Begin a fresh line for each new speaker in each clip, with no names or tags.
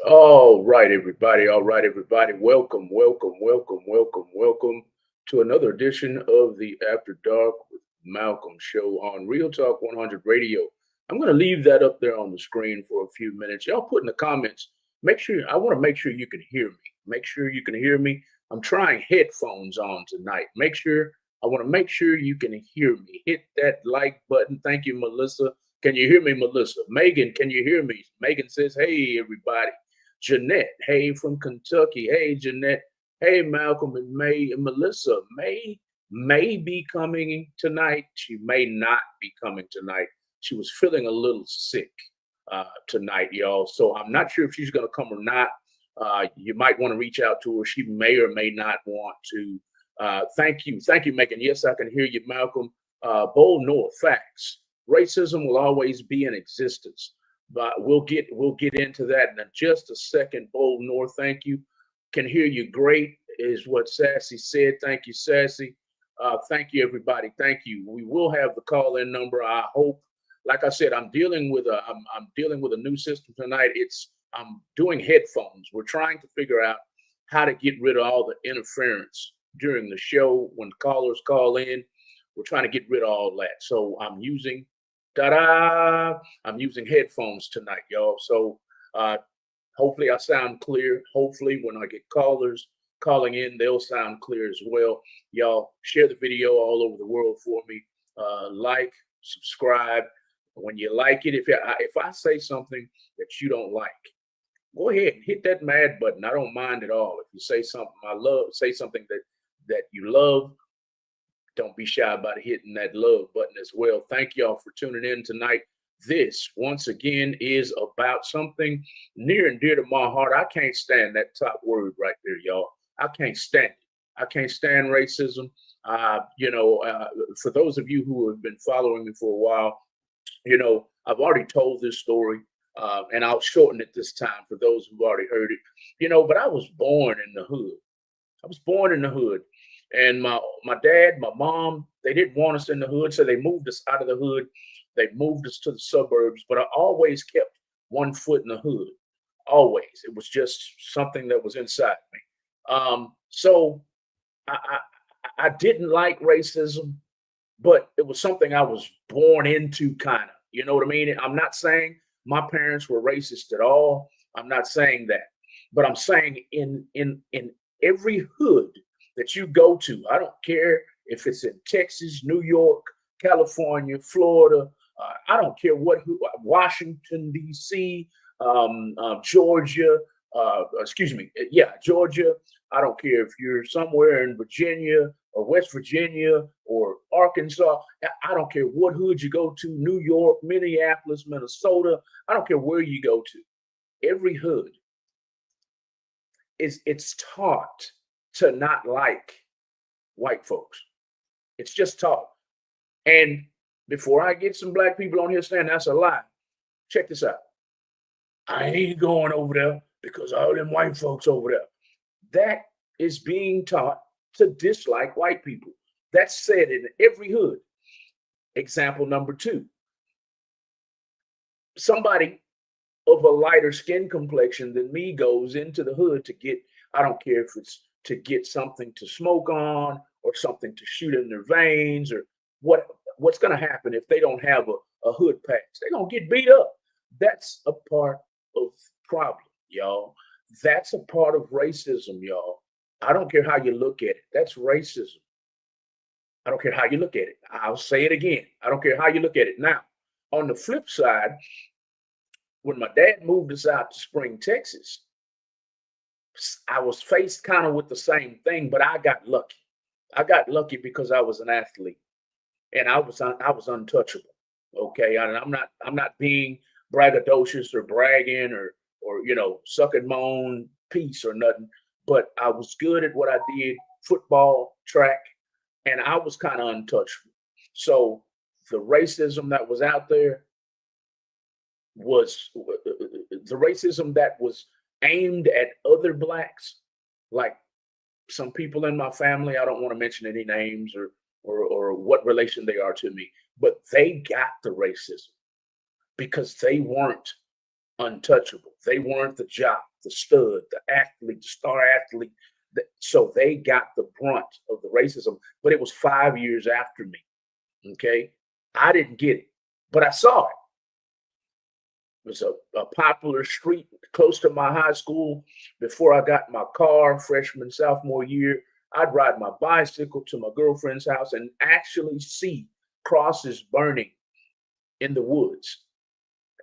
All right, everybody. All right, everybody. Welcome, welcome, welcome, welcome, welcome to another edition of the After Dark with Malcolm show on Real Talk 100 Radio. I'm going to leave that up there on the screen for a few minutes. Y'all put in the comments. I want to make sure you can hear me. Make sure you can hear me. I'm trying headphones on tonight. I want to make sure you can hear me. Hit that like button. Thank you, Melissa. Can you hear me, Melissa? Megan, can you hear me? Megan says, hey, everybody. Jeanette, hey from Kentucky. Hey, Jeanette. Hey, Malcolm and May and Melissa. May be coming tonight. She may not be coming tonight. She was feeling a little sick tonight, y'all. So I'm not sure if she's going to come or not. You might want to reach out to her. She may or may not want to. Thank you, Megan. Yes, I can hear you, Malcolm. Bold North facts. Racism will always be in existence. But we'll get into that in just a second. Bold North, thank you. Can hear you great, is what Sassy said. Thank you, Sassy. Thank you, everybody. Thank you. We will have the call-in number. I hope. Like I said, I'm dealing with a new system tonight. I'm doing headphones. We're trying to figure out how to get rid of all the interference during the show when callers call in. We're trying to get rid of all that. So I'm using headphones tonight, y'all. So hopefully I sound clear. Hopefully when I get callers calling in, they'll sound clear as well. Y'all share the video all over the world for me. Like, subscribe. When you like it, if I say something that you don't like, go ahead and hit that mad button. I don't mind at all. If you say something say something that you love, don't be shy about hitting that love button as well. Thank y'all for tuning in tonight. This, once again, is about something near and dear to my heart. I can't stand that top word right there, y'all. I can't stand it. I can't stand racism. For those of you who have been following me for a while, I've already told this story, and I'll shorten it this time for those who've already heard it. But I was born in the hood. I was born in the hood. And my dad, my mom, they didn't want us in the hood, so they moved us out of the hood. They moved us to the suburbs, but I always kept one foot in the hood. Always. It was just something that was inside me. So I didn't like racism, but it was something I was born into, kind of. You know what I mean? I'm not saying my parents were racist at all. I'm not saying that. But I'm saying in every hood that you go to, I don't care if it's in Texas, New York, California, Florida, I don't care Washington, D.C., Georgia, Georgia. I don't care if you're somewhere in Virginia or West Virginia or Arkansas. I don't care what hood you go to, New York, Minneapolis, Minnesota. I don't care where you go to. Every hood it's taught to not like white folks. It's just taught. And before I get some black people on here saying that's a lie, check this out. I ain't going over there because all them white folks over there. That is being taught to dislike white people. That's said in every hood. Example number 2. Somebody of a lighter skin complexion than me goes into the hood to get, I don't care if it's to get something to smoke on or something to shoot in their veins or what's going to happen if they don't have a hood pass. They're going to get beat up. That's a part of the problem, y'all. That's a part of racism, y'all. I don't care how you look at it. That's racism. I don't care how you look at it. I'll say it again. I don't care how you look at it. Now, on the flip side, when my dad moved us out to Spring, Texas, I was faced kind of with the same thing, but I got lucky. I got lucky because I was an athlete, and I was untouchable. Okay, and I'm not being braggadocious or bragging or sucking my own piece or nothing. But I was good at what I did: football, track, and I was kind of untouchable. So the racism that was out there was the racism that was aimed at other blacks, like some people in my family. I don't want to mention any names or what relation they are to me, but they got the racism because they weren't untouchable. They weren't the jock, the stud, the athlete, the star athlete. So they got the brunt of the racism, but it was 5 years after me. Okay. I didn't get it, but I saw it. It was a popular street close to my high school. Before I got my car, freshman, sophomore year, I'd ride my bicycle to my girlfriend's house and actually see crosses burning in the woods.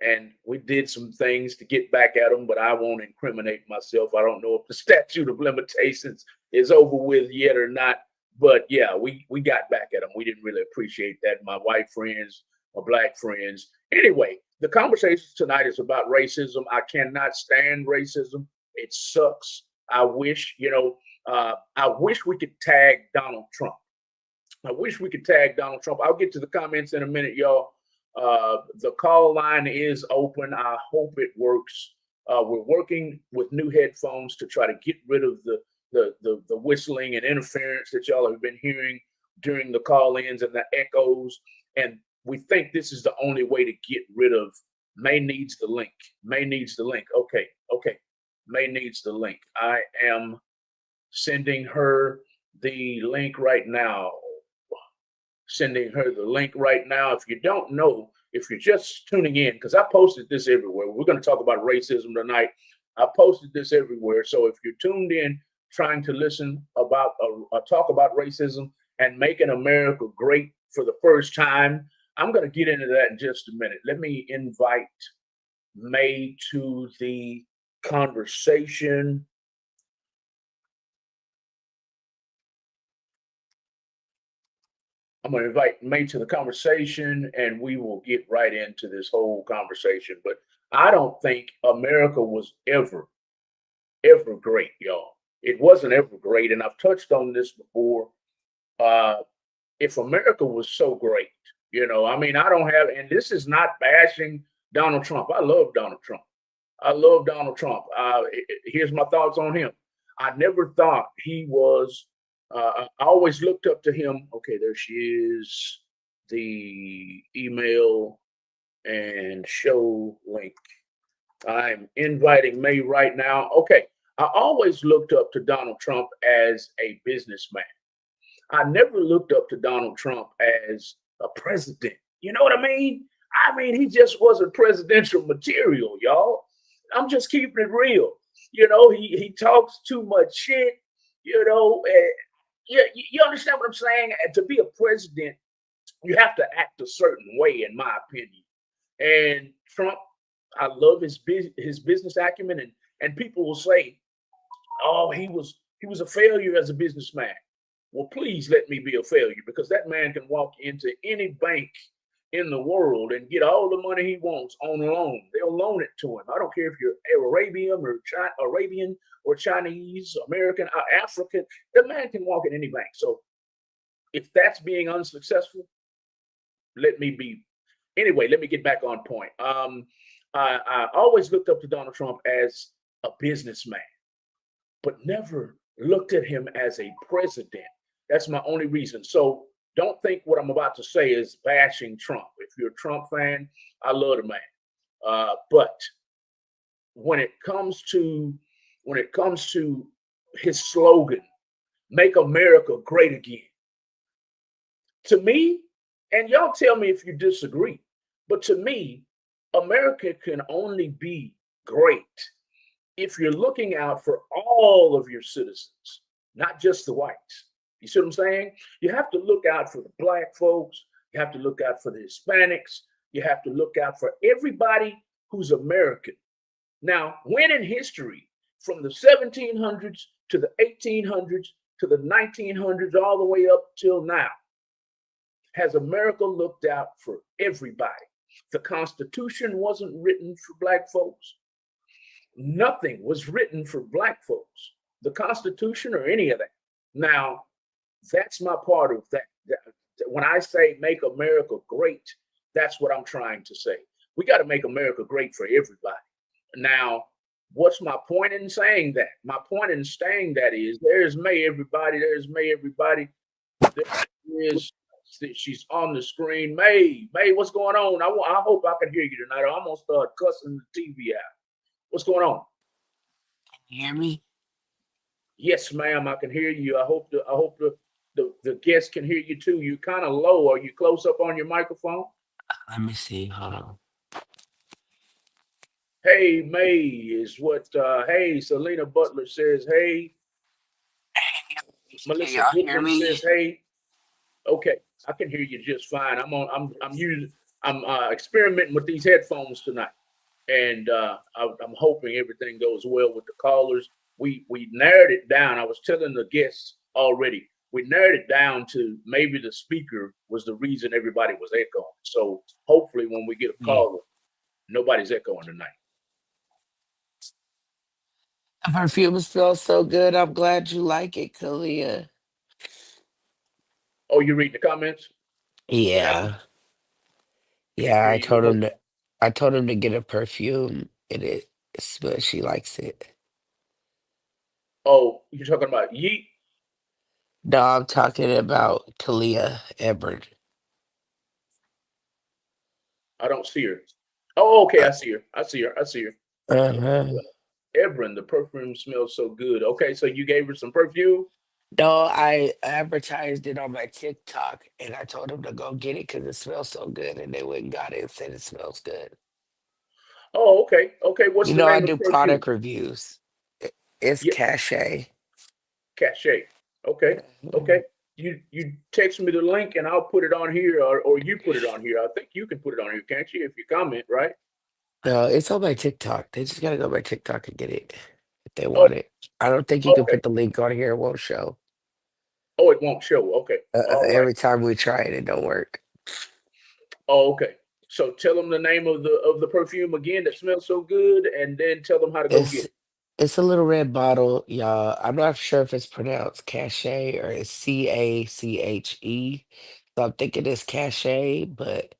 And we did some things to get back at them, but I won't incriminate myself. I don't know if the statute of limitations is over with yet or not. But yeah, we got back at them. We didn't really appreciate that. My white friends, my black friends. Anyway, the conversation tonight is about racism. I cannot stand racism. It sucks. I wish, I wish we could tag Donald Trump. I wish we could tag Donald Trump. I'll get to the comments in a minute, y'all. The call line is open. I hope it works. We're working with new headphones to try to get rid of the whistling and interference that y'all have been hearing during the call-ins and the echoes. And we think this is the only way to get rid of May needs the link. May needs the link. Okay. May needs the link. I am sending her the link right now. Sending her the link right now. If you don't know, if you're just tuning in, because I posted this everywhere. We're going to talk about racism tonight. I posted this everywhere. So if you're tuned in, trying to listen about talk about racism and making America great for the first time, I'm going to get into that in just a minute. Let me invite May to the conversation. I'm going to invite May to the conversation, and we will get right into this whole conversation. But I don't think America was ever great, y'all. It wasn't ever great, and I've touched on this before. If America was so great, I don't have, and this is not bashing Donald Trump. I love Donald Trump. Here's my thoughts on him. I never thought he was. I always looked up to him. Okay, there she is. The email and show link. I'm inviting May right now. Okay. I always looked up to Donald Trump as a businessman. I never looked up to Donald Trump as a president. You know what I mean? He just wasn't presidential material, y'all. I'm just keeping it real. He talks too much shit, you understand what I'm saying? And to be a president, you have to act a certain way, in my opinion. And Trump, I love his business acumen, and people will say, "Oh, he was a failure as a businessman." Well, please let me be a failure, because that man can walk into any bank in the world and get all the money he wants on loan. They'll loan it to him. I don't care if you're Arabian or Chinese, American, or African. The man can walk in any bank. So if that's being unsuccessful, let me get back on point. I always looked up to Donald Trump as a businessman, but never looked at him as a president. That's my only reason. So don't think what I'm about to say is bashing Trump. If you're a Trump fan, I love the man. But when it comes to his slogan, "Make America Great Again," to me, and y'all tell me if you disagree, but to me, America can only be great if you're looking out for all of your citizens, not just the whites. You see what I'm saying? You have to look out for the black folks. You have to look out for the Hispanics. You have to look out for everybody who's American. Now, when in history, from the 1700s to the 1800s to the 1900s, all the way up till now, has America looked out for everybody? The Constitution wasn't written for black folks. Nothing was written for black folks, the Constitution or any of that. Now, that's my part of that. When I say make America great, that's what I'm trying to say. We got to make America great for everybody. Now, what's my point in saying that? My point in saying that is there's May, everybody. There's May, everybody. There is She's on the screen. May, what's going on? I hope I can hear you tonight. Or I'm gonna start cussing the TV out. What's going on?
You hear me?
Yes, ma'am, I can hear you. I hope the guests can hear you too. You kind of low. Are you close up on your microphone?
Let me see. Hold on.
Hey, May is what. Hey, Selena Butler says. Hey,
Can
Melissa
y'all hear
Goodman
me?
says. Hey. Okay, I can hear you just fine. I'm experimenting with these headphones tonight, and I'm hoping everything goes well with the callers. We narrowed it down. I was telling the guests already. We narrowed it down to maybe the speaker was the reason everybody was echoing. So hopefully, when we get a
Yeah.
caller, nobody's echoing tonight.
The perfume smells so good. I'm glad you like it, Kalia.
Oh, you read the comments? What happened?
Yeah.
Can't
Yeah,
hear you. What?
I told him to get a perfume and it smells she likes it.
Oh, you're talking about Yeet?
No, I'm talking about Kalia Ebert.
I don't see her. Oh, okay, I see her. I see her. I see her.
Uh-huh.
Ebrin, the perfume smells so good. Okay, so you gave her some perfume?
No, I advertised it on my TikTok and I told them to go get it because it smells so good. And they went and got it and said it smells good.
Oh, okay. Okay, what's
You
the
know, I
name of
do
the perfume?
product reviews. It's
Yeah,
cachet.
Cachet. Okay. Okay. You text me the link and I'll put it on here or you put it on here. I think you can put it on here, can't you? If you comment, right?
No, it's on my TikTok. They just gotta go to my TikTok and get it if they
Oh,
want it. I don't think you can
okay.
put the link on here. It won't show.
Oh, it won't show. Okay. All right.
Every time we try it, it don't work.
Oh, okay. So tell them the name of the perfume again that smells so good and then tell them how to go get
It's
it.
it's a little red bottle, y'all. I'm not sure if it's pronounced cachet or it's CACHE. So I'm thinking it's cachet, but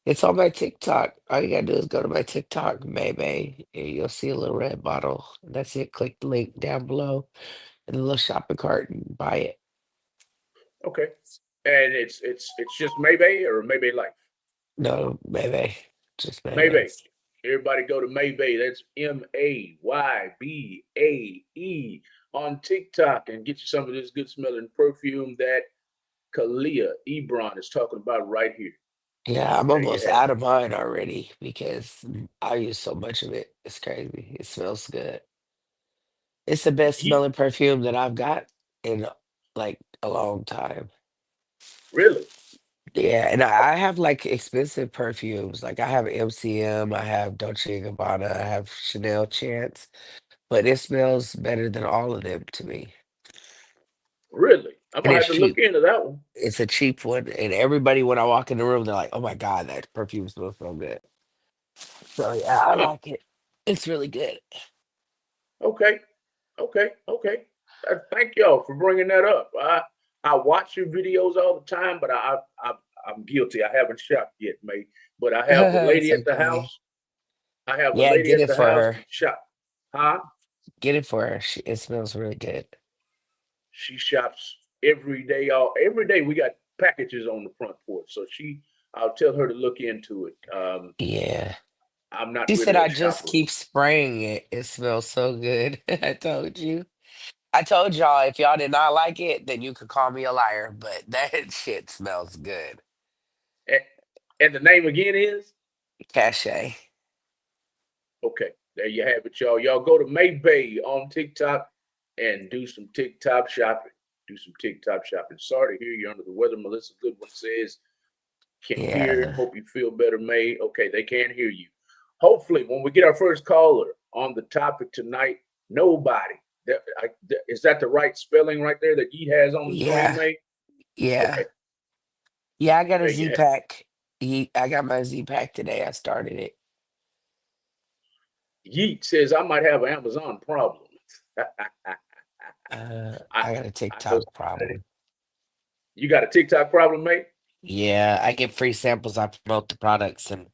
it's on my TikTok. All you gotta do is go to my TikTok, maybe, and you'll see a little red bottle. That's it. Click the link down below in the little shopping cart and buy it.
Okay. And it's just Maybe or Maybe Life.
No, maybe. Just maybe.
Maybe. Everybody go to Maybe. That's Maybae on TikTok and get you some of this good smelling perfume that Kalia Ebron is talking about right here.
Yeah, I'm
There you
almost
have it.
out of mine already because I use so much of it. It's crazy. It smells good. It's the best
Ye-
smelling perfume that I've got in like a long time.
really?
Yeah, and I have like expensive perfumes. Like I have MCM, I have Dolce & Gabbana, I have Chanel Chance, but it smells better than all of them to me.
Really? I'm
And
gonna
it's
have to look
cheap.
into that one.
It's a cheap one, and everybody when I walk in the room, they're like, "Oh my God, that perfume smells so good." So yeah, I
Huh.
like it. It's really good.
Okay. Okay. Okay. Thank y'all for bringing that up. I watch your videos all the time, but I'm guilty. I haven't shopped yet, mate. But I have the
It's
lady at the
okay.
house. I have the
Yeah,
lady
get
at
it
the
for
house
her.
that shop. Huh?
Get it for her. It smells really good.
She shops every day. All every day we got packages on the front porch. So I'll tell her to look into it.
Yeah.
I'm not
She said
really a
I just
shopper.
keep spraying it. It smells so good. I told you. I told y'all if y'all did not like it, then you could call me a liar, but that shit smells good.
And, and the name again is
Cachet.
okay. There you have it, y'all. Y'all go to Maybay on TikTok and do some TikTok shopping. Do some TikTok shopping. Sorry to hear you're under the weather. Melissa Goodwin says can hear.
Yeah.
Hope you feel better, May. Okay, they can't hear you. Hopefully, when we get our first caller on the topic tonight, nobody. Is that the right spelling right there that he has on the screen,
Yeah.
May?
Yeah.
Okay,
Yeah, I got a
there you
Z
have it.
pack. I got my Z pack today. I started it.
Yeet says I might have an Amazon problem. I
I got a
I know
TikTok
somebody.
problem.
You got a TikTok problem, mate?
Yeah, I get free samples. I promote the products and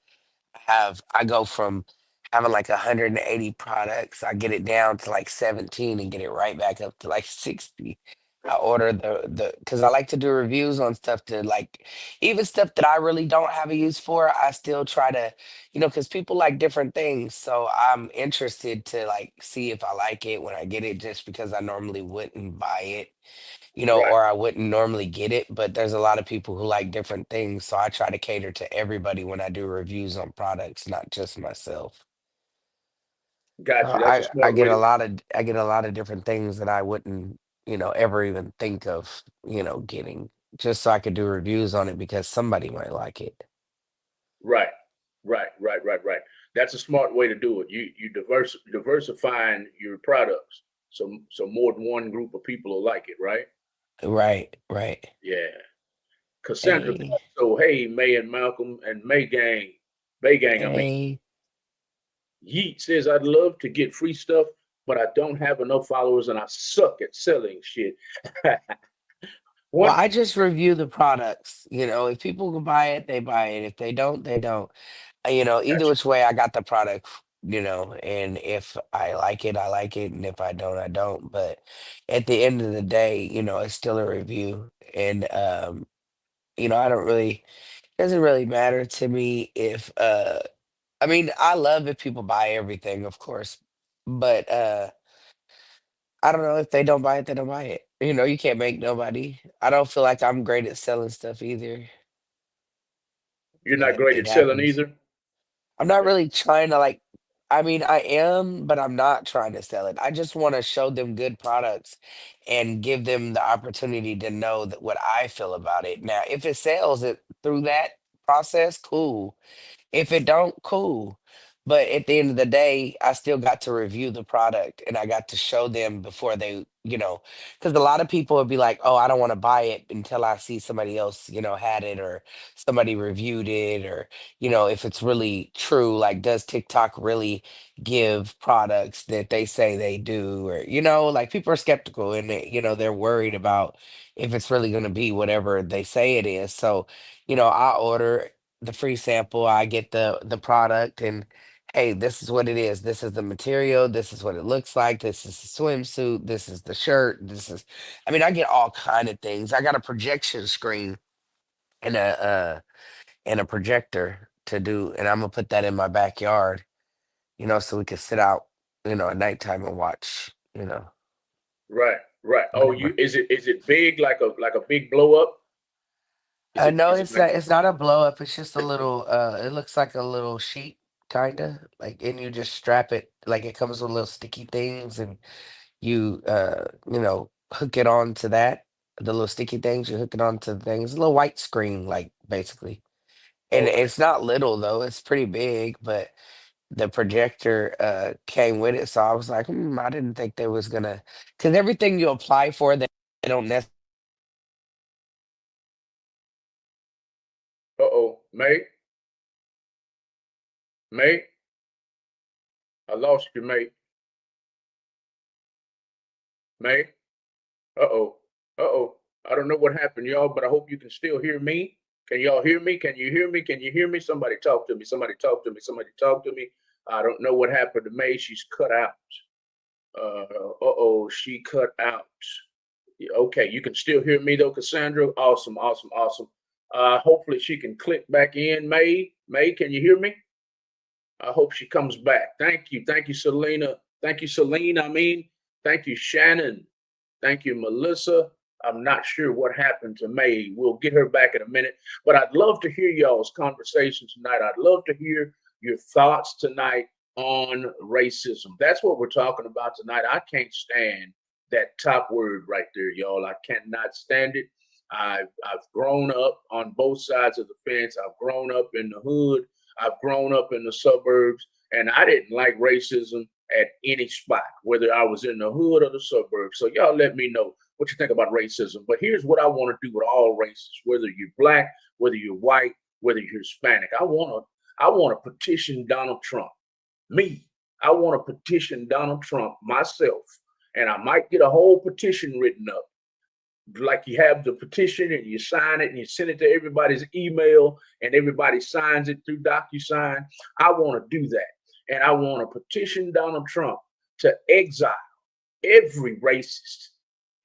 I go from having like 180 products. I get it down to like 17 and get it right back up to like 60. I order the because I like to do reviews on stuff to like even stuff that I really don't have a use for. I still try to, because people like different things. So I'm interested to like see if I like it when I get it, just because I normally wouldn't buy it,
Right.
or I wouldn't normally get it. But there's a lot of people who like different things. So I try to cater to everybody when I do reviews on products, not just myself.
Got you. That's a
I
smart way
get a
to.
lot of different things that I wouldn't, ever even think of, getting, just so I could do reviews on it because somebody might like it.
Right. Right. That's a smart way to do it. You diversifying your products, so more than one group of people will like it. Right.
Right, right.
Yeah. Cassandra.
Hey,
So hey, May and Malcolm and Bay Gang. I mean,
hey.
Yeet says I'd love to get free stuff, but I don't have enough followers and I suck at selling shit.
Well,
One.
I just review the products. If people can buy it, they buy it. If they don't, they don't. Either
Gotcha.
which way, I got the product, and if I like it, I like it. And if I don't, I don't. But at the end of the day, it's still a review. And, I don't really, doesn't really matter to me if, I mean, I love if people buy everything, of course. But, I don't know, if they don't buy it, they don't buy it. You can't make nobody. I don't feel like I'm great at selling stuff either,
You're not
but
great
it
at selling
happens.
either.
I'm not really trying to like, I mean, I am, but I'm not trying to sell it. I just want to show them good products and give them the opportunity to know that what I feel about it. Now, if it sells it through that process, cool. If it don't, cool. But at the end of the day, I still got to review the product and I got to show them before they, because a lot of people would be like, oh, I don't want to buy it until I see somebody else, had it, or somebody reviewed it, or, if it's really true, like, does TikTok really give products that they say they do? Or, like, people are skeptical, and they're worried about if it's really going to be whatever they say it is. So, I order the free sample, I get the product, and hey, this is what it is. This is the material, this is what it looks like, this is the swimsuit, this is the shirt, this is, I mean, I get all kind of things. I got a projection screen and a projector to do, and I'm gonna put that in my backyard, so we can sit out, at nighttime and watch,
Right. Right. Oh, you
whatever.
is it big like a big blow up? Is it
No,
is it
it's
like
not. It's not a blow up. It's just a little. It looks like a little sheet, kinda like, and you just strap it. Like, it comes with little sticky things, and you hook it on to that. The little sticky things, you hook it onto the things. A little white screen, like, basically. And
okay?
it's not little though. It's pretty big, but the projector came with it. So I was like, I didn't think they was gonna, because everything you apply for, they don't necessarily.
Uh-oh, May, I lost you, May. Uh-oh, uh-oh. I don't know what happened, y'all, but I hope you can still hear me. Can y'all hear me? Can you hear me? Can you hear me? Somebody talk to me. Somebody talk to me. Somebody talk to me. I don't know what happened to May. She's cut out. Uh-oh, she cut out. Yeah, okay, you can still hear me though, Cassandra. Awesome, awesome, awesome. Hopefully she can click back in. May, can you hear me? I hope she comes back. Thank you, Selena. Thank you, Celine. Thank you, Shannon. Thank you, Melissa. I'm not sure what happened to May. We'll get her back in a minute, but I'd love to hear y'all's conversation tonight. I'd love to hear your thoughts tonight on racism. That's what we're talking about tonight. I can't stand that top word right there, y'all. I cannot stand it. I've grown up on both sides of the fence. I've grown up in the hood. I've grown up in the suburbs, and I didn't like racism at any spot, whether I was in the hood or the suburbs. So y'all let me know what you think about racism. But here's what I want to do with all races, whether you're black, whether you're white, whether you're Hispanic. I want to petition Donald Trump. Me, I want to petition Donald Trump myself, and I might get a whole petition written up, like you have the petition and you sign it and you send it to everybody's email and everybody signs it through DocuSign. I want to do that. And I want to petition Donald Trump to exile every racist,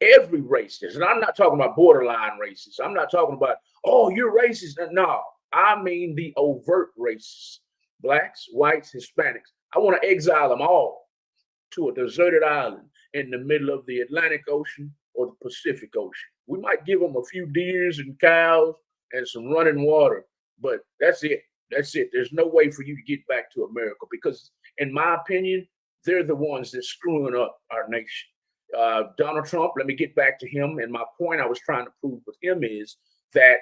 Every racist, and I'm not talking about borderline racist. I'm not talking about, oh, you're racist. No, I mean the overt racists, blacks, whites, Hispanics. I want to exile them all to a deserted island in the middle of the Atlantic Ocean or the Pacific Ocean. We might give them a few deers and cows and some running water, but that's it. That's it. There's no way for you to get back to America because, in my opinion, they're the ones that's screwing up our nation. Donald Trump, let me get back to him. And my point I was trying to prove with him is that,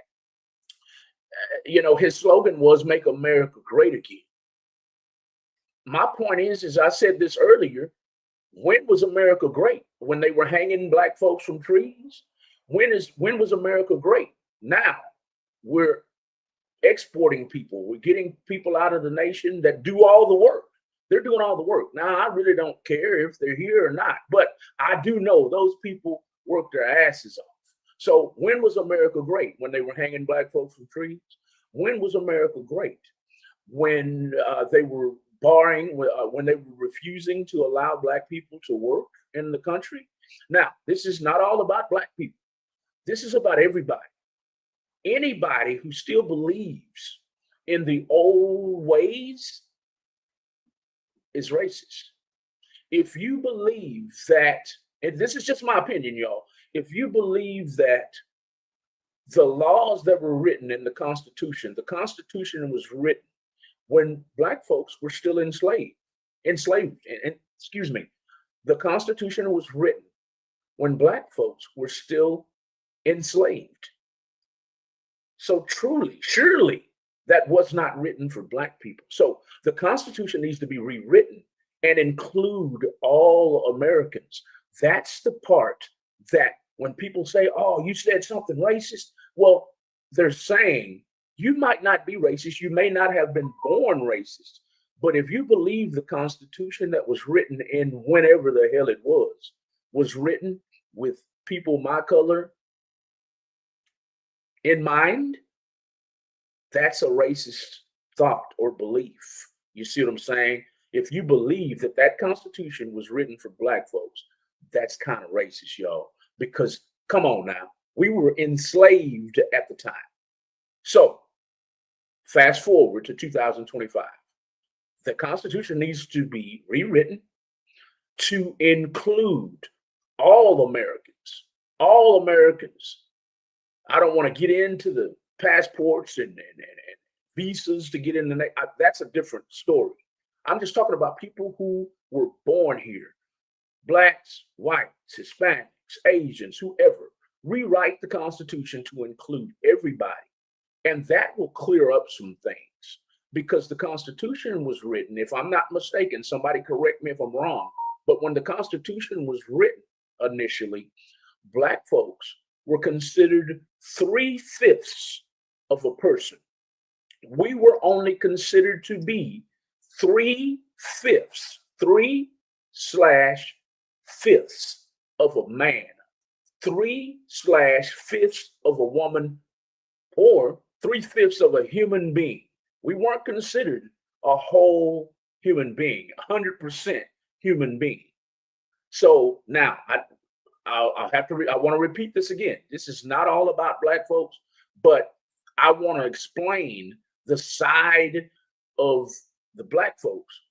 his slogan was "Make America Great Again." My point is I said this earlier. When was America great? When they were hanging black folks from trees? When was America great? Now we're exporting people. We're getting people out of the nation that do all the work. They're doing all the work. Now, I really don't care if they're here or not, but I do know those people work their asses off. So when was America great? When they were hanging black folks from trees? When was America great? When they were when they were refusing to allow black people to work in the country? Now, this is not all about black people. This is about everybody. Anybody who still believes in the old ways is racist. If you believe that, and this is just my opinion, y'all, if you believe that the laws that were written in the Constitution was written when black folks were still enslaved, excuse me, the Constitution was written when black folks were still enslaved. So truly, surely that was not written for black people. So the Constitution needs to be rewritten and include all Americans. That's the part that when people say, oh, you said something racist, well, they're saying you might not be racist. You may not have been born racist. But if you believe the Constitution that was written in whenever the hell it was written with people my color in mind, that's a racist thought or belief. You see what I'm saying? If you believe that that Constitution was written for black folks, that's kind of racist, y'all. Because come on now, we were enslaved at the time. So fast forward to 2025. The Constitution needs to be rewritten to include all Americans. All Americans. I don't want to get into the passports and visas to get in the that's a different story. I'm just talking about people who were born here. Blacks, whites, Hispanics, Asians, whoever. Rewrite the Constitution to include everybody. And that will clear up some things because the Constitution was written, if I'm not mistaken, somebody correct me if I'm wrong, but when the Constitution was written initially, black folks were considered 3/5 of a person. We were only considered to be 3/5, 3/5 of a man, 3/5 of a woman, or 3/5 of a human being. We weren't considered a whole human being, 100% human being. So now I'll have to, I want to repeat this again. This is not all about black folks, but I want to explain the side of the black folks.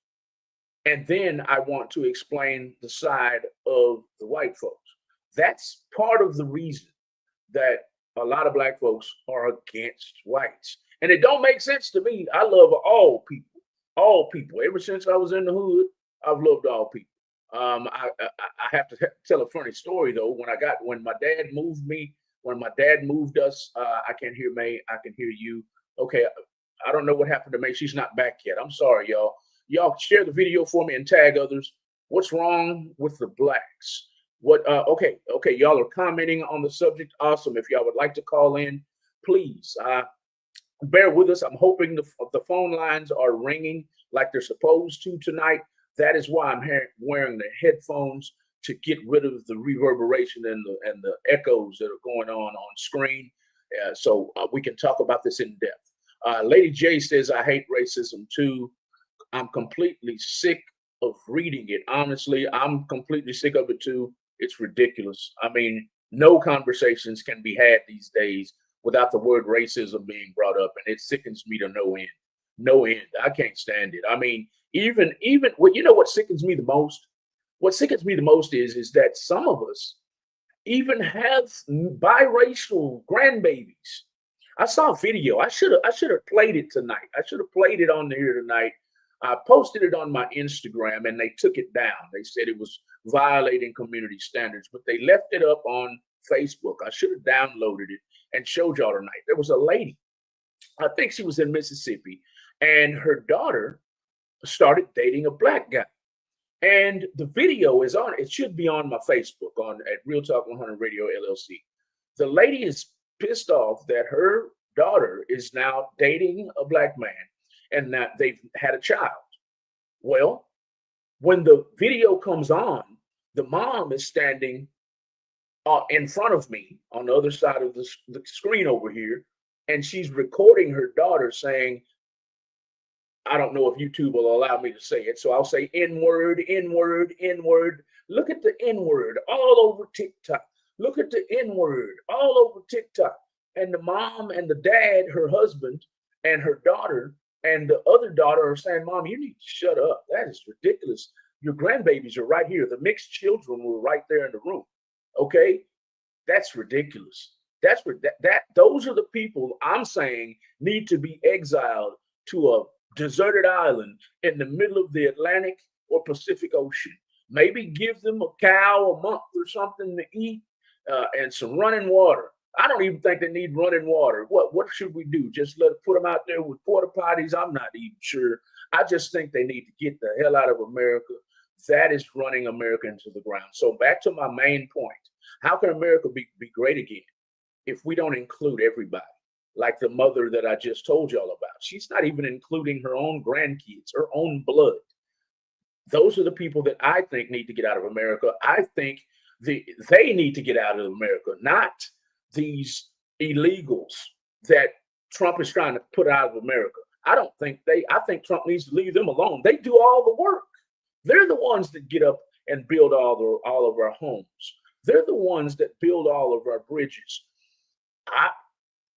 And then I want to explain the side of the white folks. That's part of the reason that a lot of black folks are against whites. And it don't make sense to me. I love all people, all people. Ever since I was in the hood, I've loved all people. I have to tell a funny story though. When my dad moved us, I can't hear May. I can hear you. Okay, I don't know what happened to May. She's not back yet. I'm sorry, y'all. Y'all share the video for me and tag others. What's wrong with the blacks? Okay, y'all are commenting on the subject. Awesome. If y'all would like to call in, please bear with us. I'm hoping the phone lines are ringing like they're supposed to tonight. That is why I'm wearing the headphones to get rid of the reverberation and the echoes that are going on screen, so we can talk about this in depth. Lady J says, I hate racism too. I'm completely sick of reading it. Honestly, I'm completely sick of it too. It's ridiculous. I mean, no conversations can be had these days without the word racism being brought up, and it sickens me to no end. No end. I can't stand it. I mean, even what you know what sickens me the most? What sickens me the most is that some of us even have biracial grandbabies. I saw a video. I should have played it tonight. I should have played it on here tonight. I posted it on my Instagram and they took it down. They said it was violating community standards, but they left it up on Facebook. I should have downloaded it and showed y'all tonight. There was a lady, I think she was in Mississippi, and her daughter started dating a black guy. And the video is on, it should be on my Facebook on at Real Talk 100 Radio LLC. The lady is pissed off that her daughter is now dating a black man and that they've had a child. Well, when the video comes on, the mom is standing in front of me on the other side of the screen over here, and she's recording her daughter saying, I don't know if YouTube will allow me to say it, so I'll say N word, N word, N word. Look at the N word all over TikTok. Look at the N word all over TikTok. And the mom and the dad, her husband and her daughter and the other daughter are saying, Mom, you need to shut up. That is ridiculous. Your grandbabies are right here. The mixed children were right there in the room. Okay? That's ridiculous. That's those are the people I'm saying need to be exiled to a deserted island in the middle of the Atlantic or Pacific Ocean. Maybe give them a cow a month or something to eat and some running water. I don't even think they need running water. What should we do? Just put them out there with porta potties? I'm not even sure. I just think they need to get the hell out of America. That is running America into the ground. So back to my main point. How can America be great again if we don't include everybody? Like the mother that I just told y'all about. She's not even including her own grandkids, her own blood. Those are the people that I think need to get out of America. I think they need to get out of America, not these illegals that Trump is trying to put out of America. I think Trump needs to leave them alone. They do all the work. They're the ones that get up and build all of our homes. They're the ones that build all of our bridges.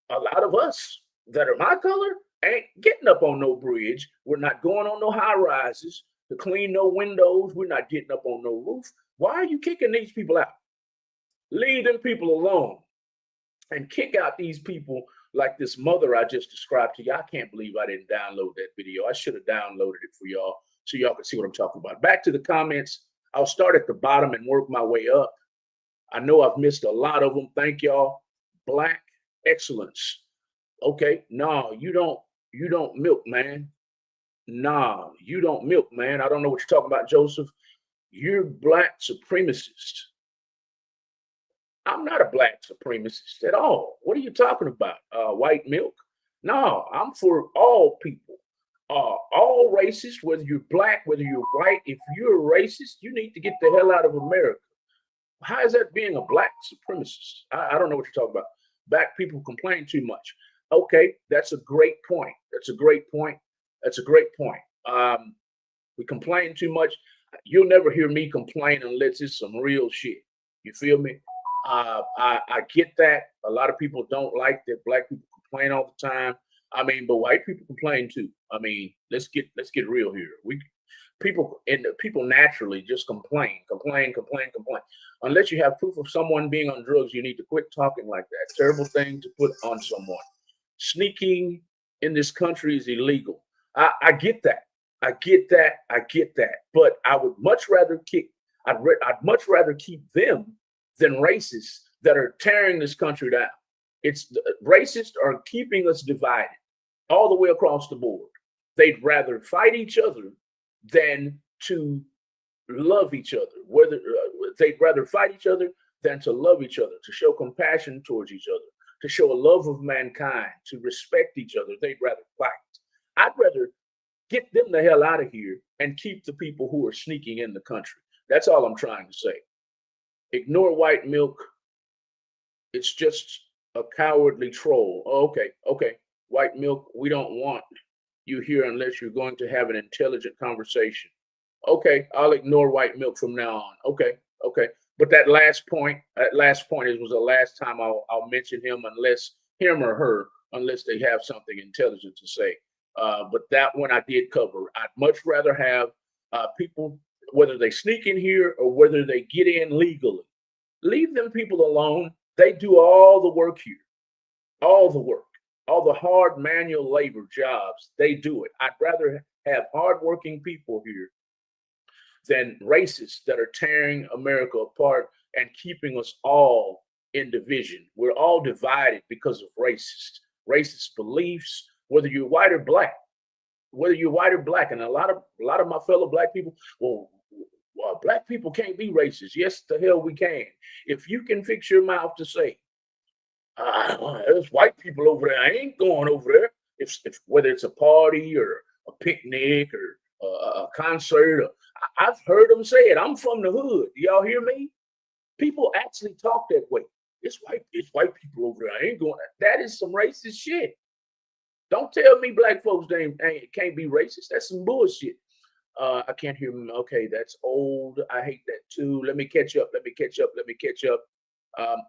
A lot of us that are my color ain't getting up on no bridge. We're not going on no high rises to clean no windows. We're not getting up on no roof. Why are you kicking these people out? Leave them people alone and kick out these people like this mother I just described to you. I can't believe I didn't download that video. I should have downloaded it for y'all so y'all can see what I'm talking about. Back to the comments. I'll start at the bottom and work my way up. I know I've missed a lot of them. Thank y'all. Black excellence. Okay, no, you don't milk, man. Nah, you don't milk, man. I don't know what you're talking about, Joseph. You're black supremacist. I'm not a black supremacist at all. What are you talking about? White milk? No, I'm for all people, all races, whether you're black, whether you're white. If you're a racist, you need to get the hell out of America. How is that being a black supremacist? I don't know what you're talking about. Black people complain too much. Okay, that's a great point. That's a great point. That's a great point. We complain too much. You'll never hear me complain unless it's some real shit. You feel me? I get that. A lot of people don't like that black people complain all the time. I mean, but white people complain too. I mean, let's get real here. People naturally just complain. Unless you have proof of someone being on drugs, you need to quit talking like that. Terrible thing to put on someone. Sneaking in this country is illegal. I get that. I get that. But I would much rather I'd much rather keep them than racists that are tearing this country down. Racists are keeping us divided all the way across the board. They'd rather fight each other than to love each other. They'd rather fight each other than to love each other, to show compassion towards each other, to show a love of mankind, to respect each other. They'd rather fight. I'd rather get them the hell out of here and keep the people who are sneaking in the country. That's all I'm trying to say. Ignore white milk. It's just a cowardly troll. Oh, okay. White milk, we don't want you here unless you're going to have an intelligent conversation. Okay, I'll ignore white milk from now on. Okay. But that last point was the last time I'll mention him, unless him or her, unless they have something intelligent to say. But that one I did cover. I'd much rather have people, whether they sneak in here or whether they get in legally, leave them people alone. They do all the work here, all the work, all the hard manual labor jobs. They do it. I'd rather have hardworking people here than racists that are tearing America apart and keeping us all in division. We're all divided because of racist beliefs, whether you're white or black, and a lot of my fellow black people, well, black people can't be racist. Yes, the hell we can. If you can fix your mouth to say, there's white people over there, I ain't going over there. If whether it's a party or a picnic or a concert, I've heard them say it. I'm from the hood. Do y'all hear me? People actually talk that way. It's white people over there. I ain't going. That is some racist shit. Don't tell me black folks can't be racist. That's some bullshit. I can't hear them. Okay, that's old. I hate that too. Let me catch up.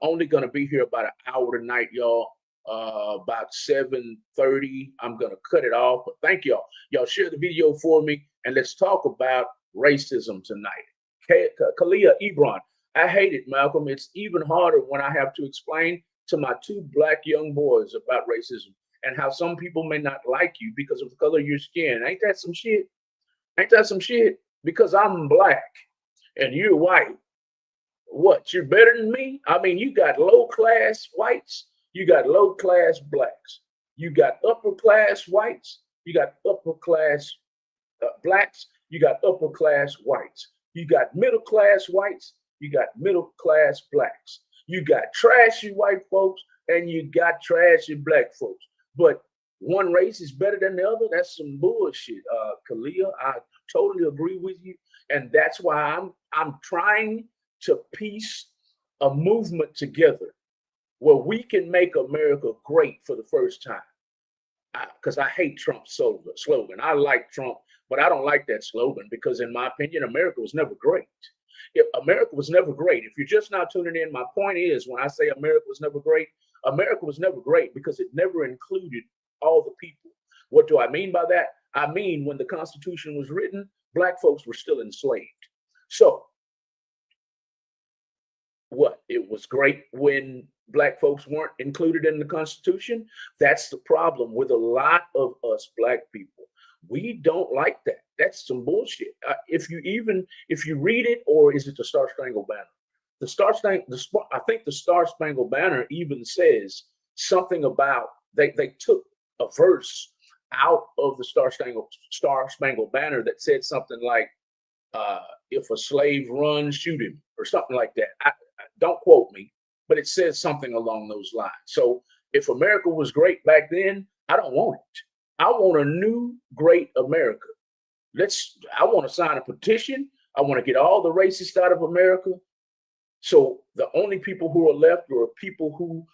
Only gonna be here about an hour tonight, y'all. About 7:30. I'm gonna cut it off. But thank y'all. Y'all share the video for me, and let's talk about racism tonight. Kalia Ebron. I hate it, Malcolm. It's even harder when I have to explain to my two black young boys about racism and how some people may not like you because of the color of your skin. Ain't that some shit? Ain't that some shit? Because I'm black and you're white. What? You're better than me? I mean, you got low class whites, you got low class blacks, you got upper class whites, you got upper class blacks, you got upper class whites, you got middle class whites, you got middle class blacks, you got trashy white folks, and you got trashy black folks. But one race is better than the other. That's some bullshit, Kalia. I totally agree with you, and that's why I'm trying to piece a movement together where we can make America great for the first time. Because I hate Trump's slogan. I like Trump, but I don't like that slogan because, in my opinion, America was never great. America was never great. If you're just now tuning in, my point is when I say America was never great because it never included all the people. What do I mean by that? I mean, when the Constitution was written, black folks were still enslaved. So, what? It was great when black folks weren't included in the Constitution. That's the problem with a lot of us black people. We don't like that. That's some bullshit. If you read it, or is it the Star Spangled Banner? I think the Star Spangled Banner even says something about they took a verse out of the Star Spangled Banner that said something like, "If a slave runs, shoot him," or something like that. Don't quote me, but it says something along those lines. So if America was great back then, I don't want it. I want a new great America. I want to sign a petition. I want to get all the racists out of America. So the only people who are left are people who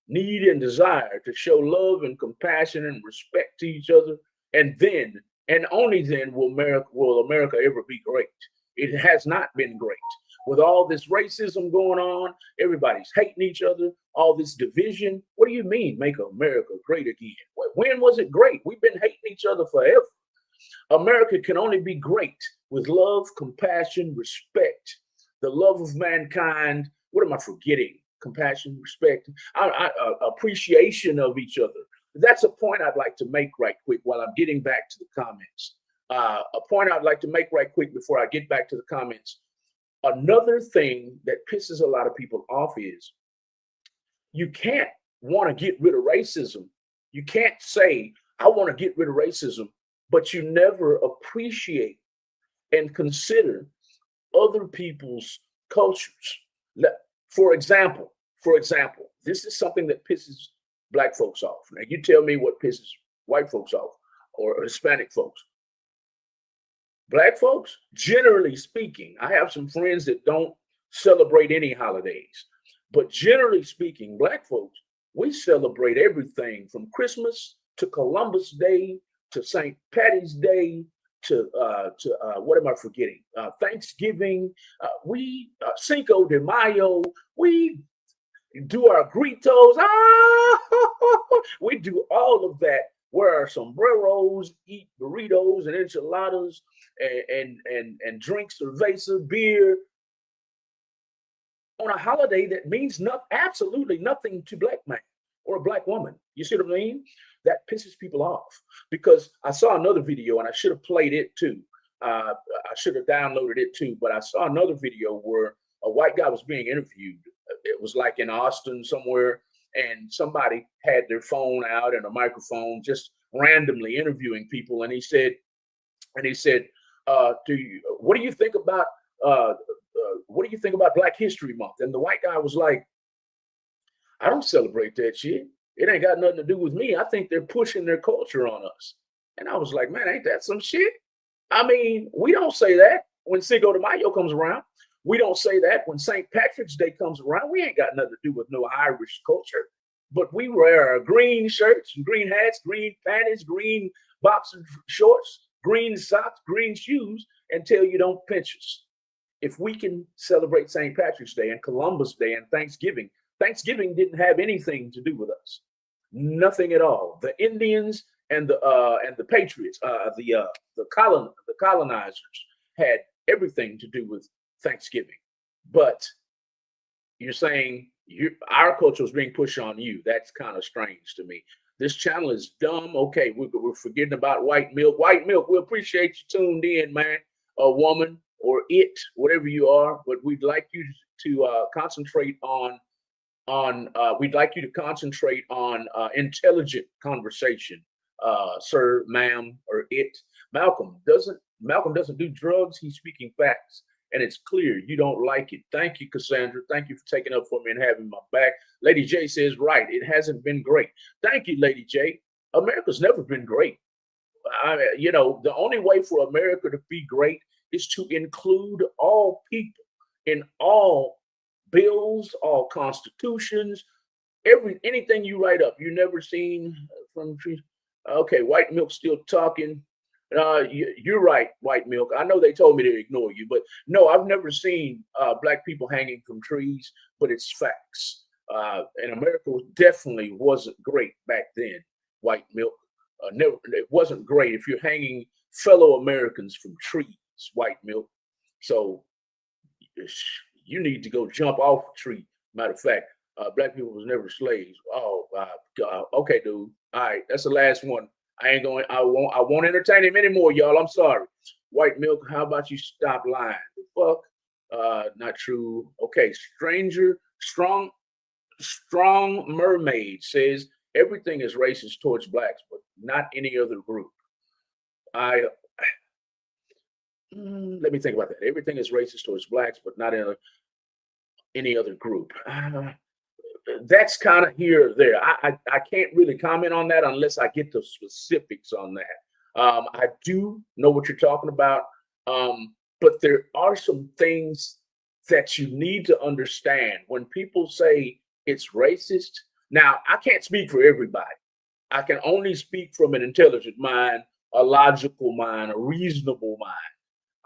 need and desire to show love and compassion and respect to each other. And then, and only then will America ever be great. It has not been great. With all this racism going on, everybody's hating each other, all this division. What do you mean, make America great again? When was it great? We've been hating each other forever. America can only be great with love, compassion, respect, the love of mankind. What am I forgetting? Compassion, respect, appreciation of each other. That's a point I'd like to make right quick while I'm getting back to the comments. A point I'd like to make right quick before I get back to the comments. Another thing that pisses a lot of people off is you can't want to get rid of racism. You can't say, I want to get rid of racism, but you never appreciate and consider other people's cultures. For example, this is something that pisses black folks off. Now, you tell me what pisses white folks off or Hispanic folks. Black folks, generally speaking, I have some friends that don't celebrate any holidays, but generally speaking, black folks, we celebrate everything from Christmas to Columbus Day to St. Patty's Day what am I forgetting? Thanksgiving. We Cinco de Mayo. We do our gritos. We do all of that. Wear our sombreros, eat burritos and enchiladas, and drink cerveza beer on a holiday that means absolutely nothing to black man or a black woman. You see what I mean? That pisses people off because I saw another video and I should have played it too. I should have downloaded it too, but I saw another video where a white guy was being interviewed. It was like in Austin somewhere, and somebody had their phone out and a microphone just randomly interviewing people. And he said, what do you think about uh, what do you think about Black History Month? And the white guy was like, I don't celebrate that shit. It ain't got nothing to do with me. I think they're pushing their culture on us. And I was like, man, ain't that some shit? I mean, we don't say that when Cinco de Mayo comes around. We don't say that when St. Patrick's Day comes around. We ain't got nothing to do with no Irish culture. But we wear our green shirts and green hats, green panties, green boxer shorts, green socks, green shoes, until you don't pinch us. If we can celebrate St. Patrick's Day and Columbus Day and Thanksgiving didn't have anything to do with us. Nothing at all. The Indians and the Patriots, the colonizers had everything to do with Thanksgiving. But you're saying our culture is being pushed on you. That's kind of strange to me. This channel is dumb. Okay, we're forgetting about white milk. White milk, we appreciate you tuned in, man. A woman or it, whatever you are, but we'd like you to concentrate on intelligent conversation, sir, ma'am, or it. Malcolm doesn't do drugs. He's speaking facts, and it's clear you don't like it. Thank you, Cassandra. Thank you for taking up for me and having my back. Lady J says, right, it hasn't been great. Thank you, Lady J. America's never been great. The only way for America to be great is to include all people in all bills, all constitutions, anything you write up. You never seen from trees. Okay, white milk still talking. You're right, white milk. I know they told me to ignore you, but no, I've never seen black people hanging from trees, but it's facts. And America definitely wasn't great back then, white milk. Never, it wasn't great if you're hanging fellow Americans from trees, white milk. So you need to go jump off a tree. Matter of fact, black people was never slaves. Oh God. Okay, dude. All right, that's the last one. I won't entertain him anymore, y'all. I'm sorry. White milk, how about you stop lying? The fuck? Not true. Okay, strong mermaid says everything is racist towards blacks, but not any other group. Let me think about that. Everything is racist towards blacks, but not any other group. That's kind of here or there. I can't really comment on that unless I get the specifics on that. I do know what you're talking about, but there are some things that you need to understand when people say it's racist. Now, I can't speak for everybody. I can only speak from an intelligent mind, a logical mind, a reasonable mind.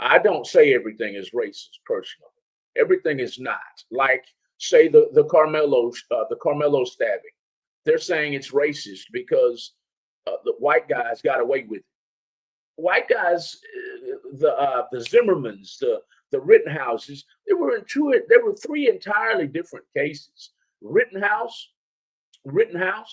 I don't say everything is racist personally. Everything is not. Like, say the Carmelo stabbing. They're saying it's racist because the white guys got away with it. White guys, the Zimmermans, the Rittenhouses, there were three entirely different cases. Rittenhouse,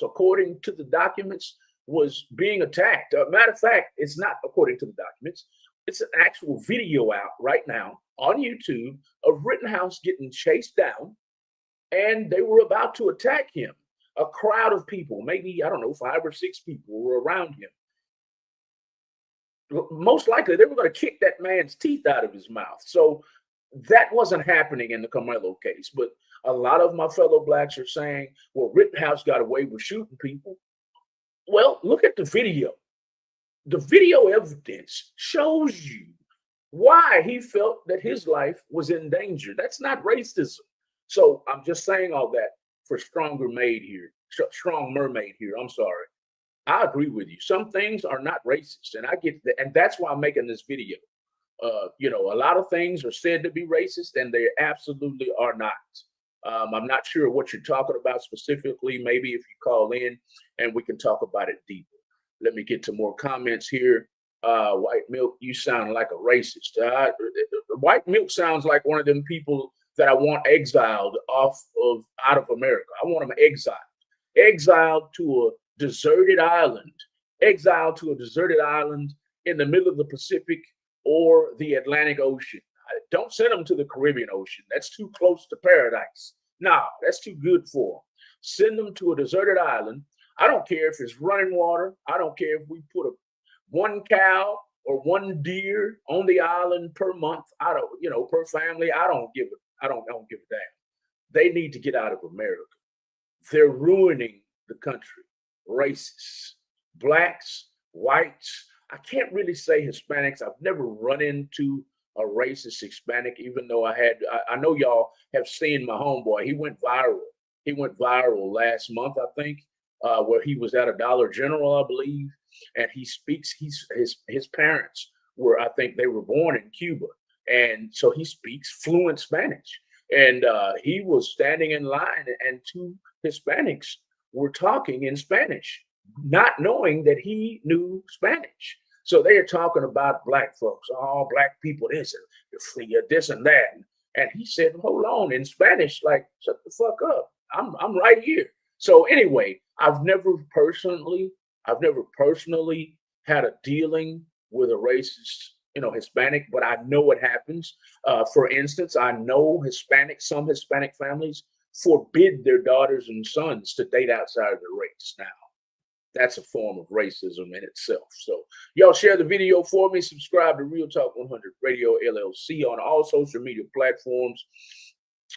according to the documents, was being attacked. Matter of fact, it's not according to the documents. It's an actual video out right now on YouTube of Rittenhouse getting chased down, and they were about to attack him. A crowd of people, maybe, I don't know, 5 or 6 people were around him. Most likely, they were going to kick that man's teeth out of his mouth. So that wasn't happening in the Carmelo case. But a lot of my fellow blacks are saying, well, Rittenhouse got away with shooting people. Well, look at the video. The video evidence shows you why he felt that his life was in danger. That's not racism. So I'm just saying all that for strong mermaid here. I'm sorry. I agree with you. Some things are not racist, and I get that, and that's why I'm making this video. A lot of things are said to be racist, and they absolutely are not. I'm not sure what you're talking about specifically. Maybe if you call in and we can talk about it deeper. Let me get to more comments here. White milk, you sound like a racist. White milk sounds like one of them people that I want exiled out of America. I want them exiled to a deserted island, in the middle of the Pacific or the Atlantic Ocean. Don't send them to the Caribbean Ocean. That's too close to paradise. No, that's too good for them. Send them to a deserted island. I don't care if it's running water. I don't care if we put one cow or one deer on the island per month. I don't, per family. I don't give a damn. They need to get out of America. They're ruining the country. Racists, blacks, whites. I can't really say Hispanics. I've never run into a racist Hispanic, even though I know y'all have seen my homeboy. He went viral. He went viral last month, I think, where he was at a Dollar General, I believe, and he speaks. His parents I think they were born in Cuba, and so he speaks fluent Spanish. And he was standing in line, and two Hispanics were talking in Spanish, not knowing that he knew Spanish. So they are talking about black folks, all black people, this and that. And he said, hold on, in Spanish, like, shut the fuck up. I'm right here. So anyway, I've never personally had a dealing with a racist, Hispanic, but I know it happens. For instance, I know some Hispanic families forbid their daughters and sons to date outside of their race. Now, that's a form of racism in itself. So y'all share the video for me. Subscribe to Real Talk 100 Radio LLC on all social media platforms.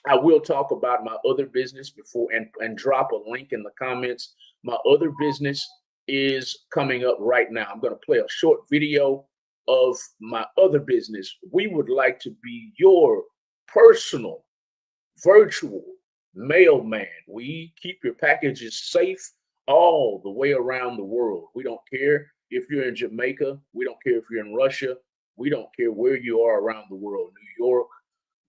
I will talk about my other business before and drop a link in the comments. My other business is coming up right now. I'm going to play a short video of my other business. We would like to be your personal virtual mailman. We keep your packages safe all the way around the world. We don't care if you're in Jamaica. We don't care if you're in Russia. We don't care where you are around the world. New York,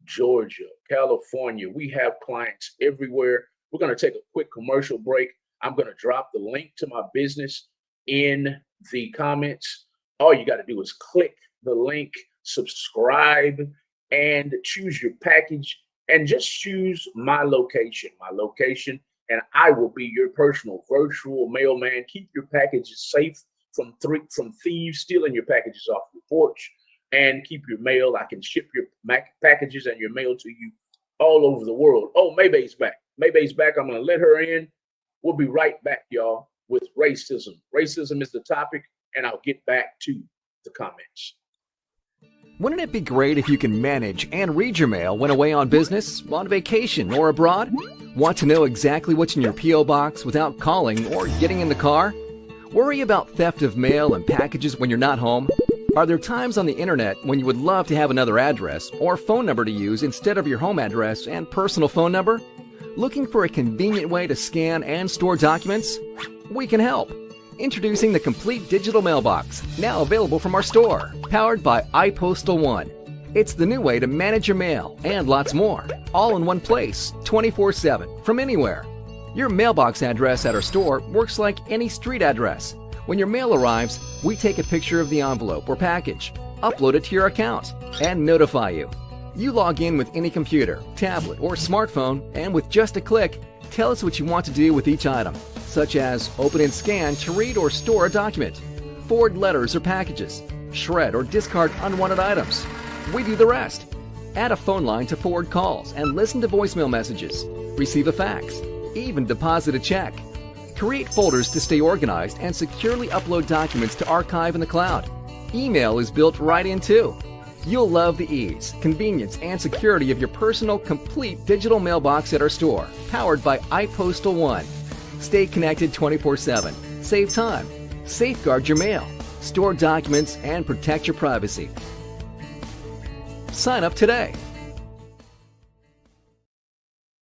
Georgia, California. We have clients everywhere. We're going to take a quick commercial break. I'm going to drop the link to my business in the comments. All you got to do is click the link, subscribe, and choose your package, and just choose my location, and I will be your personal virtual mailman. Keep your packages safe from thieves stealing your packages off your porch, and keep your mail. I can ship your packages and your mail to you all over the world. Oh, Maybay's back. I'm going to let her in. We'll be right back, y'all, with racism. Racism is the topic, and I'll get back to the comments.
Wouldn't it be great if you can manage and read your mail when away on business, on vacation, or abroad? Want to know exactly what's in your P.O. box without calling or getting in the car? Worry about theft of mail and packages when you're not home? Are there times on the internet when you would love to have another address or phone number to use instead of your home address and personal phone number? Looking for a convenient way to scan and store documents? We can help. Introducing the complete digital mailbox, now available from our store, powered by iPostal One. It's the new way to manage your mail and lots more, all in one place, 24/7, from anywhere. Your mailbox address at our store works like any street address. When your mail arrives, we take a picture of the envelope or package, upload it to your account, and notify you. You log in with any computer, tablet, or smartphone, and with just a click, tell us what you want to do with each item, such as open and scan to read or store a document, forward letters or packages, shred or discard unwanted items. We do the rest. Add a phone line to forward calls and listen to voicemail messages, receive a fax, even deposit a check. Create folders to stay organized and securely upload documents to archive in the cloud. Email is built right in too. You'll love the ease, convenience, and security of your personal, complete digital mailbox at our store, powered by iPostal One. Stay connected 24/7. Save time. Safeguard your mail. Store documents and protect your privacy. Sign up today.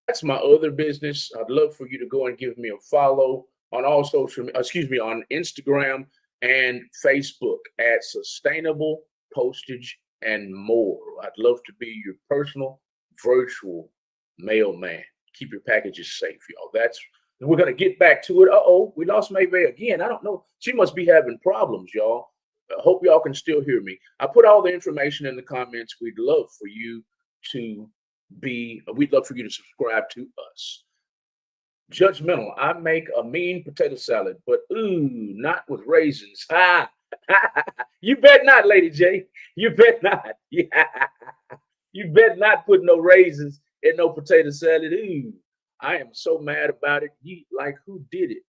That's my other business. I'd love for you to go and give me a follow on all social, on Instagram and Facebook at Sustainable Postage and More. I'd love to be your personal virtual mailman. Keep your packages safe, y'all. We're gonna get back to it. We lost Mayvey again. I don't know. She must be having problems, y'all. I hope y'all can still hear me. I put all the information in the comments. We'd love for you to subscribe to us. Judgmental. I make a mean potato salad, but not with raisins. You bet not, Lady J. You bet not. Yeah. You bet not put no raisins in no potato salad. I am so mad about it. Who did it?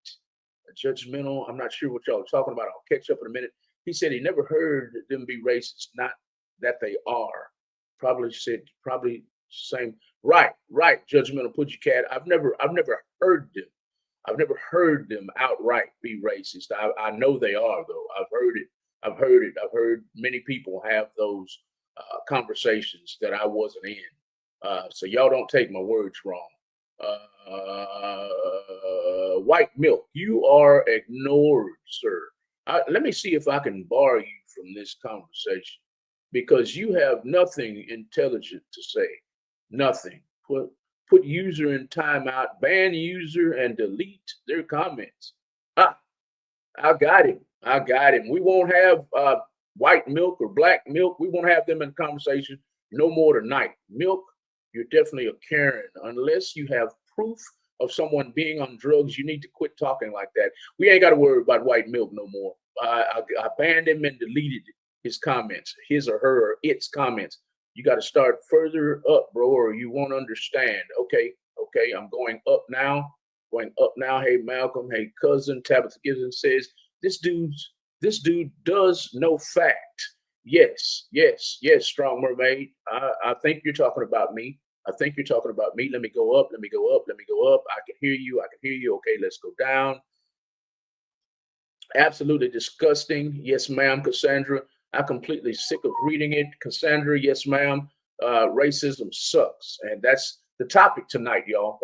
Judgmental. I'm not sure what y'all are talking about. I'll catch up in a minute. He said he never heard them be racist. Not that they are. Probably same. Right. Judgmental Pudgy Cat. I've never heard them. I've never heard them outright be racist. I know they are though. I've heard it. I've heard many people have those conversations that I wasn't in. So y'all don't take my words wrong. White Milk, you are ignored, sir. Let me see if I can bar you from this conversation because you have nothing intelligent to say. Nothing. Put user in timeout, ban user, and delete their comments. I got him. We won't have white milk or black milk. We won't have them in conversation no more tonight. Milk, you're definitely a Karen. Unless you have proof of someone being on drugs, you need to quit talking like that. We ain't got to worry about white milk no more. I banned him and deleted his comments, his or her or its comments. You got to start further up, bro, or you won't understand. Okay, I'm going up now. Hey, Malcolm. Hey, cousin. Tabitha Gibson says this dude does know fact. Yes. Strong Mermaid. I think you're talking about me. Let me go up. I can hear you. Okay, let's go down. Absolutely disgusting. Yes, ma'am, Cassandra. I'm completely sick of reading it. Cassandra, yes, ma'am. Racism sucks. And that's the topic tonight, y'all.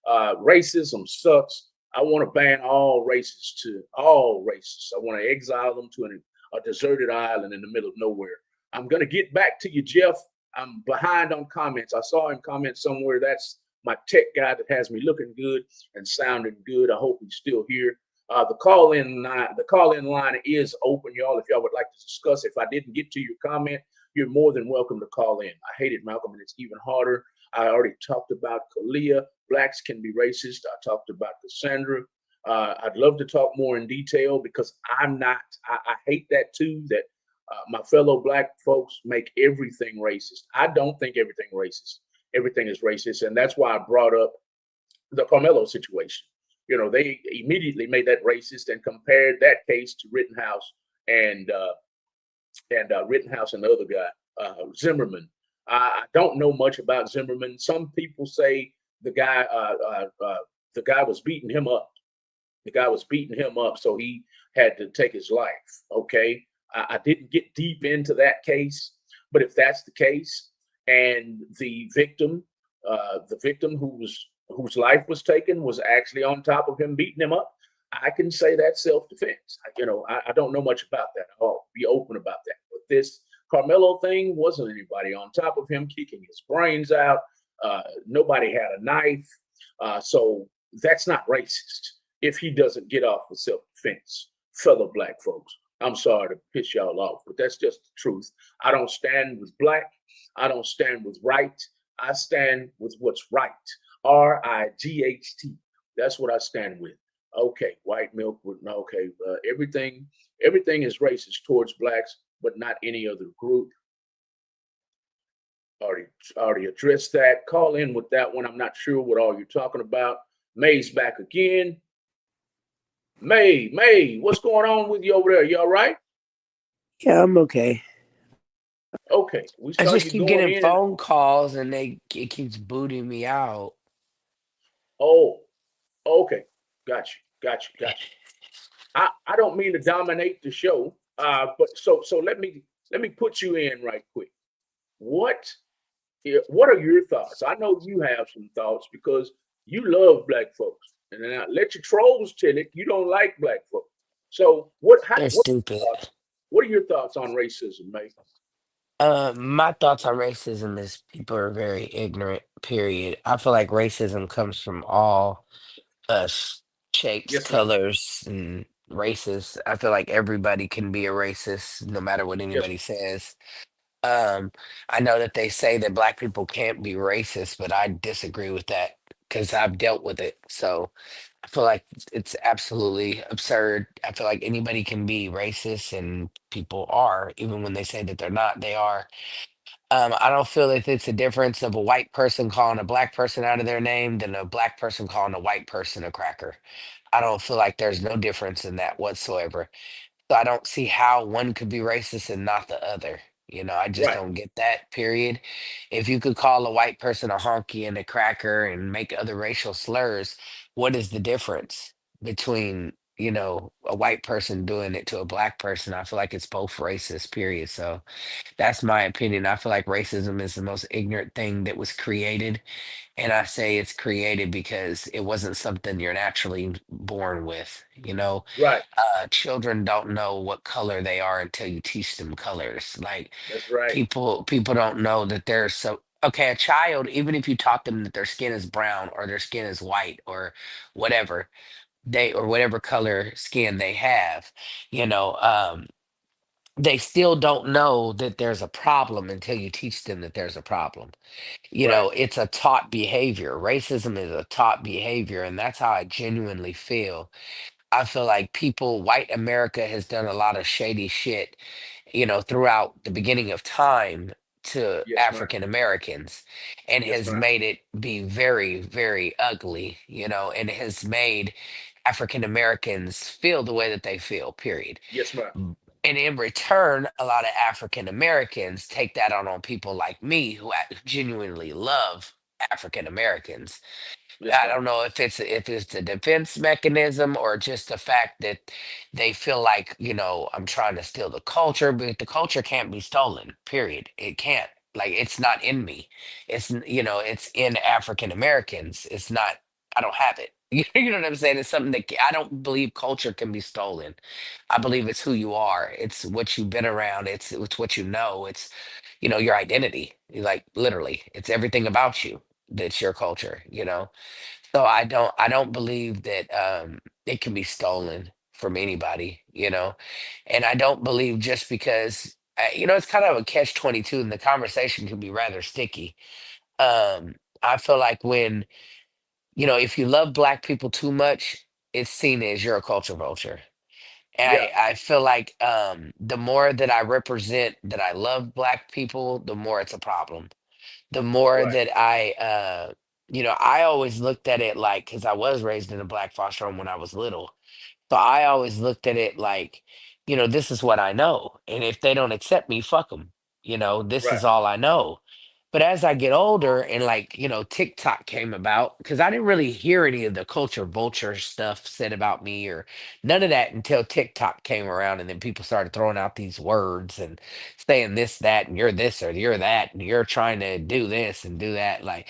Racism sucks. I want to ban all racists. I want to exile them to a deserted island in the middle of nowhere. I'm going to get back to you, Jeff. I'm behind on comments. I saw him comment somewhere. That's my tech guy that has me looking good and sounding good. I hope he's still here. The call-in line is open, y'all. If y'all would like to discuss, if I didn't get to your comment, you're more than welcome to call in. I hate it, Malcolm, and it's even harder. I already talked about Kalia. Blacks can be racist. I talked about Cassandra. I'd love to talk more in detail because I'm not. I hate that too. That my fellow Black folks make everything racist. I don't think everything is racist, and that's why I brought up the Carmelo situation. They immediately made that racist and compared that case to Rittenhouse and the other guy, Zimmerman. I don't know much about Zimmerman. Some people say the guy was beating him up. So he had to take his life. Okay, I didn't get deep into that case, but if that's the case, and the victim whose life was taken was actually on top of him beating him up, I can say that's self-defense. I don't know much about that. I'll be open about that. But this Carmelo thing wasn't anybody on top of him kicking his brains out. Nobody had a knife. So that's not racist if he doesn't get off with self-defense. Fellow Black folks, I'm sorry to piss y'all off, but that's just the truth. I don't stand with Black. I don't stand with right. I stand with what's right. RIGHT. That's what I stand with. Okay, white milk. Okay, everything is racist towards Blacks, but not any other group. Already addressed that. Call in with that one. I'm not sure what all you're talking about. May's back again. May, what's going on with you over there? You all right?
Yeah, I'm okay.
Okay,
I just keep getting phone calls and it keeps booting me out.
Oh, okay. Got you. I don't mean to dominate the show, but so let me put you in right quick. What are your thoughts? I know you have some thoughts because you love Black folks. And then let your trolls tell it. You don't like black folk. So what?
They're
What
stupid.
thoughts? What are your thoughts on racism, mate?
My thoughts on racism is people are very ignorant, period. I feel like racism comes from all shapes,
Yes, ma'am.
colors, and races. I feel like everybody can be a racist no matter what
Yes,
anybody says. Um, I know that they say that black people can't be racist, but I disagree with that because I've dealt with it. So I feel like it's absolutely absurd. I feel like anybody can be racist, and people are, even when they say that they're not, they are. I don't feel that it's a difference of a white person calling a black person out of their name than a black person calling a white person a cracker. I don't feel like there's no difference in that whatsoever. So I don't see how one could be racist and not the other. I just
right,
don't get that, period. If you could call a white person a honky and a cracker and make other racial slurs, what is the difference between, a white person doing it to a black person? I feel like it's both racist, period. So that's my opinion. I feel like racism is the most ignorant thing that was created. And I say it's created because it wasn't something you're naturally born with.
right.
Children don't know what color they are until you teach them colors. Like
That's right.
people don't know that there's so okay, a child, even if you taught them that their skin is brown or their skin is white or whatever, or whatever color skin they have, you know, um, they still don't know that there's a problem until you teach them that there's a problem.
Right.
It's a taught behavior. Racism is a taught behavior, and that's how I genuinely feel. I feel like white America has done a lot of shady shit, throughout the beginning of time to
Yes, ma'am.
African Americans and
Yes,
has
ma'am.
made it be very, very ugly, and has made African Americans feel the way that they feel, period.
Yes, ma'am.
And in return, a lot of African Americans take that on people like me who genuinely love African Americans.
Yes,
I
ma'am.
don't know if it's a defense mechanism or just the fact that they feel like, I'm trying to steal the culture, but the culture can't be stolen, period. It can't. Like it's not in me. It's in African Americans. It's not, I don't have it. You know what I'm saying? It's something that I don't believe culture can be stolen. I believe it's who you are. It's what you've been around. It's what you know. It's, your identity. Like literally, it's everything about you that's your culture. So I don't believe that it can be stolen from anybody. And I don't believe just because it's kind of a catch-22 and the conversation can be rather sticky. I feel like if you love black people too much, it's seen as you're a culture vulture. And
Yeah.
I feel like the more that I represent that I love black people, the more it's a problem. The more
Right.
that I always looked at it like, because I was raised in a black foster home when I was little. So I always looked at it like, this is what I know. And if they don't accept me, fuck them. This
Right.
is all I know. But as I get older and like, TikTok came about, because I didn't really hear any of the culture vulture stuff said about me or none of that until TikTok came around and then people started throwing out these words and saying this, that, and you're this or you're that, and you're trying to do this and do that. Like,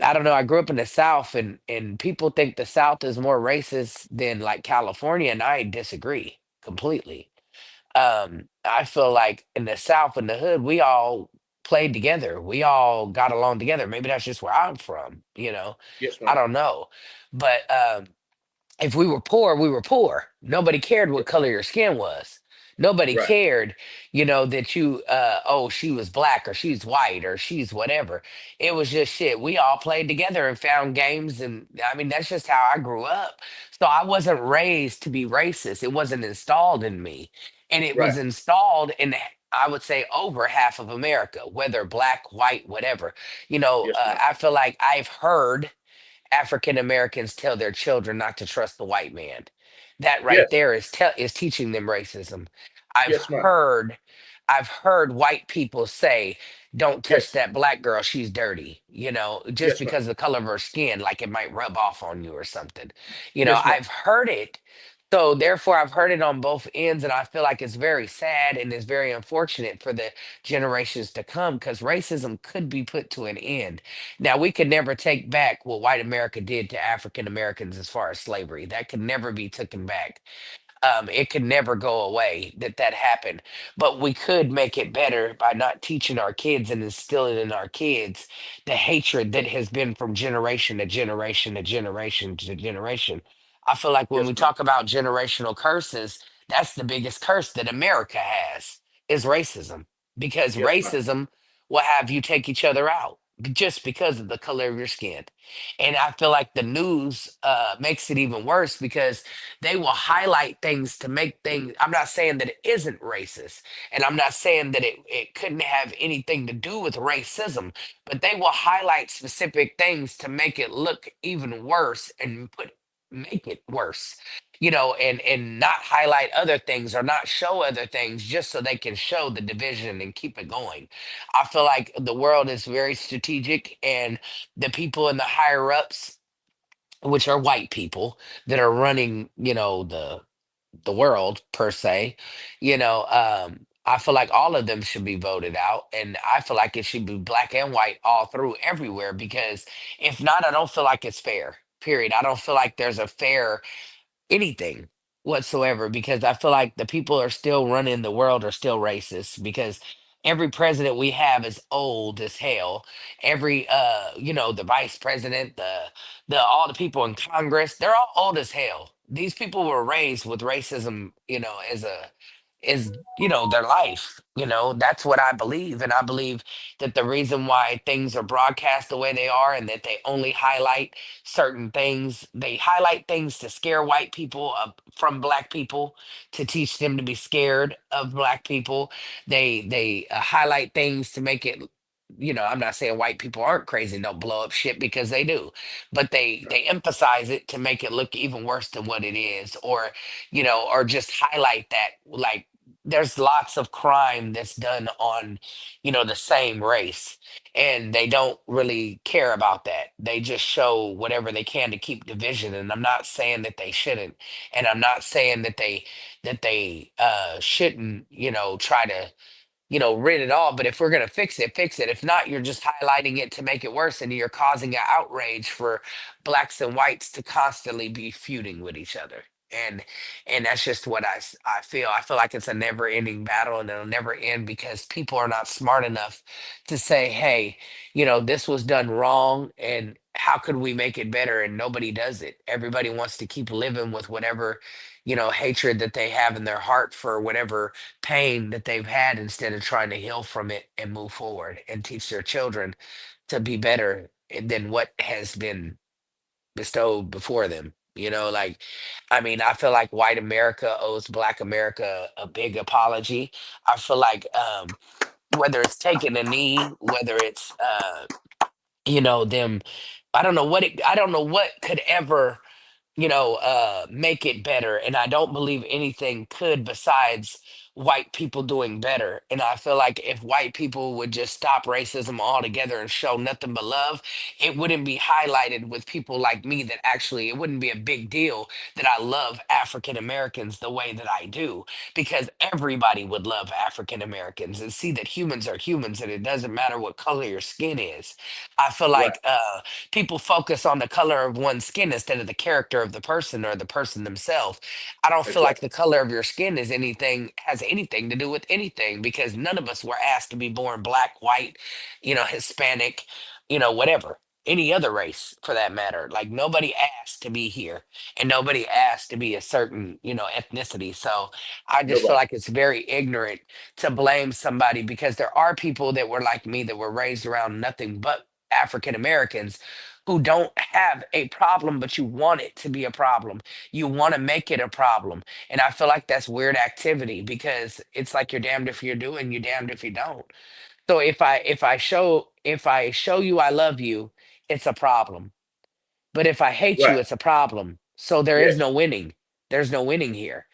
I don't know. I grew up in the South, and people think the South is more racist than like California, and I disagree completely. I feel like in the South, in the hood, we all played together. We all got along together. Maybe that's just where I'm from.
Yes,
I
ma'am.
don't know, but if we were poor, we were poor. Nobody cared
Yeah.
what color your skin was. Nobody
Right.
cared, that oh, she was black or she's white or she's whatever. It was just shit. We all played together and found games. And I mean, that's just how I grew up. So I wasn't raised to be racist. It wasn't installed in me. And it
Right.
was installed in, I would say, over half of America, whether black, white, whatever.
Yes, ma'am.
I feel like I've heard African Americans tell their children not to trust the white man. That right
Yes.
there is teaching them racism. I've
Yes, ma'am.
heard I've heard white people say, "Don't touch
Yes.
that black girl, she's dirty." Just
Yes, ma'am.
because of the color of her skin, like it might rub off on you or something.
Yes, ma'am.
I've heard it So therefore, I've heard it on both ends, and I feel like it's very sad and it's very unfortunate for the generations to come because racism could be put to an end. Now, we could never take back what white America did to African Americans as far as slavery. That could never be taken back. It could never go away that that happened. But we could make it better by not teaching our kids and instilling in our kids the hatred that has been from generation to generation to generation to generation. I feel like when
Yes,
we
ma'am.
talk about generational curses, that's the biggest curse that America has is racism. Because
Yes, ma'am.
racism will have you take each other out just because of the color of your skin. And I feel like the news makes it even worse because they will highlight things to make things. I'm not saying that it isn't racist, and I'm not saying that it couldn't have anything to do with racism, but they will highlight specific things to make it look even worse and make it worse. And not highlight other things or not show other things just so they can show the division and keep it going. I feel like the world is very strategic, and the people in the higher ups, which are white people that are running, the world per se, I feel like all of them should be voted out, and I feel like it should be black and white all through everywhere because if not, I don't feel like it's fair. Period. I don't feel like there's a fair anything whatsoever because I feel like the people are still running the world are still racist because every president we have is old as hell. Every the vice president, the all the people in Congress, they're all old as hell. These people were raised with racism, as their life. That's what I believe. And I believe that the reason why things are broadcast the way they are and that they only highlight certain things. They highlight things to scare white people from black people, to teach them to be scared of black people. They highlight things to make it. I'm not saying white people aren't crazy and don't blow up shit because they do, but they emphasize it to make it look even worse than what it is, or just highlight that like there's lots of crime that's done on the same race, and they don't really care about that. They just show whatever they can to keep division. And I'm not saying that they shouldn't, and I'm not saying that they shouldn't, try to rid it all. But if we're gonna fix it, fix it. If not, you're just highlighting it to make it worse, and you're causing an outrage for blacks and whites to constantly be feuding with each other. And and that's just what I feel. I feel like it's a never-ending battle, and it'll never end because people are not smart enough to say, "Hey, this was done wrong, and how could we make it better?" And nobody does it. Everybody wants to keep living with whatever hatred that they have in their heart for whatever pain that they've had instead of trying to heal from it and move forward and teach their children to be better than what has been bestowed before them. Like, I mean, I feel like white America owes black America a big apology. I feel like whether it's taking a knee, whether it's them, I don't know what could ever make it better. And I don't believe anything could besides white people doing better. And I feel like if white people would just stop racism altogether and show nothing but love, it wouldn't be highlighted with people like me that actually, it wouldn't be a big deal that I love African Americans the way that I do, because everybody would love African Americans and see that humans are humans and it doesn't matter what color your skin is. I feel
Right.
like people focus on the color of one's skin instead of the character of the person or the person themselves. I don't feel like
Exactly.
the color of your skin has anything to do with anything because none of us were asked to be born black, white, Hispanic, whatever. Any other race for that matter. Like nobody asked to be here and nobody asked to be a certain, ethnicity. So I just feel
Nobody.
like it's very ignorant to blame somebody because there are people that were like me that were raised around nothing but African Americans who don't have a problem, but you want it to be a problem. You want to make it a problem. And I feel like that's weird activity because it's like you're damned if you're doing, you're damned if you don't. So if I show you I love you, it's a problem. But if I hate you,
Right.
it's a problem. So there is
Yes,
no winning. There's no winning here.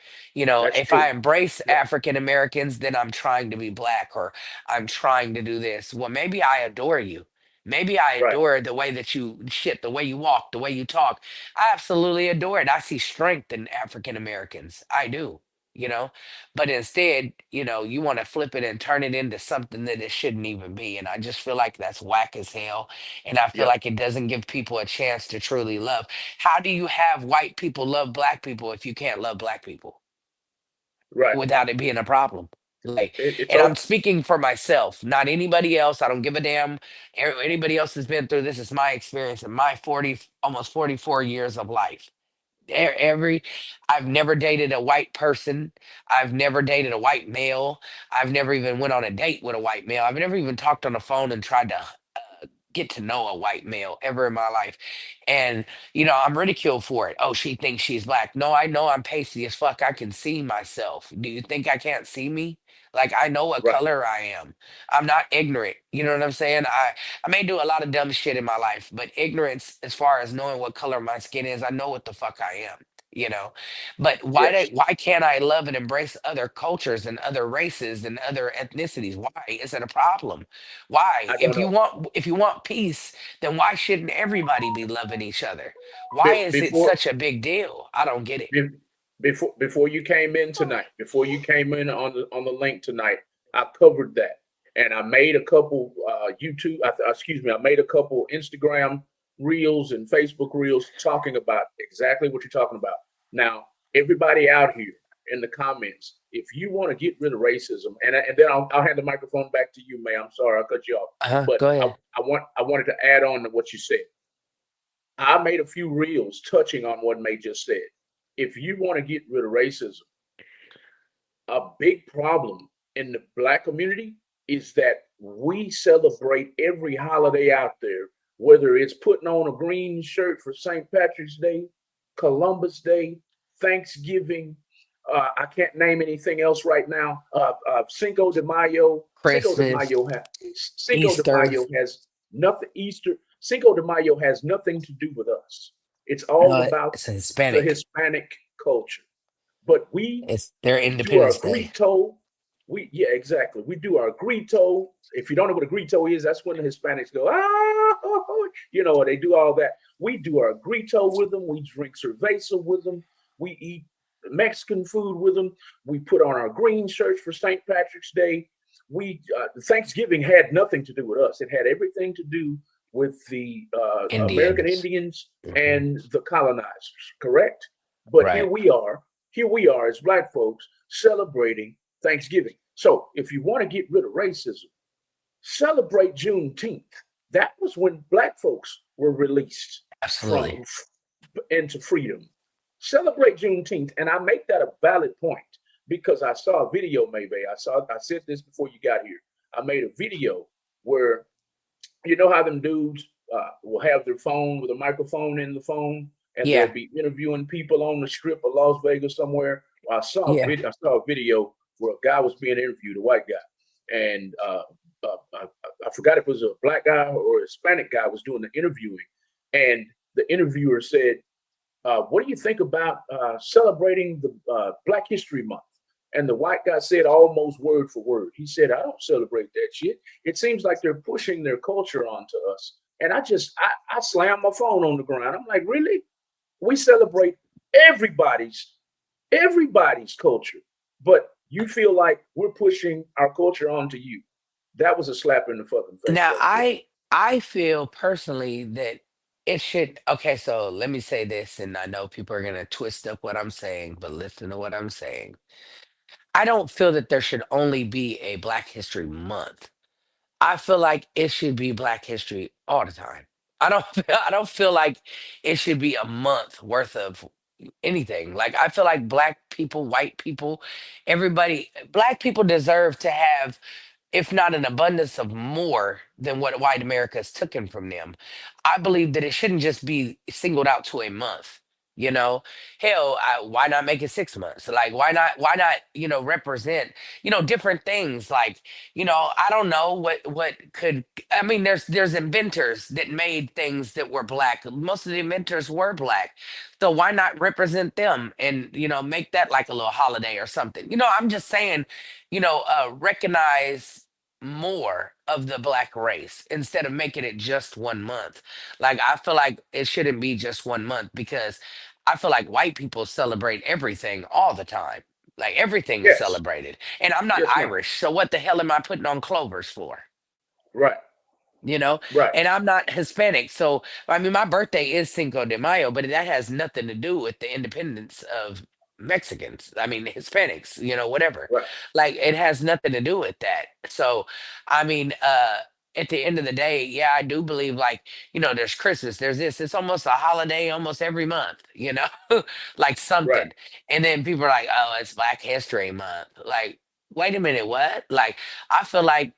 that's
If I
true.
embrace
Yep.
African Americans, then I'm trying to be black or I'm trying to do this. Well, maybe I adore you. Maybe I
Right.
adore the way that you shit, the way you walk, the way you talk. I absolutely adore it. I see strength in African Americans. I do, you know. But instead, you want to flip it and turn it into something that it shouldn't even be. And I just feel like that's whack as hell. And I feel
Yep.
like it doesn't give people a chance to truly love. How do you have white people love black people if you can't love black people
Right.
without it being a problem? Like,
It's
and I'm
okay.
speaking for myself, not anybody else. I don't give a damn. Anybody else has been through this is my experience in my 40, almost 44 years of life. Every I've never dated a white person. I've never dated a white male. I've never even went on a date with a white male. I've never even talked on the phone and tried to get to know a white male ever in my life. And, I'm ridiculed for it. Oh, she thinks she's black. No, I know I'm pasty as fuck. I can see myself. Do you think I can't see me? Like, I know what
Right.
color I am. I'm not ignorant. You know what I'm saying? I may do a lot of dumb shit in my life, but ignorance, as far as knowing what color my skin is, I know what the fuck I am. You know, but
Yes.
why can't I love and embrace other cultures and other races and other ethnicities? Why is it a problem? Why?
I don't know.
If you want peace, then why shouldn't everybody be loving each other? Why
Be-
is it
before
such a big deal? I don't get it.
be- before you came in tonight, before you came in on the link tonight, I covered that, and I made a couple excuse me, I made a couple Instagram reels and Facebook reels talking about exactly what you're talking about. Now, everybody out here in the comments, if you want to get rid of racism, and then I'll hand the microphone back to you, May. I'm sorry I cut you off, but
Go
I,
ahead.
I wanted to add on to what you said. I made a few reels touching on what May just said. If you want to get rid of racism, a big problem in the black community is that we celebrate every holiday out there, whether it's putting on a green shirt for St. Patrick's Day, Columbus Day, Thanksgiving. I can't name anything else right now. Cinco de Mayo.
Christmas,
Cinco de
Easter,
Mayo has nothing. Easter. Cinco de Mayo has nothing to do with us. It's all
no,
about
it's a
the
Hispanic.
Hispanic culture. But we
It's their
do our
Independence Day.
grito. Yeah, exactly. We do our grito. If you don't know what a grito is, that's when the Hispanics go, they do all that. We do our grito with them. We drink cerveza with them. We eat Mexican food with them. We put on our green shirts for St. Patrick's Day. Thanksgiving had nothing to do with us. It had everything to do with the American
Indians.
Indians
Hmm.
and the colonizers, correct? But here
Right.
we are as black folks celebrating Thanksgiving. So if you want to get rid of racism, celebrate Juneteenth. That was when black folks were released
Absolutely.
from into freedom. Celebrate Juneteenth, and I make that a valid point because I saw a video, maybe I said this before you got here. I made a video where you know how them dudes will have their phone with a microphone in the phone, and they'll
Yeah.
be interviewing people on the strip of Las Vegas somewhere. Well,
Yeah.
I saw a video where a guy was being interviewed, a white guy, and I forgot if it was a black guy or a Hispanic guy was doing the interviewing, and the interviewer said, "What do you think about celebrating the Black History Month?" And the white guy said almost word for word. He said, "I don't celebrate that shit. It seems like they're pushing their culture onto us." And I slammed my phone on the ground. I'm like, really? We celebrate everybody's everybody's culture, but you feel like we're pushing our culture onto you. That was a slap in the fucking face
Now
right there.
I feel personally that it should, okay, so let me say this, and I know people are gonna twist up what I'm saying, but listen to what I'm saying. I don't feel that there should only be a Black History Month. I feel like it should be Black History all the time. I don't feel like it should be a month worth of anything. Like, I feel like black people, white people, everybody, black people deserve to have, if not an abundance of more than what white America has taken from them. I believe that it shouldn't just be singled out to a month. You know, hell, why not make it 6 months? Like, why not, represent, different things. Like, I don't know what could. I mean, there's inventors that made things that were black. Most of the inventors were black, so why not represent them and make that like a little holiday or something? I'm just saying, recognize. more of the black race instead of making it just 1 month. Like I feel like it shouldn't be just 1 month because I feel like white people celebrate everything all the time. Like everything is
Yes.
celebrated. And I'm not
Yes, ma'am.
Irish, so what the hell am I putting on clovers for?
Right.
You know,
Right.
and I'm not Hispanic. So, I mean, my birthday is Cinco de Mayo, but that has nothing to do with the independence of Mexicans. I mean, Hispanics, whatever.
Right.
Like, it has nothing to do with that. So, I mean, at the end of the day, yeah, I do believe, like, there's Christmas, there's this, it's almost a holiday almost every month, like
Right.
something. And then people are like, oh, it's Black History Month. Like, wait a minute, what? Like, I feel like,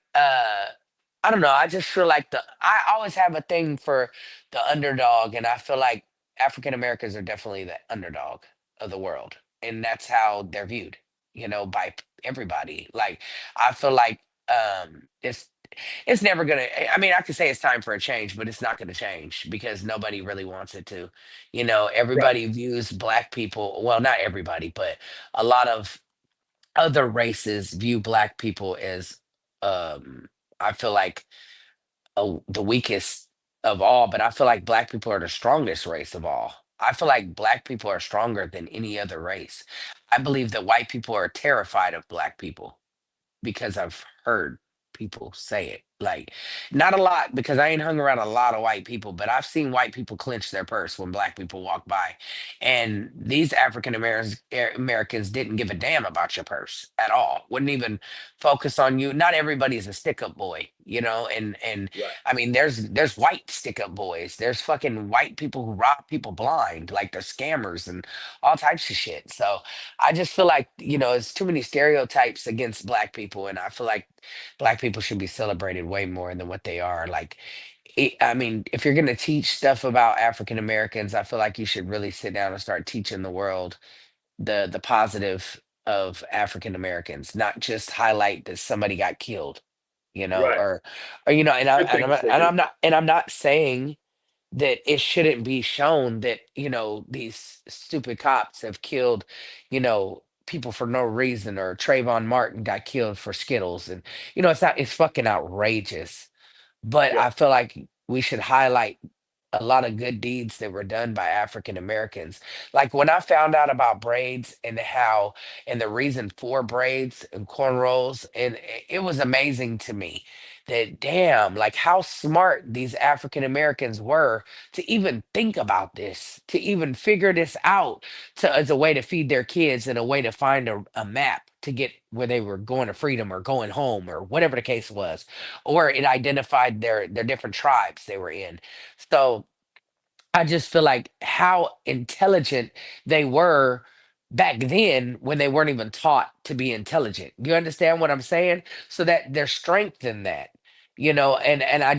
I don't know. I just feel like I always have a thing for the underdog, and I feel like African Americans are definitely the underdog of the world, and that's how they're viewed, by everybody. Like I feel like it's never gonna. I mean, I could say it's time for a change, but it's not gonna change because nobody really wants it to.
Right.
Everybody views black people. Well, not everybody, but a lot of other races view black people as I feel like the weakest of all, but I feel like black people are the strongest race of all. I feel like black people are stronger than any other race. I believe that white people are terrified of black people because I've heard people say it. Like, not a lot because I ain't hung around a lot of white people, but I've seen white people clench their purse when black people walk by. And these African Americans didn't give a damn about your purse at all. Wouldn't even focus on you. Not everybody's a stick up boy, and
Right.
I mean there's white stick up boys. There's fucking white people who rob people blind, like they're scammers and all types of shit. So I just feel like, it's too many stereotypes against black people, and I feel like black people should be celebrated way more than what they are. Like, I mean, if you're gonna teach stuff about African Americans, I feel like you should really sit down and start teaching the world the positive of African Americans, not just highlight that somebody got killed,
Right.
or
Good things they
and
do.
I'm not saying that it shouldn't be shown that these stupid cops have killed people for no reason, or Trayvon Martin got killed for Skittles, and it's fucking outrageous, but I
Yes.
feel like we should highlight a lot of good deeds that were done by African Americans. Like when I found out about braids and the reason for braids and cornrows, and it was amazing to me that damn, like how smart these African Americans were to even think about this, to even figure this out, as a way to feed their kids and a way to find a map to get where they were going to freedom or going home or whatever the case was, or it identified their different tribes they were in. So I just feel like how intelligent they were back then when they weren't even taught to be intelligent. You understand what I'm saying? So that there's strength in that, and I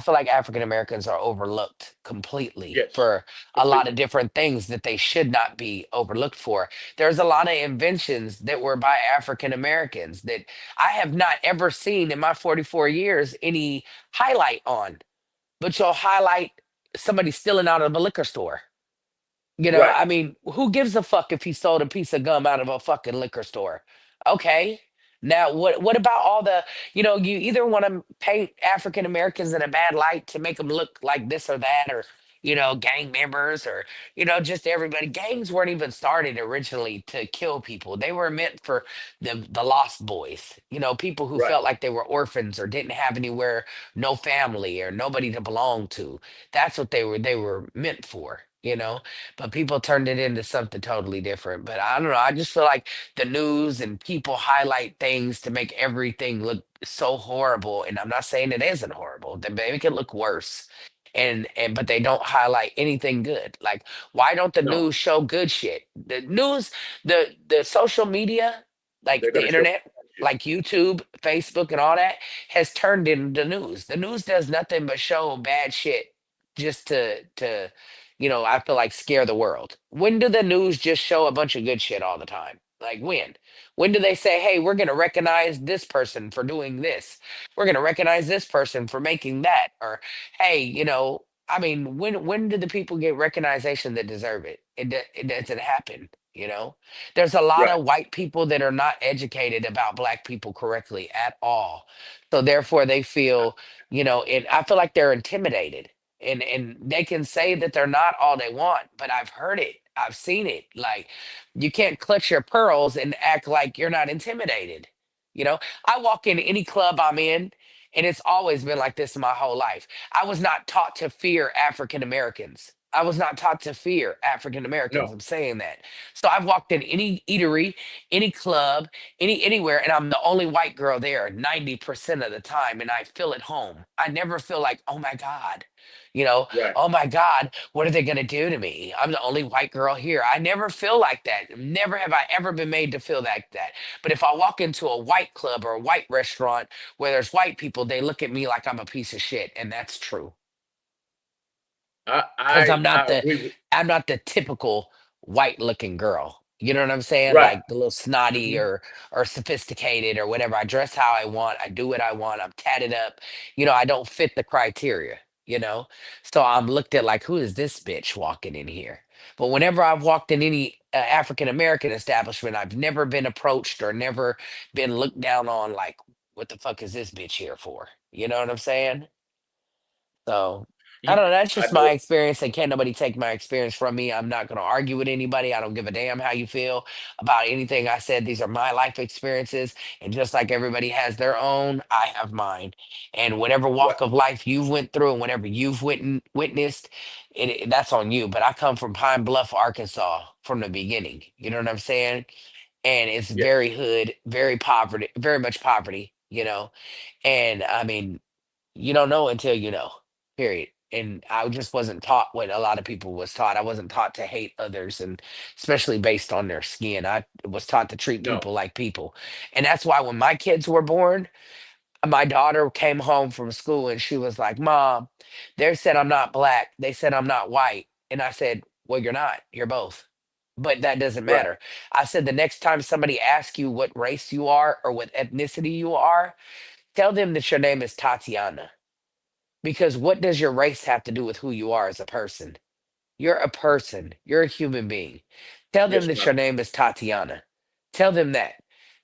feel like African Americans are overlooked completely
Yes.
for a lot of
Completely.
different things that they should not be overlooked for. There's a lot of inventions that were by African Americans that I have not ever seen in my 44 years any highlight on, but you'll highlight somebody stealing out of a liquor store.
Right.
I mean, who gives a fuck if he sold a piece of gum out of a fucking liquor store? Okay. Now, what about all you either want to paint African Americans in a bad light to make them look like this or that, or, gang members, or, just everybody. Gangs weren't even started originally to kill people. They were meant for the lost boys, people who
Right.
felt like they were orphans or didn't have anywhere, no family or nobody to belong to. That's what they were meant for, but people turned it into something totally different. But I don't know. I just feel like the news and people highlight things to make everything look so horrible. And I'm not saying it isn't horrible. They make it look worse. And but they don't highlight anything good. Like, why don't the
No.
news show good shit? The news, the social media, like
They're
the
gonna show
internet,
shit.
like YouTube, Facebook, and all that, has turned into news. The news does nothing but show bad shit just to I feel like scare the world. When do the news just show a bunch of good shit all the time? Like when? When do they say, hey, we're going to recognize this person for doing this? We're going to recognize this person for making that? Or, hey, I mean, when do the people get recognition that deserve it? It doesn't happen. You know, there's a lot
Right.
of white people that are not educated about black people correctly at all. So therefore they feel, and I feel like they're intimidated. And they can say that they're not all they want, but I've heard it. I've seen it. Like you can't clutch your pearls and act like you're not intimidated. You know, I walk in any club I'm in, and it's always been like this my whole life. I was not taught to fear African Americans. I was not taught to fear African Americans.
No.
I'm saying that. So I've walked in any eatery, any club, anywhere, and I'm the only white girl there 90% of the time, and I feel at home. I never feel like, oh my God, you know,
Right.
oh my God, what are they gonna do to me? I'm the only white girl here. I never feel like that. Never have I ever been made to feel like that. But if I walk into a white club or a white restaurant where there's white people, they look at me like I'm a piece of shit, and that's true
I
because
I, I agree with.
I'm not the typical white looking girl. You know what I'm saying?
Right.
Like the little snotty
Hmm.
or sophisticated or whatever. I dress how I want. I do what I want. I'm tatted up. I don't fit the criteria, you know? So I'm looked at like, who is this bitch walking in here? But whenever I've walked in any African American establishment, I've never been approached or never been looked down on like, what the fuck is this bitch here for? You know what I'm saying? So I
You,
don't know. That's
I
just my
know.
experience, and can't nobody take my experience from me. I'm not going to argue with anybody. I don't give a damn how you feel about anything I said. These are my life experiences, and just like everybody has their own, I have mine. And whatever
Right.
walk of life you've went through, and whatever you've witnessed, that's on you. But I come from Pine Bluff, Arkansas, from the beginning. You know what I'm saying? And it's
Yeah.
very hood, very poverty, very much poverty. And I mean, you don't know until you know, period. And I just wasn't taught what a lot of people was taught. I wasn't taught to hate others, and especially based on their skin. I was taught to treat
No.
people like people. And that's why when my kids were born, my daughter came home from school and she was like, Mom, they said I'm not black. They said I'm not white. And I said, well, you're not. You're both. But that doesn't
Right.
matter. I said, the next time somebody asks you what race you are or what ethnicity you are, tell them that your name is Tatiana. Because what does your race have to do with who you are as a person? You're a person. You're a human being. Tell them
Yes,
that
ma'am.
your name is Tatiana. Tell them that.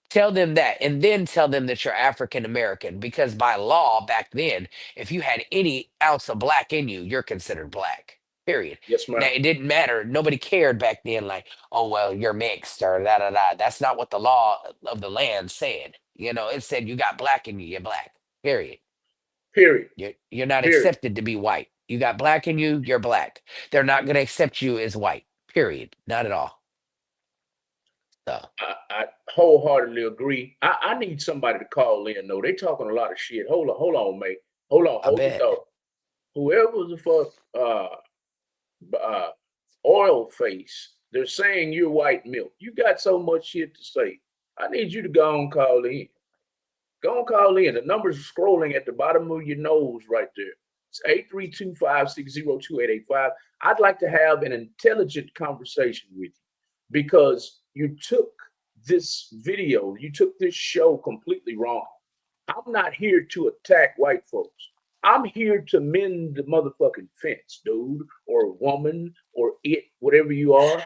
Tell them that. And then tell them that you're African American. Because by law, back then, if you had any ounce of black in you, you're considered black. Period.
Yes,
Now,
ma'am.
it didn't matter. Nobody cared back then, like, oh, well, you're mixed or da da da. That's not what the law of the land said. It said you got black in you, you're black. Period.
Period.
You're not
Period.
accepted to be white. You got black in you, you're black. They're not going to accept you as white. Period. Not at all. So
I wholeheartedly agree. I need somebody to call in. No, they talking a lot of shit. Hold on, mate. Hold on,
I
hold the
bet.
thought. Whoever the fuck uh oil face, they're saying you're white milk. You got so much shit to say. I need you to go and call in. Go and call in. The numbers are scrolling at the bottom of your nose right there. It's 832-560-2885. I'd like to have an intelligent conversation with you because you took this video, you took this show completely wrong. I'm not here to attack white folks. I'm here to mend the motherfucking fence, dude, or woman, or it, whatever you are.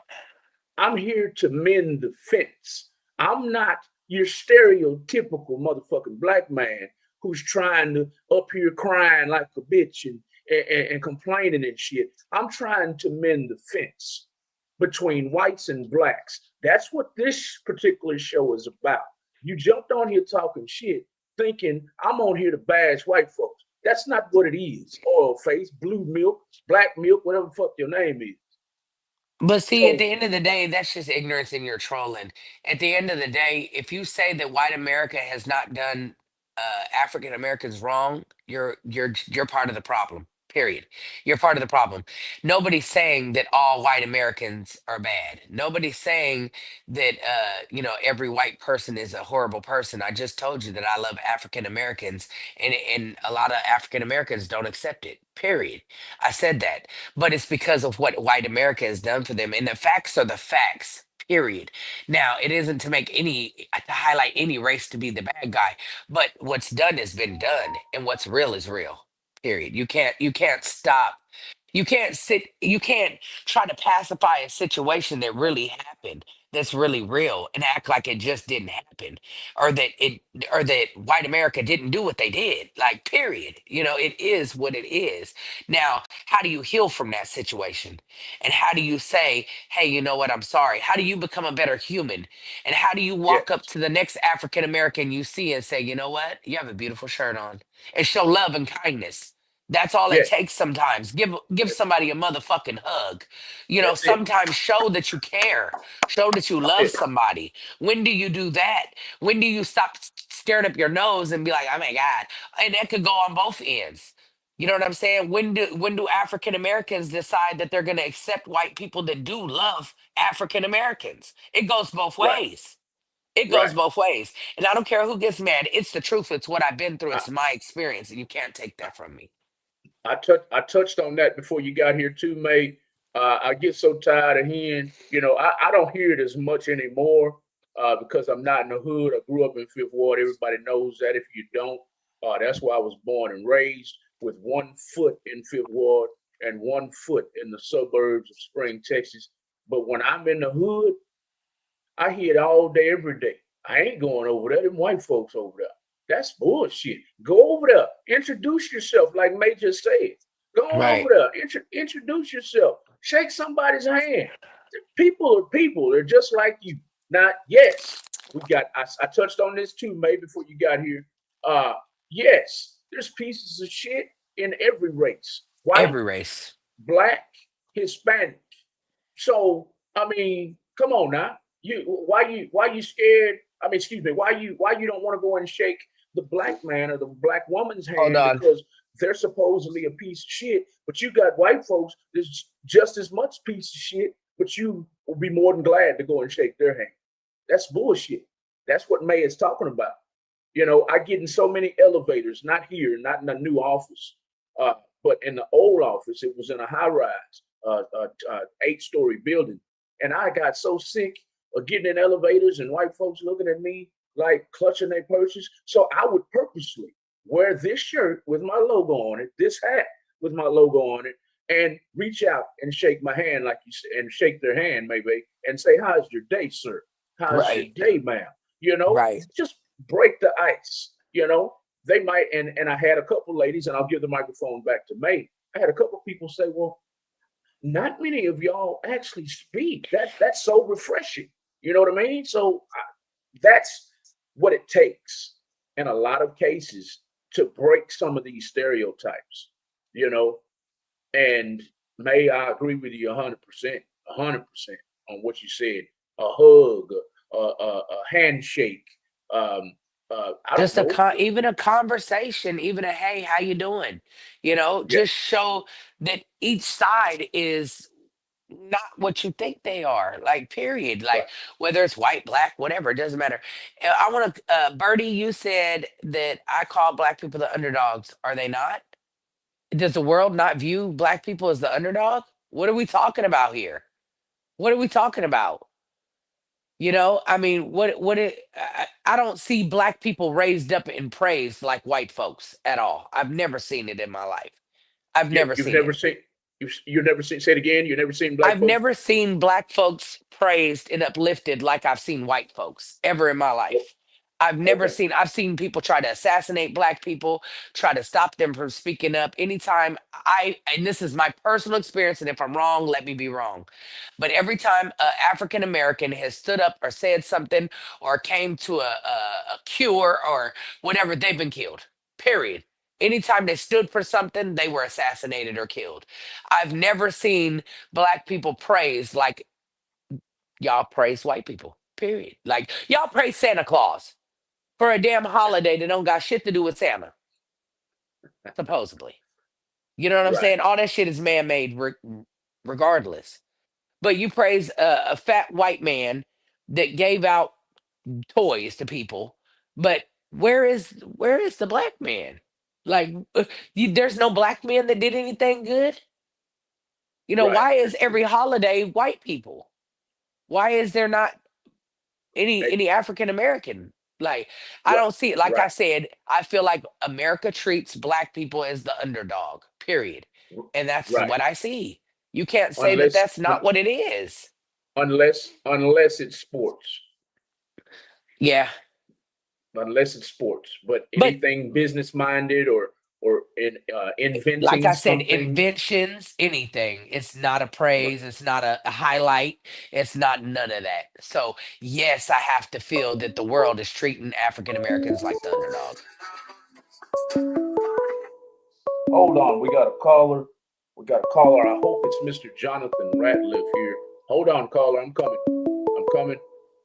I'm here to mend the fence. I'm not your stereotypical motherfucking black man who's trying to up here crying like a bitch and complaining and shit. I'm trying to mend the fence between whites and blacks. That's what this particular show is about. You jumped on here talking shit, thinking I'm on here to bash white folks. That's not what it is. Oil face, blue milk, black milk, whatever the fuck your name is.
But see, at
So
the end of the day, that's just ignorance and you're trolling. At the end of the day, if you say that white America has not done African Americans wrong, you're part of the problem. Period. You're part of the problem. Nobody's saying that all white Americans are bad. Nobody's saying that every white person is a horrible person. I just told you that I love African Americans, and a lot of African Americans don't accept it. Period. I said that, but it's because of what white America has done for them. And the facts are the facts, period. Now, it isn't to highlight any race to be the bad guy, but what's done has been done, and what's real is real. Period. You can't stop. You can't try to pacify a situation that really happened, that's really real, and act like it just didn't happen, or that it or that white America didn't do what they did. Like, period. It is what it is. Now, how do you heal from that situation? And how do you say, hey, you know what, I'm sorry? How do you become a better human? And how do you
Yes.
walk up to the next African American you see and say, you know what, you have a beautiful shirt on, and show love and kindness? That's all it
Yes.
takes sometimes. Give
Yes.
somebody a motherfucking hug.
That's it.
Sometimes show that you care. Show that you
Oh,
love
yeah.
somebody. When do you do that? When do you stop staring up your nose and be like, "Oh my God." And that could go on both ends. You know what I'm saying? When do African Americans decide that they're going to accept white people that do love African Americans? It goes both
Right.
ways. It goes
Right.
both ways. And I don't care who gets mad. It's the truth. It's what I've been through.
I,
It's my experience, and you can't take that from me.
I touched on that before you got here too, May. I get so tired of hearing, I don't hear it as much anymore because I'm not in the hood. I grew up in Fifth Ward. Everybody knows that. If you don't, that's why I was born and raised with one foot in Fifth Ward and one foot in the suburbs of Spring, Texas. But when I'm in the hood, I hear it all day, every day. I ain't going over there. Them white folks over there. That's bullshit. Go over there. Introduce yourself, like May just said. Go on over
Right.
there. Introduce yourself. Shake somebody's hand. People are people. They're just like you. Now, yes, we got. I touched on this too, May, before you got here. Uh, yes, there's pieces of shit in every race. White,
Every race.
black, Hispanic. So I mean, come on now. Why you scared? I mean, excuse me. Why you don't want to go and shake the black man or the black woman's
Hold
hand
on.
because they're supposedly a piece of shit, but you got white folks that's just as much piece of shit, but you will be more than glad to go and shake their hand. That's bullshit. That's what May is talking about. I get in so many elevators, not here, not in the new office, uh, but in the old office. It was in a high rise, 8-story building. And I got so sick of getting in elevators and white folks looking at me like clutching their purses. So I would purposely wear this shirt with my logo on it, this hat with my logo on it, and reach out and shake my hand like you said, and shake their hand maybe, and say, "How's your day, sir? How's your
Right.
day, ma'am?"
Right.
Just break the ice. They might, and I had a couple ladies, and I'll give the microphone back to May. I had a couple people say, "Well, not many of y'all actually speak. That's so refreshing." You know what I mean? So that's what it takes in a lot of cases to break some of these stereotypes. You know, and May, I agree with you 100%, 100% on what you said. A hug, a handshake. I don't
Just
know.
even a conversation, even a hey, how you doing?
Yeah,
Just show that each side is not what you think they are. Like, period.
right.
Like, whether it's white, black, whatever, it doesn't matter. I want to, Bertie, you said that I call black people the underdogs. Are they not? Does the world not view black people as the underdog? What are we talking about here? What are we talking about? I mean, I don't see black people raised up and praised like white folks at all. I've never seen it in my life. I've never
You've
seen
never
it.
seen. You've never seen. Say it again. You've never seen black
I've
folks.
never seen black folks praised and uplifted like I've seen white folks ever in my
Oh,
life.
okay.
I've seen people try to assassinate black people, try to stop them from speaking up. Anytime and this is my personal experience, and if I'm wrong, let me be wrong. But every time an African American has stood up or said something or came to a cure or whatever, they've been killed. Period. Anytime they stood for something, they were assassinated or killed. I've never seen black people praised like y'all praise white people. Period. Like, y'all praise Santa Claus for a damn holiday that don't got shit to do with Santa, supposedly. You know what I'm
Right.
saying? All that shit is man-made regardless. But you praise a fat white man that gave out toys to people. But where is the black man? Like, there's no black man that did anything good.
Right.
Why is every holiday white people? Why is there not any
Hey,
African American? Like, I
Right.
don't see it. Like I
Right.
said, I feel like America treats black people as the underdog, period. And that's
Right.
what I see. You can't say that
Unless
that's not what it is.
unless it's sports.
Yeah.
Unless it's sports. But
But
anything business minded or
like
inventing
I said,
something.
inventions, anything. It's not a praise. It's not a highlight. It's not none of that. So, yes, I have to feel that the world is treating African Americans like the underdog.
Hold on, we got a caller. We got a caller. I hope it's Mr. Jonathan Ratliff here. Hold on, caller. I'm coming. I'm coming.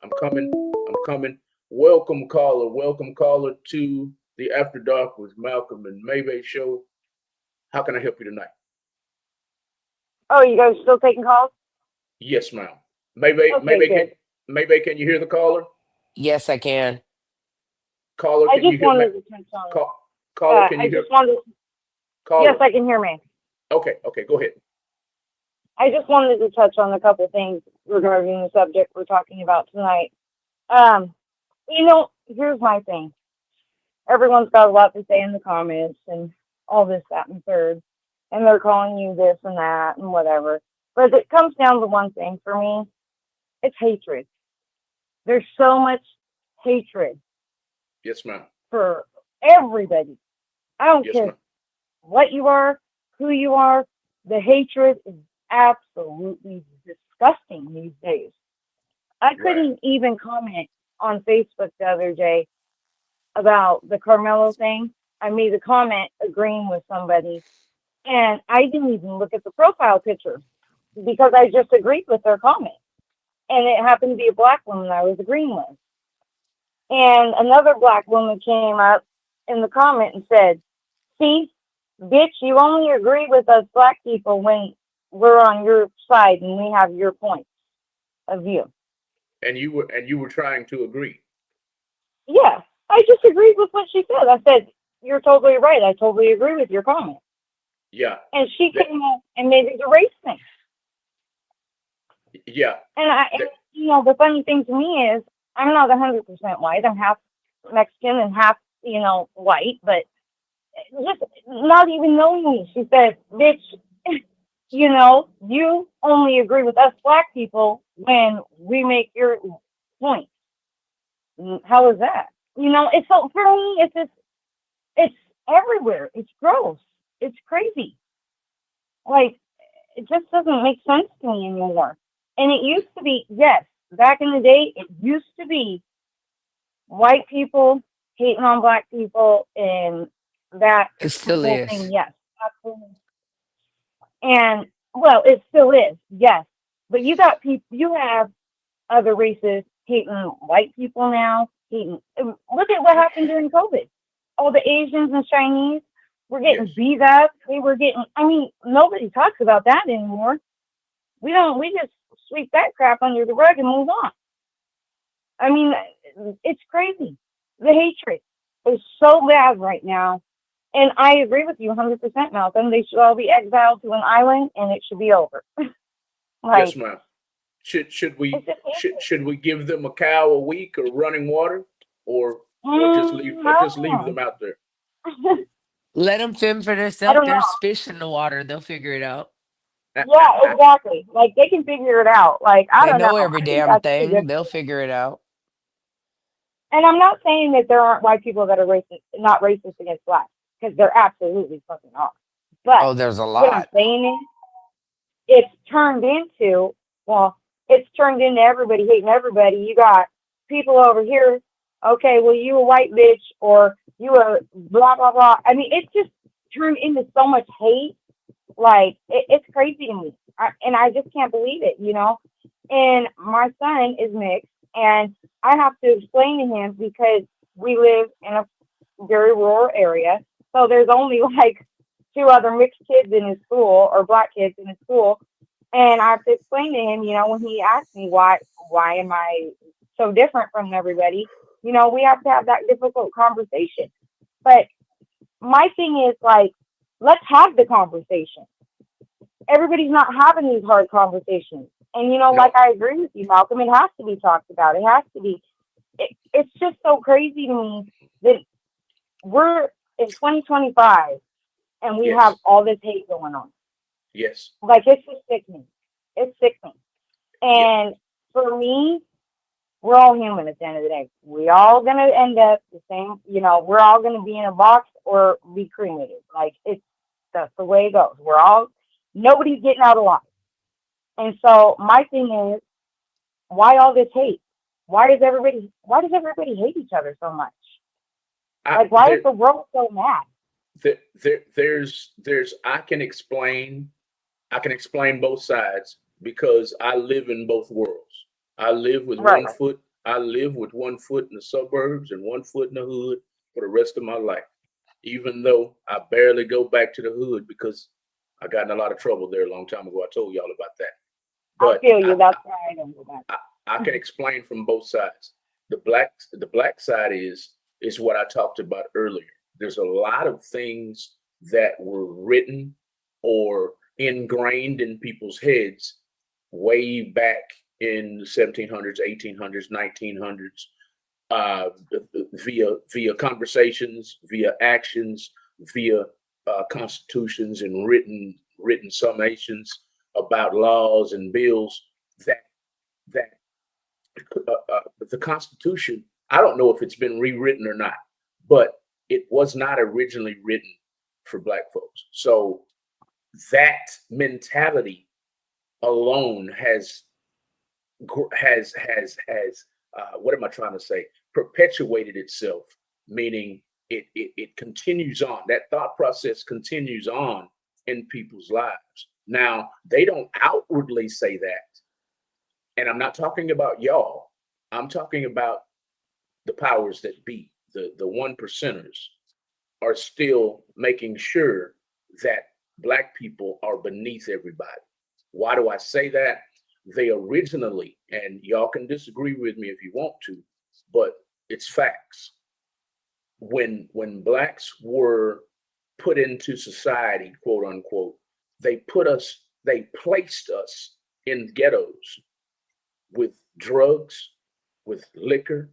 I'm coming. I'm coming. Welcome, caller. Welcome, caller, to the After Dark with Malcolm and Maybay show. How can I help you tonight?
Oh, you guys still taking calls?
Yes, ma'am. Maybay,
Okay, good.
Maybay, can you hear the caller?
Yes, I can.
Caller,
I
can you
just
hear me?
wanted to touch on.
Caller, can
I
you hear?
just wanted. Yes,
Caller.
I can hear me.
Okay, go ahead.
I just wanted to touch on a couple things regarding the subject we're talking about tonight. Um, here's my thing. Everyone's got a lot to say in the comments and all this, that, and third, and they're calling you this and that and whatever. But it comes down to one thing for me. It's hatred. There's so much hatred
Yes, ma'am.
for everybody. I don't
Yes,
care
ma'am.
what you are, who you are. The hatred is absolutely disgusting these days. I
Right.
couldn't even comment on Facebook the other day about the Carmelo thing. I made a comment agreeing with somebody, and I didn't even look at the profile picture because I just agreed with their comment. And it happened to be a black woman I was agreeing with. And another black woman came up in the comment and said, "See, bitch, you only agree with us black people when we're on your side and we have your points of view."
And you were trying to agree.
Yeah, I just agreed with what she said. I said, "You're totally right. I totally agree with your comment."
Yeah.
And she
That,
came up and made it a race thing.
yeah.
And the funny thing to me is I'm not 100% white. I'm half Mexican and half, white, but just not even knowing me, she said, "Bitch, you only agree with us black people when we make your point." How is that? It's so for me, it's everywhere. It's gross. It's crazy. Like, it just doesn't make sense to me anymore. And it used to be, yes, back in the day, it used to be white people hating on black people and that
It still
whole
is.
thing, yes, absolutely. And well, it still is, yes. But you have other races hating white people now. Look at what happened during COVID. All the Asians and Chinese were
Yes.
getting beat up. They were getting. I mean, nobody talks about that anymore. We don't. We just sweep that crap under the rug and move on. I mean, it's crazy. The hatred is so bad right now. And I agree with you 100%, Malcolm. They should all be exiled to an island and it should be over.
Yes,
Like,
ma'am. Should we
it's just hatred.
should we give them a cow a week or running water or just leave
No.
them out there?
Let them fend for
I
themselves.
don't know.
There's fish in the water. They'll figure it out.
Yeah, exactly. Like, they can figure it out. Like, I
They
don't know.
know every
I think
damn
that's the
thing.
difference.
They'll figure it out.
And I'm not saying that there aren't white people that are racist, not racist against blacks, because there absolutely fucking are. But
Oh, there's a
what I'm
lot.
saying is, it's turned into, well, it's turned into everybody hating everybody. You got people over here, okay, well, you a white bitch, or you a blah, blah, blah. I mean, it's just turned into so much hate. Like, it's crazy to me. And I just can't believe it, And my son is mixed, and I have to explain to him because we live in a very rural area. So there's only like two other mixed kids in his school, or black kids in his school. And I have to explain to him, when he asks me why am I so different from everybody, we have to have that difficult conversation. But my thing is, like, let's have the conversation. Everybody's not having these hard conversations. And,
No.
like, I agree with you, Malcolm, it has to be talked about. It has to be it's just so crazy to me that we're in 2025 and we have
Yes.
all this hate going on.
Yes.
Like, it's just sickening. It's sickening.
Yeah.
And for me, we're all human at the end of the day. We all gonna end up the same. We're all gonna be in a box or be cremated. Like, that's the way it goes. Nobody's getting out alive. And so my thing is, why all this hate? Why does everybody hate each other so much? Like, why is the world so mad?
There's I can explain both sides because I live in both worlds. I live with
Right.
I live with 1 foot in the suburbs and 1 foot in the hood for the rest of my life. Even though I barely go back to the hood because I got in a lot of trouble there a long time ago. I told y'all about that.
I
But
feel you. That's why I don't go back.
I can explain from both sides. The black side is what I talked about earlier. There's a lot of things that were written or ingrained in people's heads way back in the 1700s, 1800s, 1900s, via conversations, via actions, via constitutions and written summations about laws and bills that that the Constitution. I don't know if it's been rewritten or not, but it was not originally written for Black folks. So that mentality alone has what am I trying to say? Perpetuated itself, meaning it continues on. That thought process continues on in people's lives. Now, they don't outwardly say that. And I'm not talking about y'all. I'm talking about the powers that be, the 1%ers are still making sure that Black people are beneath everybody. Why do I say that? They originally, and y'all can disagree with me if you want to, but it's facts. When Blacks were put into society, quote unquote, they placed us in ghettos with drugs, with liquor,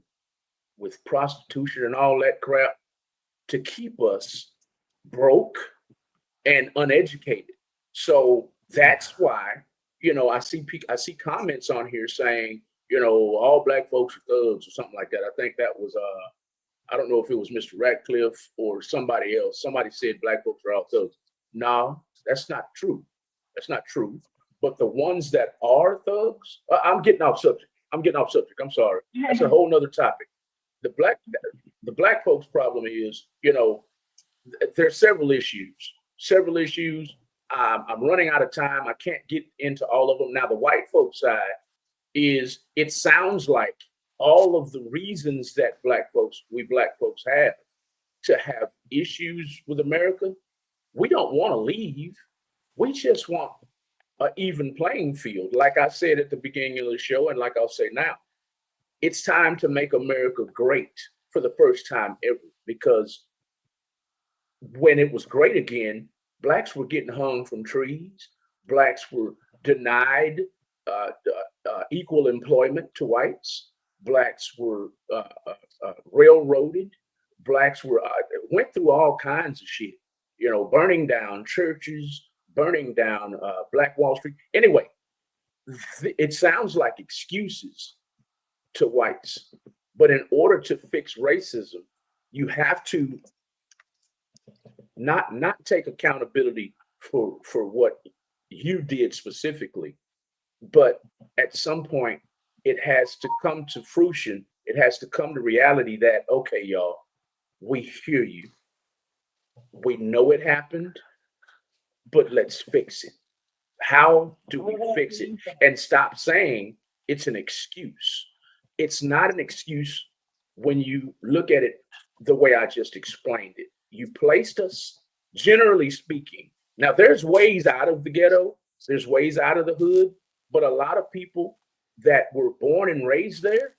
with prostitution and all that crap to keep us broke and uneducated. So that's why, I see comments on here saying, all Black folks are thugs or something like that. I think that was I don't know if it was Mr. Ratcliffe or somebody else. Somebody said Black folks are all thugs. No, that's not true. That's not true. But the ones that are thugs, I'm getting off subject. I'm sorry. That's a whole nother topic. The black folks problem is, there's several issues. I'm running out of time. I can't get into all of them. Now, the white folks side is, it sounds like all of the reasons that Black folks have to have issues with America, we don't want to leave. We just want an even playing field. Like I said at the beginning of the show, and like I'll say now, it's time to make America great for the first time ever, because when it was great again, Blacks were getting hung from trees. Blacks were denied equal employment to whites. Blacks were railroaded. Blacks went through all kinds of shit, burning down churches, burning down Black Wall Street. Anyway, it sounds like excuses to whites, but in order to fix racism, you have to not take accountability for what you did specifically, but at some point it has to come to fruition. It has to come to reality that, okay, y'all, we hear you. We know it happened, but let's fix it. How do we fix it? And stop saying it's an excuse. It's not an excuse when you look at it the way I just explained it. You placed us, generally speaking. Now, there's ways out of the ghetto, there's ways out of the hood, but a lot of people that were born and raised there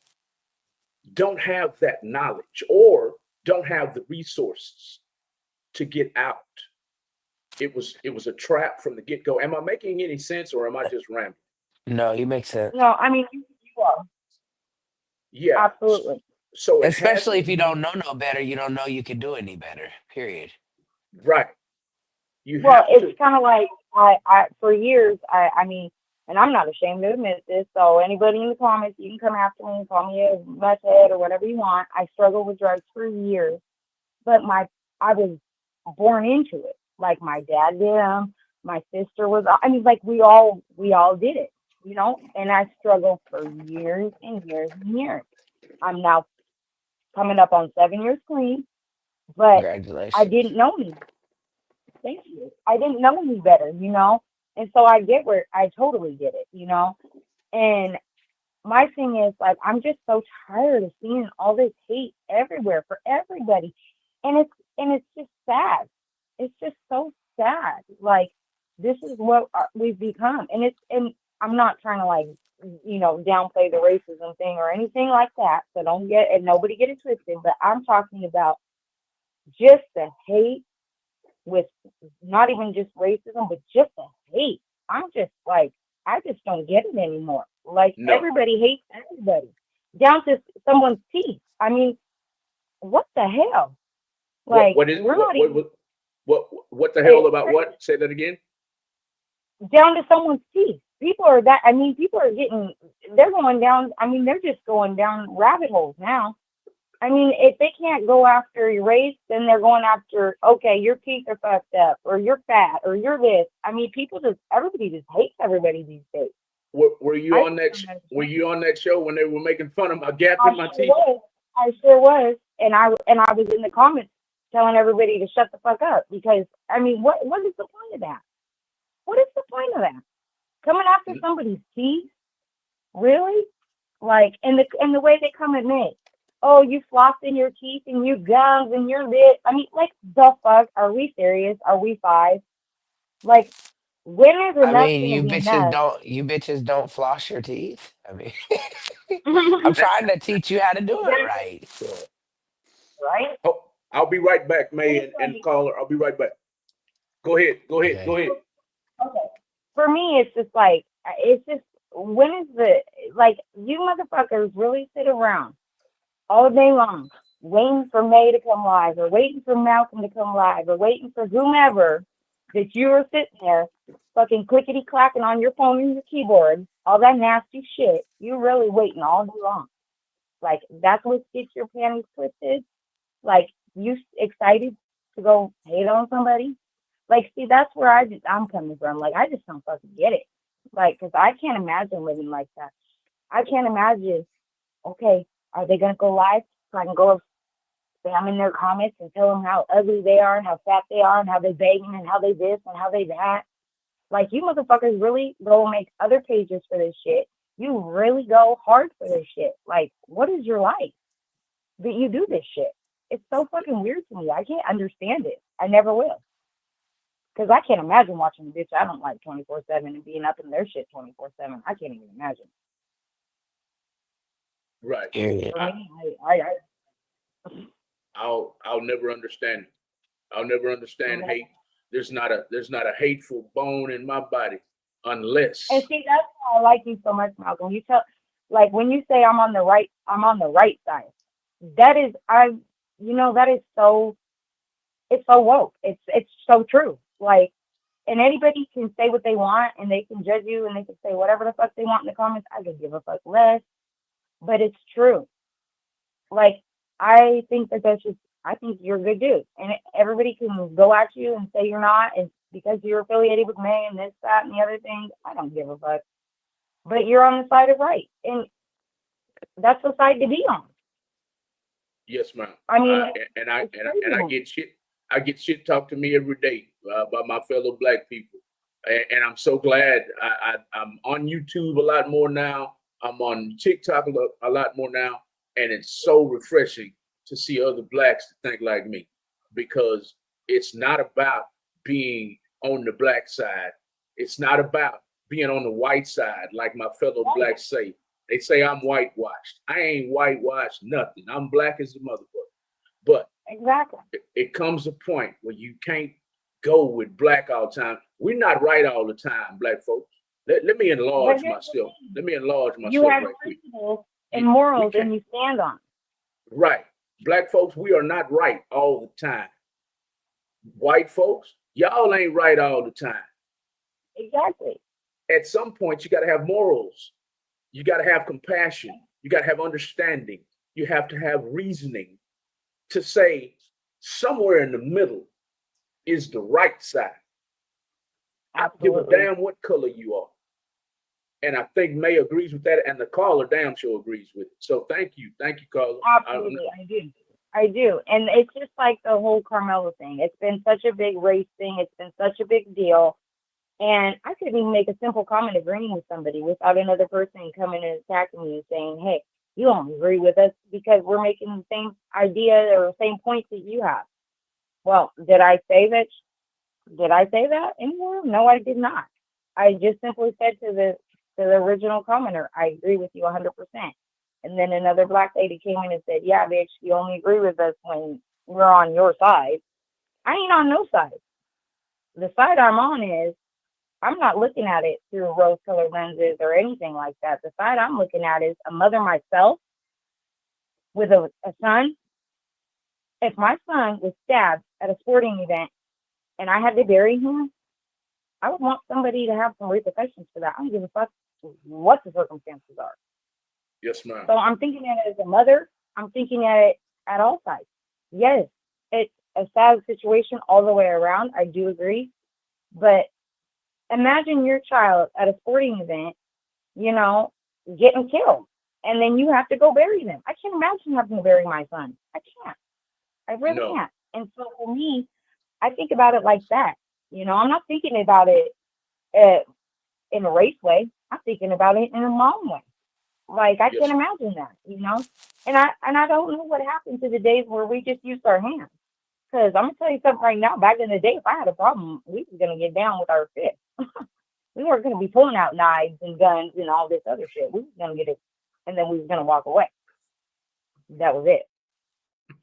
don't have that knowledge or don't have the resources to get out. It was a trap from the get-go. Am I making any sense, or am I just rambling?
No, you make sense.
No, I mean, you are.
Yeah.
Absolutely.
So it has
Especially
to
if you
be
don't know no better, you don't know you can do any better. Period.
right. You
Well,
have to.
it's kind of like for years, I mean, and I'm not ashamed to admit this. So anybody in the comments, you can come after me and call me a meth head or whatever you want. I struggled with drugs for years, but I was born into it. Like my dad did them, my sister was. I mean, like we all did it, And I struggled for years and years and years. I'm now coming up on 7 years clean, but I
Congratulations.
didn't know me. Thank you. I didn't know any better. And so I totally get it. And my thing is like I'm just so tired of seeing all this hate everywhere for everybody. And it's just sad. It's just so sad. Like this is what we've become. And I'm not trying to like downplay the racism thing or anything like that. So don't get and nobody get it twisted, but I'm talking about just the hate with not even just racism, but just the hate. I'm just like, I just don't get it anymore. Like
No.
everybody hates everybody, down to someone's teeth. I mean, what the hell? Like
What is
we're not even
what the hell
it's
about what? Say that again.
down to someone's teeth. People are that. I mean, people are they're going down. I mean, they're just going down rabbit holes now. I mean, if they can't go after your race, then they're going after, okay, your teeth are fucked up, or you're fat, or you're this. I mean, everybody just hates everybody these days.
Were you
I
on that?
just don't
Were
understand.
you on that show when they were making fun of my gap
I
in my
sure
teeth?
was. I sure was. And I was in the comments telling everybody to shut the fuck up because, I mean, what is the point of that? What is the point of that? Coming after somebody's teeth? Really? Like, and the way they come at me. Oh, you flossing your teeth and you gums and you're this. I mean, like, the fuck? Are we serious? Are we five? Like, when is
I
enough
mean,
gonna be enough?
you bitches don't floss your teeth. I mean, I'm trying to teach you how to do it
Exactly.
right. So,
Right?
Oh, I'll be right back,
And
May
it's
and
like,
caller. I'll be right back. Go ahead. Go ahead. Go
okay.
ahead.
okay. For me, it's just like, when is like, you motherfuckers really sit around all day long waiting for May to come live or waiting for Malcolm to come live or waiting for whomever that you are sitting there fucking clickety clacking on your phone and your keyboard, all that nasty shit. You're really waiting all day long. Like that's what gets your panties twisted. Like you excited to go hate on somebody. Like see, that's where I'm coming from. Like I just don't fucking get it. Like, cause I can't imagine living like that. I can't imagine. Okay, are they gonna go live so I can go spam in their comments and tell them how ugly they are and how fat they are and how they begging and how they this and how they that? Like you motherfuckers really go make other pages for this shit. You really go hard for this shit. Like, what is your life that you do this shit? It's so fucking weird to me. I can't understand it. I never will. Because I can't imagine watching a bitch I don't like 24/7 and being up in their shit 24/7. I can't even imagine.
Right.
Period.
For me, I
I'll never understand it. I'll never understand
okay.
hate. There's not a hateful bone in my body unless
And see, that's why I like you so much, Malcolm. Like when you say I'm on the right side. That is, that is so, it's so woke. It's so true. Like, and anybody can say what they want, and they can judge you, and they can say whatever the fuck they want in the comments. I could give a fuck less, but it's true. Like, I think you're a good dude, and everybody can go at you and say you're not, and because you're affiliated with me and this, that, and the other thing. I don't give a fuck. But you're on the side of right, and that's the side to be on.
yes, ma'am.
I mean,
And I
it's crazy.
and I get shit. I get shit talked to me every day by my fellow black people, and I'm so glad. I'm on YouTube a lot more now. I'm on TikTok a lot more now, and it's so refreshing to see other blacks that think like me, because it's not about being on the black side. It's not about being on the white side, like my fellow blacks say. They say I'm whitewashed. I ain't whitewashed nothing. I'm black as a motherfucker. But
Exactly.
it comes a point where you can't go with black all the time. We're not right all the time, black folks. Let me
But
enlarge
here's the
myself.
thing.
Let me enlarge
You
myself
have
right quick.
principles and
We
morals
can't.
and you stand on.
Right. Black folks, we are not right all the time. White folks, y'all ain't right all the time.
Exactly.
At some point, you got to have morals. You got to have compassion. You got to have understanding. You have to have reasoning to say somewhere in the middle is the right side. I don't give a
Absolutely.
damn what color you are. And I think May agrees with that, and the caller damn sure agrees with it. So thank you. Thank you, caller.
Absolutely. I do. I do. And it's just like the whole Carmelo thing. It's been such a big race thing. It's been such a big deal. And I couldn't even make a simple comment agreeing with somebody without another person coming and attacking me and saying, hey, you don't agree with us because we're making the same idea or the same points that you have. Well, did I say that? Did I say that anywhere? No, I did not. I just simply said to the original commenter, I agree with you 100%. And then another black lady came in and said, yeah, bitch, you only agree with us when we're on your side. I ain't on no side. The side I'm on is I'm not looking at it through rose-colored lenses or anything like that. The side I'm looking at is a mother myself with a son. If my son was stabbed at a sporting event and I had to bury him, I would want somebody to have some repercussions for that. I don't give a fuck what the circumstances are.
Yes, ma'am.
So I'm thinking at it as a mother. I'm thinking at it at all sides. Yes, it's a sad situation all the way around. I do agree. But imagine your child at a sporting event, getting killed. And then you have to go bury them. I can't imagine having to bury my son. I can't. I really can't. And so for me, I think about it like that. I'm not thinking about it in a race way. I'm thinking about it in a mom way. Like I can't imagine that, And I don't know what happened to the days where we just used our hands. Because I'm gonna tell you something right now. Back in the day, if I had a problem, we was gonna get down with our fists. We weren't gonna be pulling out knives and guns and all this other shit. We was gonna get it, and then we was gonna walk away. That was it.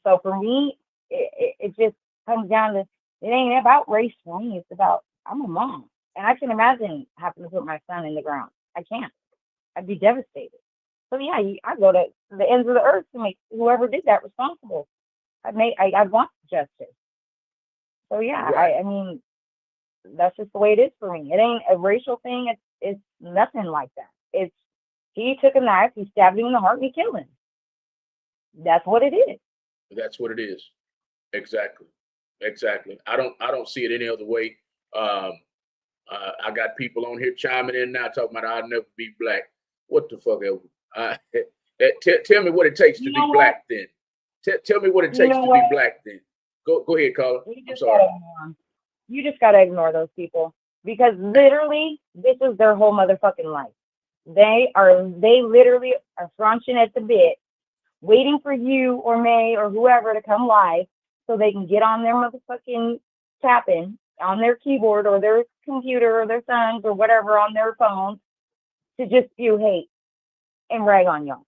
So for me, it just comes down to it ain't about race for me. It's about I'm a mom, and I can imagine having to put my son in the ground. I can't. I'd be devastated. So yeah, I go to the ends of the earth to make whoever did that responsible. I want justice. So yeah,
Right.
I mean, that's just the way it is for me. It ain't a racial thing. It's nothing like that. It's he took a knife, he stabbed him in the heart, and he killed him. That's what it is.
That's what it is. Exactly. Exactly. I don't see it any other way. I got people on here chiming in now talking about I'll never be black. What the fuck ever? Tell me what it takes to be black then. Tell me what it takes to be black then. Go ahead, caller. I'm sorry.
You just gotta ignore those people because literally this is their whole motherfucking life. They literally are scrunching at the bit, waiting for you or May or whoever to come live so they can get on their motherfucking tapping on their keyboard or their computer or their sons or whatever on their phone to just spew hate and rag on y'all.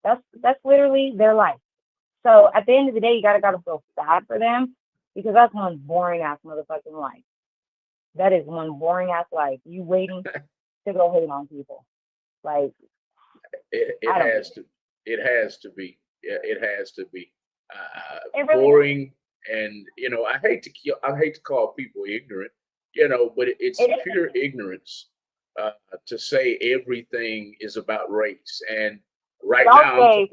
That's literally their life. So at the end of the day, you gotta feel sad for them because that's one boring ass motherfucking life. That is one boring ass life. You waiting to go hate on people. Like
it has to. It has to be. Yeah, it has to be.
It really
Boring, and I hate to call people ignorant, but it's pure ignorance to say everything is about race. And right now,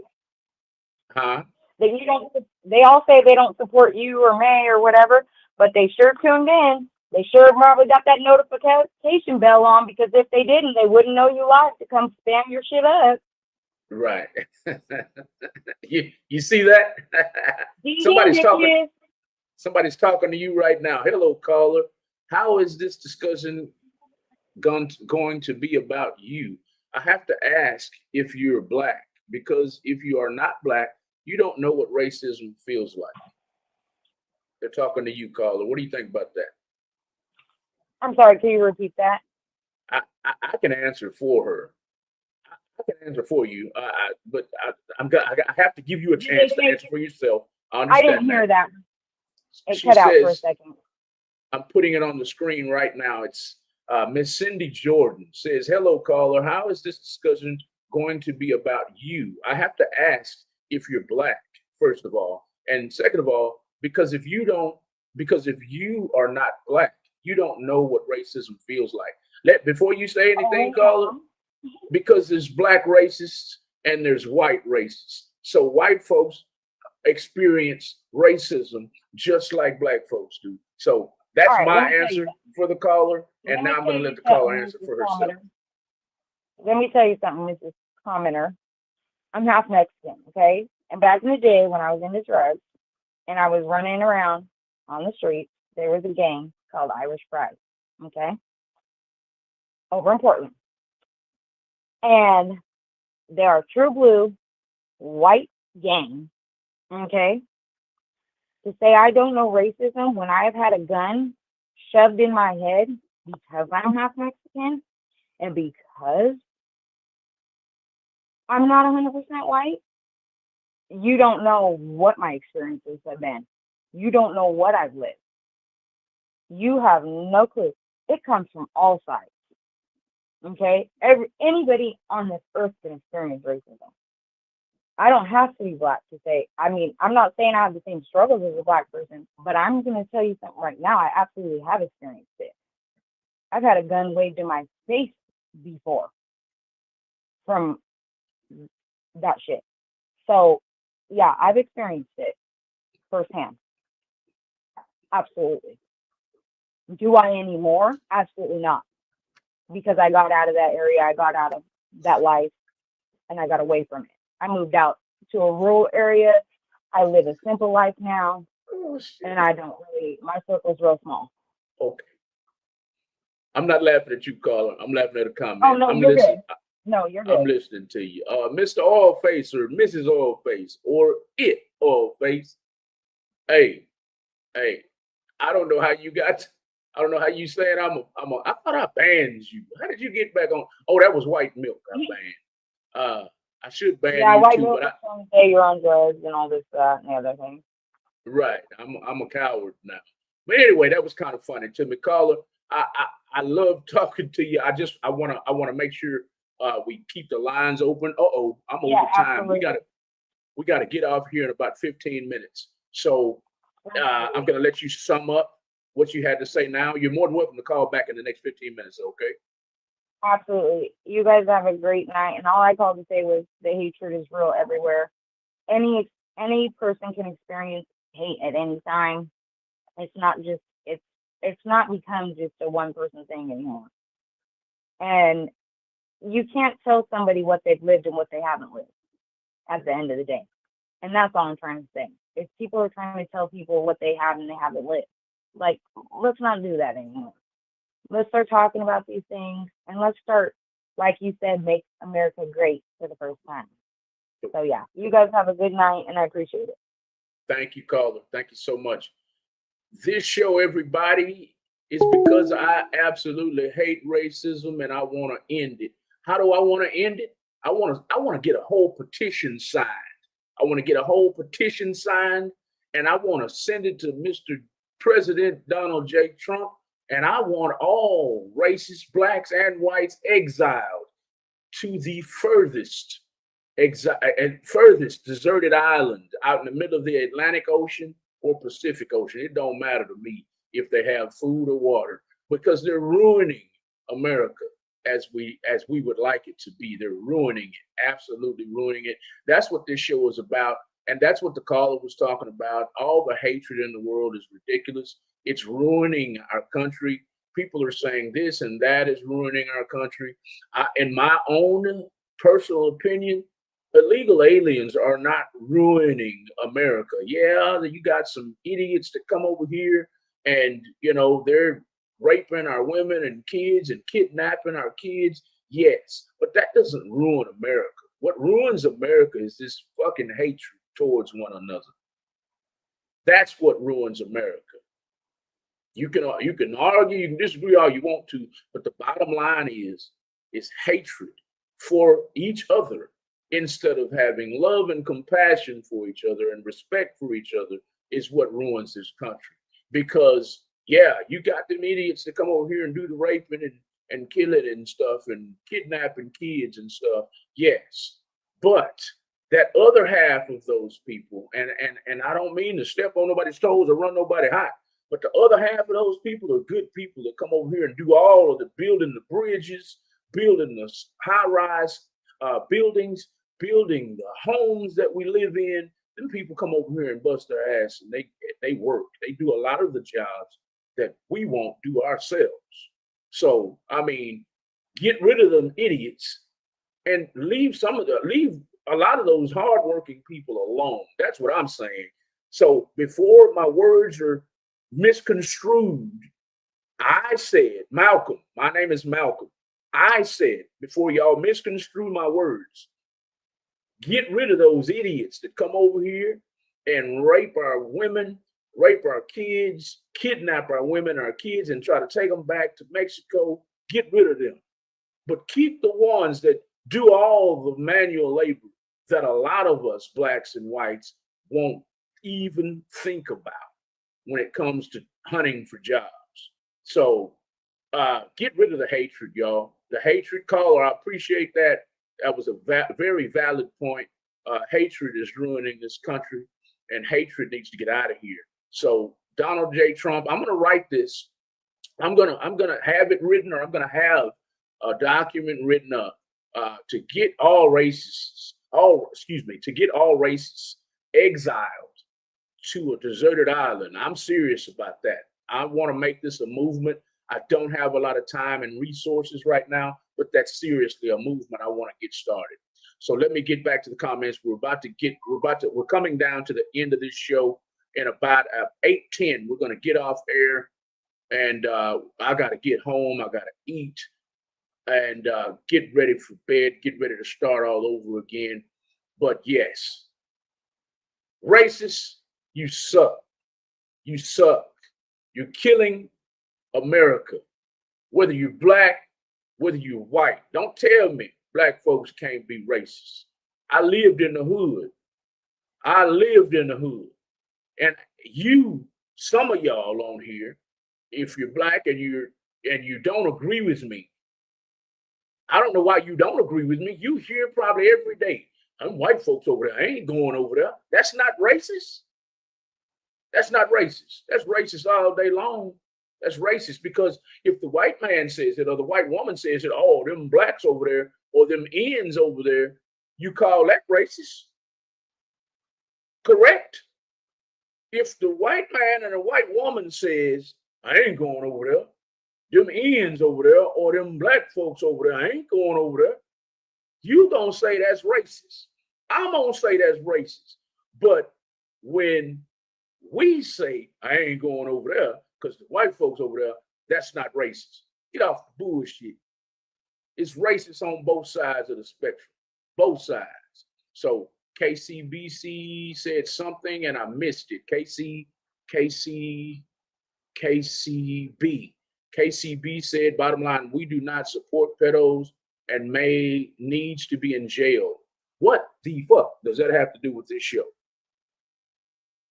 they all say they don't support you or May or whatever, but they sure tuned in. They sure probably got that notification bell on because if they didn't, they wouldn't know you live to come spam your shit up.
Right. you see that? Somebody's talking to you right now. Hello, caller. How is this discussion going to be about you? I have to ask if you're black, because if you are not black, you don't know what racism feels like. They're talking to you, caller. What do you think about that?
I'm sorry, can you repeat that?
I can answer for her. I can answer for you, but I have to give you a chance to answer for yourself.
I didn't hear that. It
She
cut out for a
says,
second.
I'm putting it on the screen right now. It's Miss Cindy Jordan says, hello, caller. How is this discussion going to be about you? I have to ask if you're black, first of all. And second of all, because if you are not black, you don't know what racism feels like. Before you say anything, caller, because there's black racists and there's white racists. So white folks experience racism just like black folks do. So that's
All right,
my
let me tell you
answer for the caller.
Let
And
me
now I'm
tell
going to
you
let the caller
something,
answer
Mrs.
for herself.
Commenter. Let me tell you something, Mrs. Commenter. I'm half Mexican, okay? And back in the day when I was into drugs and I was running around on the streets, there was a gang called Irish Pride, okay? Over in Portland. And they are true blue, white gang, okay? To say I don't know racism when I have had a gun shoved in my head because I'm half Mexican and because I'm not 100% white, you don't know what my experiences have been. You don't know what I've lived. You have no clue. It comes from all sides. Okay? Anybody on this earth can experience racism. I don't have to be black to say, I'm not saying I have the same struggles as a black person, but I'm going to tell you something right now. I absolutely have experienced it. I've had a gun waved in my face before from that shit. So, yeah, I've experienced it firsthand. Absolutely. Do I anymore? Absolutely not. Because I got out of that area, I got out of that life, and I got away from it. I moved out to a rural area. I live a simple life now, and I don't really, my circle's real small.
Okay. I'm not laughing at you, caller. I'm laughing at a comment.
Oh, no, you're good. No, you're good.
I'm listening to you. Mr. Oilface or Mrs. Oilface or it Oilface. Hey, I don't know how you got, I don't know how you said I thought I banned you. How did you get back on? Oh, that was white milk I banned. I should ban you
white
too,
milk
but
is trying to say you're on drugs and all this, and the other thing.
Right. I'm a coward now. But anyway, that was kind of funny to me, caller. I love talking to you. I wanna make sure we keep the lines open. I'm over time.
Absolutely.
We gotta get off here in about 15 minutes. So I'm gonna let you sum up what you had to say now. You're more than welcome to call back in the next 15 minutes, okay?
Absolutely. You guys have a great night. And all I called to say was the hatred is real everywhere. Any person can experience hate at any time. It's not become just a one person thing anymore. And you can't tell somebody what they've lived and what they haven't lived at the end of the day. And that's all I'm trying to say. If people are trying to tell people what they have and they haven't lived, like, let's not do that anymore. Let's start talking about these things, and let's start, like you said, make America great for the first time. So, yeah, you guys have a good night, and I appreciate it.
Thank you, caller. Thank you so much. This show, everybody, is because I absolutely hate racism and I want to end it. How do I want to end it? I want to get a whole petition signed. I want to get a whole petition signed, and I want to send it to Mr. President Donald J. Trump. And I want all racists, blacks and whites exiled to the furthest deserted island out in the middle of the Atlantic Ocean or Pacific Ocean. It don't matter to me if they have food or water, because they're ruining America as we would like it to be. They're ruining it, absolutely ruining it. That's what this show is about. And that's what the caller was talking about. All the hatred in the world is ridiculous. It's ruining our country. People are saying this and that is ruining our country. In my own personal opinion, illegal aliens are not ruining America. Yeah, you got some idiots that come over here and, they're raping our women and kids and kidnapping our kids. Yes, but that doesn't ruin America. What ruins America is this fucking hatred towards one another. That's what ruins America. You can argue, you can disagree all you want to, but the bottom line is hatred for each other instead of having love and compassion for each other and respect for each other is what ruins this country. Because you got them idiots that come over here and do the raping and kill it and stuff and kidnapping kids and stuff. Yes, but that other half of those people, and I don't mean to step on nobody's toes or run nobody hot, but the other half of those people are good people that come over here and do all of the building the bridges, building the high-rise buildings, building the homes that we live in. Them people come over here and bust their ass, and they work. They do a lot of the jobs that we won't do ourselves. So I mean, get rid of them idiots and leave a lot of those hardworking people alone. That's what I'm saying. So before my words are misconstrued, I said, Malcolm, my name is Malcolm. I said, before y'all misconstrue my words, get rid of those idiots that come over here and rape our women, rape our kids, kidnap our women, our kids, and try to take them back to Mexico. Get rid of them. But keep the ones that do all the manual labor that a lot of us, blacks and whites, won't even think about when it comes to hunting for jobs. So get rid of the hatred, y'all. The hatred caller, I appreciate that. That was a very valid point. Hatred is ruining this country, and hatred needs to get out of here. So Donald J. Trump, I'm going to write this. I'm gonna have it written, or I'm going to have a document written up to get all racists, to get all racists exiled to a deserted island. I'm serious about that. I want to make this a movement. I don't have a lot of time and resources right now, but that's seriously a movement I want to get started. So let me get back to the comments. We're coming down to the end of this show in about 8:10. We're going to get off air, and I got to get home. I got to eat and get ready for bed, get ready to start all over again. But yes, racists, you suck. You suck. You're killing America, whether you're black, whether you're white. Don't tell me black folks can't be racist. I lived in the hood. And you, some of y'all on here, if you're black and you don't agree with me, I don't know why you don't agree with me. You hear probably every day, I'm white folks over there. I ain't going over there. That's not racist. That's not racist. That's racist all day long. That's racist because if the white man says it or the white woman says it, oh, them blacks over there or them ends over there, you call that racist. Correct? If the white man and the white woman says, I ain't going over there, them ends over there or them black folks over there, I ain't going over there, you gonna say that's racist. I'm gonna say that's racist. But when we say, I ain't going over there, because the white folks over there, that's not racist. Get off the bullshit. It's racist on both sides of the spectrum, both sides. So KCBC said something and I missed it. KCB said, bottom line, we do not support pedos and needs to be in jail. What the fuck does that have to do with this show?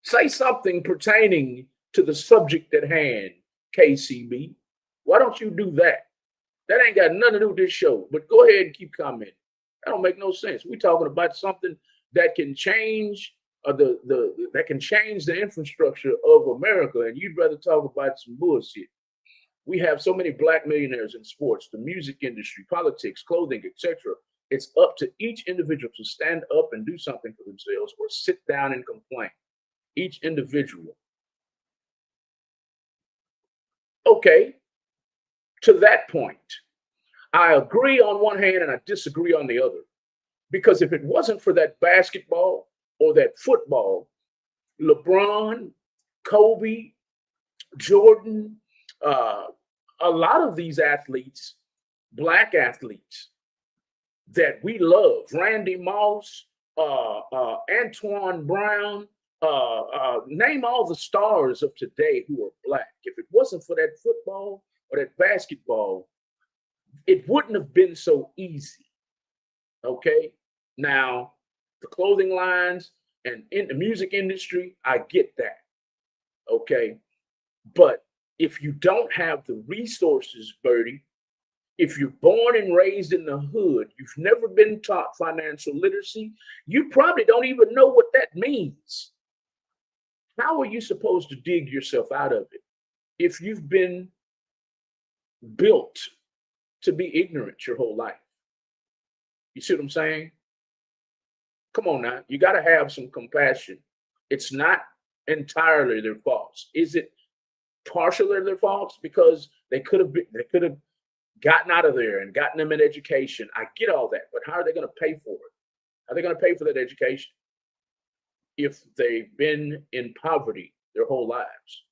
Say something pertaining to the subject at hand, KCB. Why don't you do that? That ain't got nothing to do with this show, but go ahead and keep commenting. That don't make no sense. We're talking about something that can change that can change the infrastructure of America, and you'd rather talk about some bullshit. We have so many black millionaires in sports, the music industry, politics, clothing, etc. It's up to each individual to stand up and do something for themselves or sit down and complain. Each individual. Okay, to that point, I agree on one hand and I disagree on the other. Because if it wasn't for that basketball or that football, LeBron, Kobe, Jordan, a lot of these athletes, black athletes that we love, Randy Moss, Antoine Brown, name all the stars of today who are black. If it wasn't for that football or that basketball, it wouldn't have been so easy. Okay. Now, the clothing lines and in the music industry, I get that. Okay. But if you don't have the resources, Bertie, If you're born and raised in the hood, you've never been taught financial literacy, you probably don't even know what that means. How are you supposed to dig yourself out of it if you've been built to be ignorant your whole life? You see what I'm saying? Come on now, you got to have some compassion. It's not entirely their faults. Is it partially their faults? Because they could have gotten out of there and gotten them an education. I get all that, but how are they going to pay for it? How are they going to pay for that education if they've been in poverty their whole lives?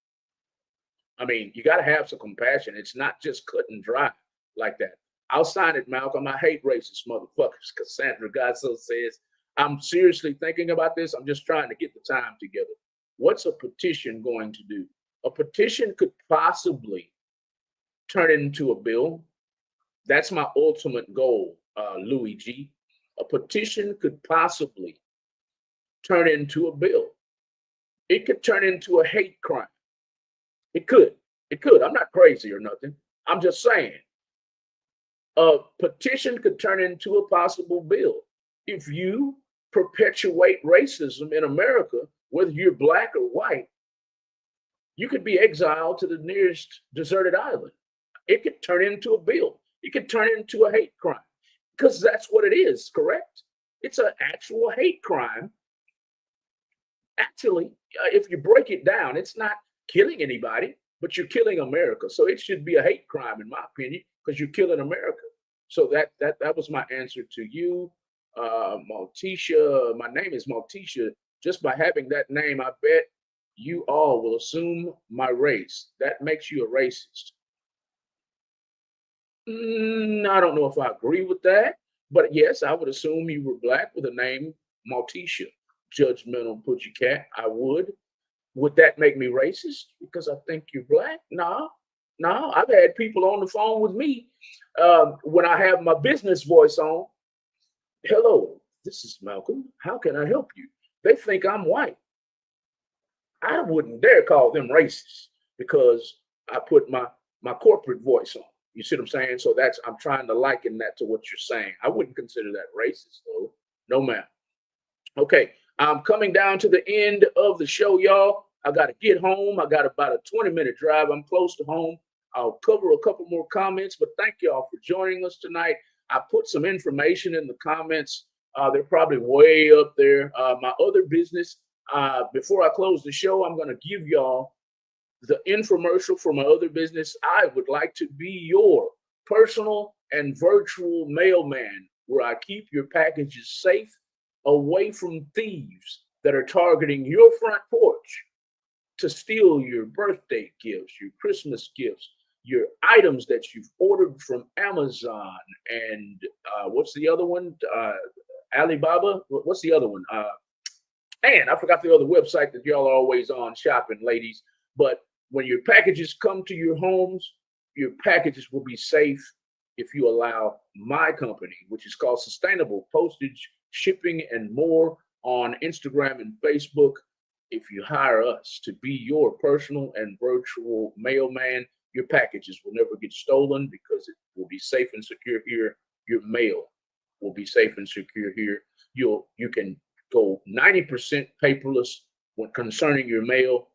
I mean, you got to have some compassion. It's not just cut and dry like that. I'll sign it, Malcolm. I hate racist motherfuckers. Cassandra Gasso says, I'm seriously thinking about this. I'm just trying to get the time together. What's a petition going to do? A petition could possibly turn into a bill. That's my ultimate goal, Louis G. A petition could possibly turn into a bill. It could turn into a hate crime. It could. It could. I'm not crazy or nothing. I'm just saying. A petition could turn into a possible bill. If you perpetuate racism in America, whether you're black or white, you could be exiled to the nearest deserted island. It could turn into a bill. It could turn into a hate crime because that's what it is, correct? It's an actual hate crime. Actually, if you break it down, it's not killing anybody, but you're killing America. So it should be a hate crime, in my opinion, because you're killing America. So that was my answer to you, Maltesia. My name is Maltesia. Just by having that name, I bet you all will assume my race. That makes you a racist. I don't know if I agree with that, but yes, I would assume you were black with a name Maltesia. Judgmental pudgy cat. I would. Would that make me racist because I think you're black? No. I've had people on the phone with me when I have my business voice on. Hello, this is Malcolm. How can I help you? They think I'm white. I wouldn't dare call them racist because I put my corporate voice on. You see what I'm saying? So I'm trying to liken that to what you're saying. I wouldn't consider that racist though. No, ma'am. Okay, I'm coming down to the end of the show, y'all. I got to get home. I got about a 20-minute drive. I'm close to home. I'll cover a couple more comments, but thank y'all for joining us tonight. I put some information in the comments. They're probably way up there. My other business, before I close the show, I'm going to give y'all the infomercial for my other business. I would like to be your personal and virtual mailman where I keep your packages safe away from thieves that are targeting your front porch to steal your birthday gifts, your Christmas gifts, your items that you've ordered from Amazon and what's the other one? Alibaba? What's the other one? And I forgot the other website that y'all are always on shopping, ladies. But when your packages come to your homes, your packages will be safe if you allow my company, which is called Sustainable Postage, Shipping, and More on Instagram and Facebook. If you hire us to be your personal and virtual mailman, your packages will never get stolen because it will be safe and secure here. Your mail will be safe and secure here. You can go 90% paperless when concerning your mail.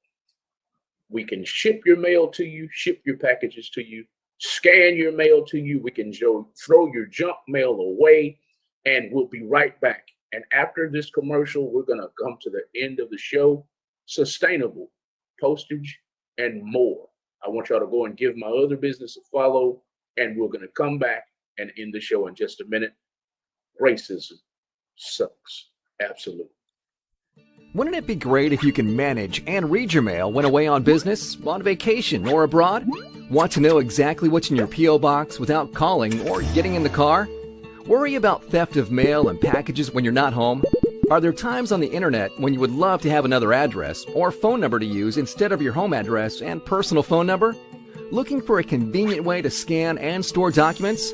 We can ship your mail to you, ship your packages to you, scan your mail to you. We can throw your junk mail away, and we'll be right back. And after this commercial, we're going to come to the end of the show. Sustainable Postage and More. I want y'all to go and give my other business a follow, and we're going to come back and end the show in just a minute. Racism sucks. Absolutely.
Wouldn't it be great if you can manage and read your mail when away on business, on vacation, or abroad? Want to know exactly what's in your P.O. box without calling or getting in the car? Worry about theft of mail and packages when you're not home? Are there times on the internet when you would love to have another address or phone number to use instead of your home address and personal phone number? Looking for a convenient way to scan and store documents?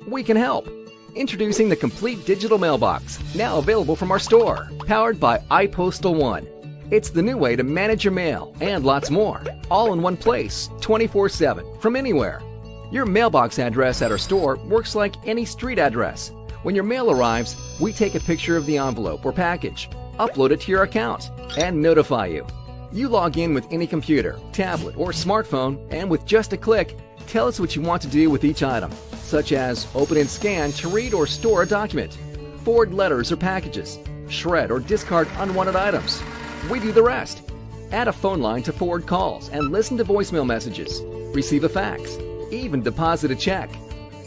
We can help. Introducing the complete digital mailbox, now available from our store, powered by iPostal One. It's the new way to manage your mail and lots more, all in one place, 24/7, from anywhere. Your mailbox address at our store works like any street address. When your mail arrives, we take a picture of the envelope or package, upload it to your account, and notify you. You log in with any computer, tablet, or smartphone, and with just a click, tell us what you want to do with each item, such as open and scan to read or store a document, forward letters or packages, shred or discard unwanted items. We do the rest. Add a phone line to forward calls and listen to voicemail messages, receive a fax, even deposit a check.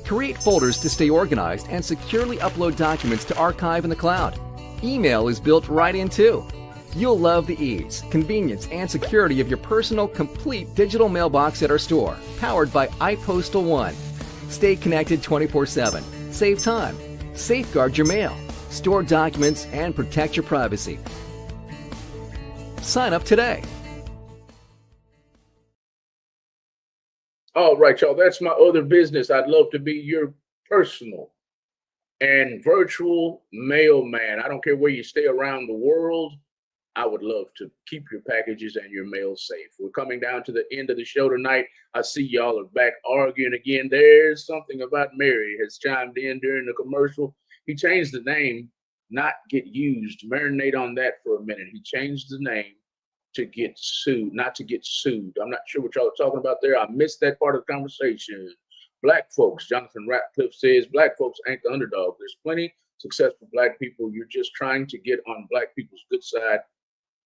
Create folders to stay organized and securely upload documents to archive in the cloud. Email is built right in too. You'll love the ease, convenience, and security of your personal, complete digital mailbox at our store, powered by iPostal One. Stay connected 24/7. Save time. Safeguard your mail. Store documents and protect your privacy. Sign up today.
All right, y'all. That's my other business. I'd love to be your personal and virtual mailman. I don't care where you stay around the world. I would love to keep your packages and your mail safe. We're coming down to the end of the show tonight. I see y'all are back arguing again. There's something about Mary has chimed in during the commercial. He changed the name, not get used. Marinate on that for a minute. He changed the name to get sued, not to get sued. I'm not sure what y'all are talking about there. I missed that part of the conversation. Black folks, Jonathan Ratcliffe says, black folks ain't the underdog. There's plenty successful black people. You're just trying to get on black people's good side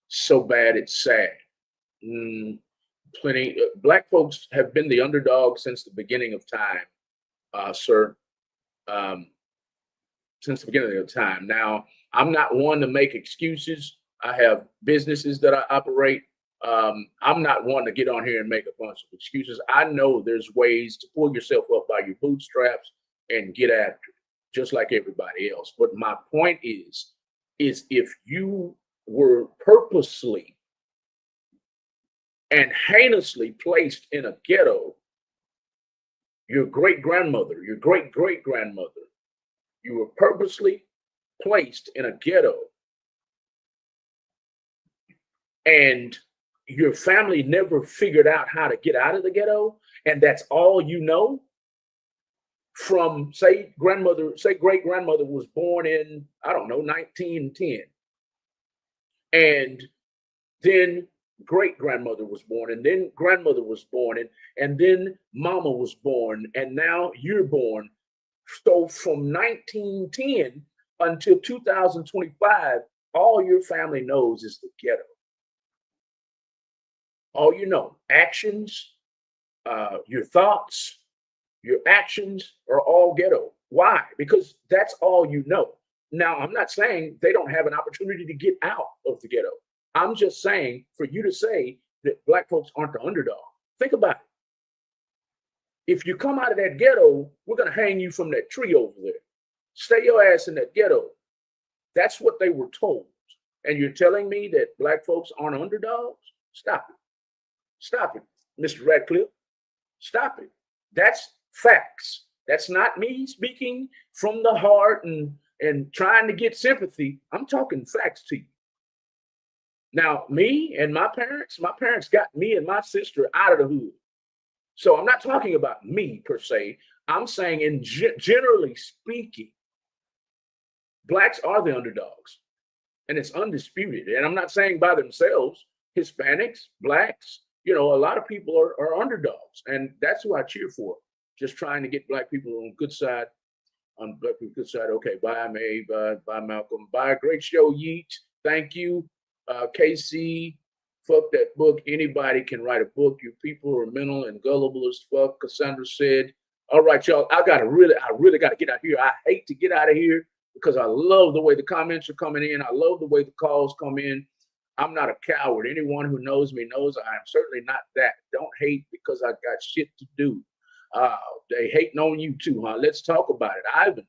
so bad it's sad. Plenty. Black folks have been the underdog since the beginning of time, sir. Since the beginning of time. Now, I'm not one to make excuses. I have businesses that I operate. I'm not one to get on here and make a bunch of excuses. I know there's ways to pull yourself up by your bootstraps and get after it, just like everybody else. But my point is if you were purposely and heinously placed in a ghetto, your great-grandmother, your great-great-grandmother, you were purposely placed in a ghetto, and your family never figured out how to get out of the ghetto, and that's all you know, from say great-grandmother was born in, I don't know, 1910, and then great-grandmother was born, and then grandmother was born, and then mama was born, and now you're born. So from 1910 until 2025, all your family knows is the ghetto. All you know, actions, your thoughts, your actions are all ghetto. Why? Because that's all you know. Now, I'm not saying they don't have an opportunity to get out of the ghetto. I'm just saying for you to say that black folks aren't the underdog. Think about it. If you come out of that ghetto, we're going to hang you from that tree over there. Stay your ass in that ghetto. That's what they were told. And you're telling me that black folks aren't underdogs? Stop it. Stop it, Mr. Radcliffe. Stop it. That's facts. That's not me speaking from the heart and trying to get sympathy. I'm talking facts to you. Now, me and my parents got me and my sister out of the hood. So I'm not talking about me per se. I'm saying generally speaking, blacks are the underdogs, and it's undisputed. And I'm not saying by themselves. Hispanics, blacks, a lot of people are underdogs, and that's who I cheer for. Just trying to get black people on good side, black people's good side. Okay, bye, May, bye, Malcolm, bye. Great show, Yeet. Thank you, KC. Fuck that book. Anybody can write a book. You people are mental and gullible as fuck. Cassandra said. All right, y'all. I really got to get out here. I hate to get out of here because I love the way the comments are coming in. I love the way the calls come in. I'm not a coward. Anyone who knows me knows I am certainly not that. Don't hate because I got shit to do. They hating on you too, huh? Let's talk about it. Ivan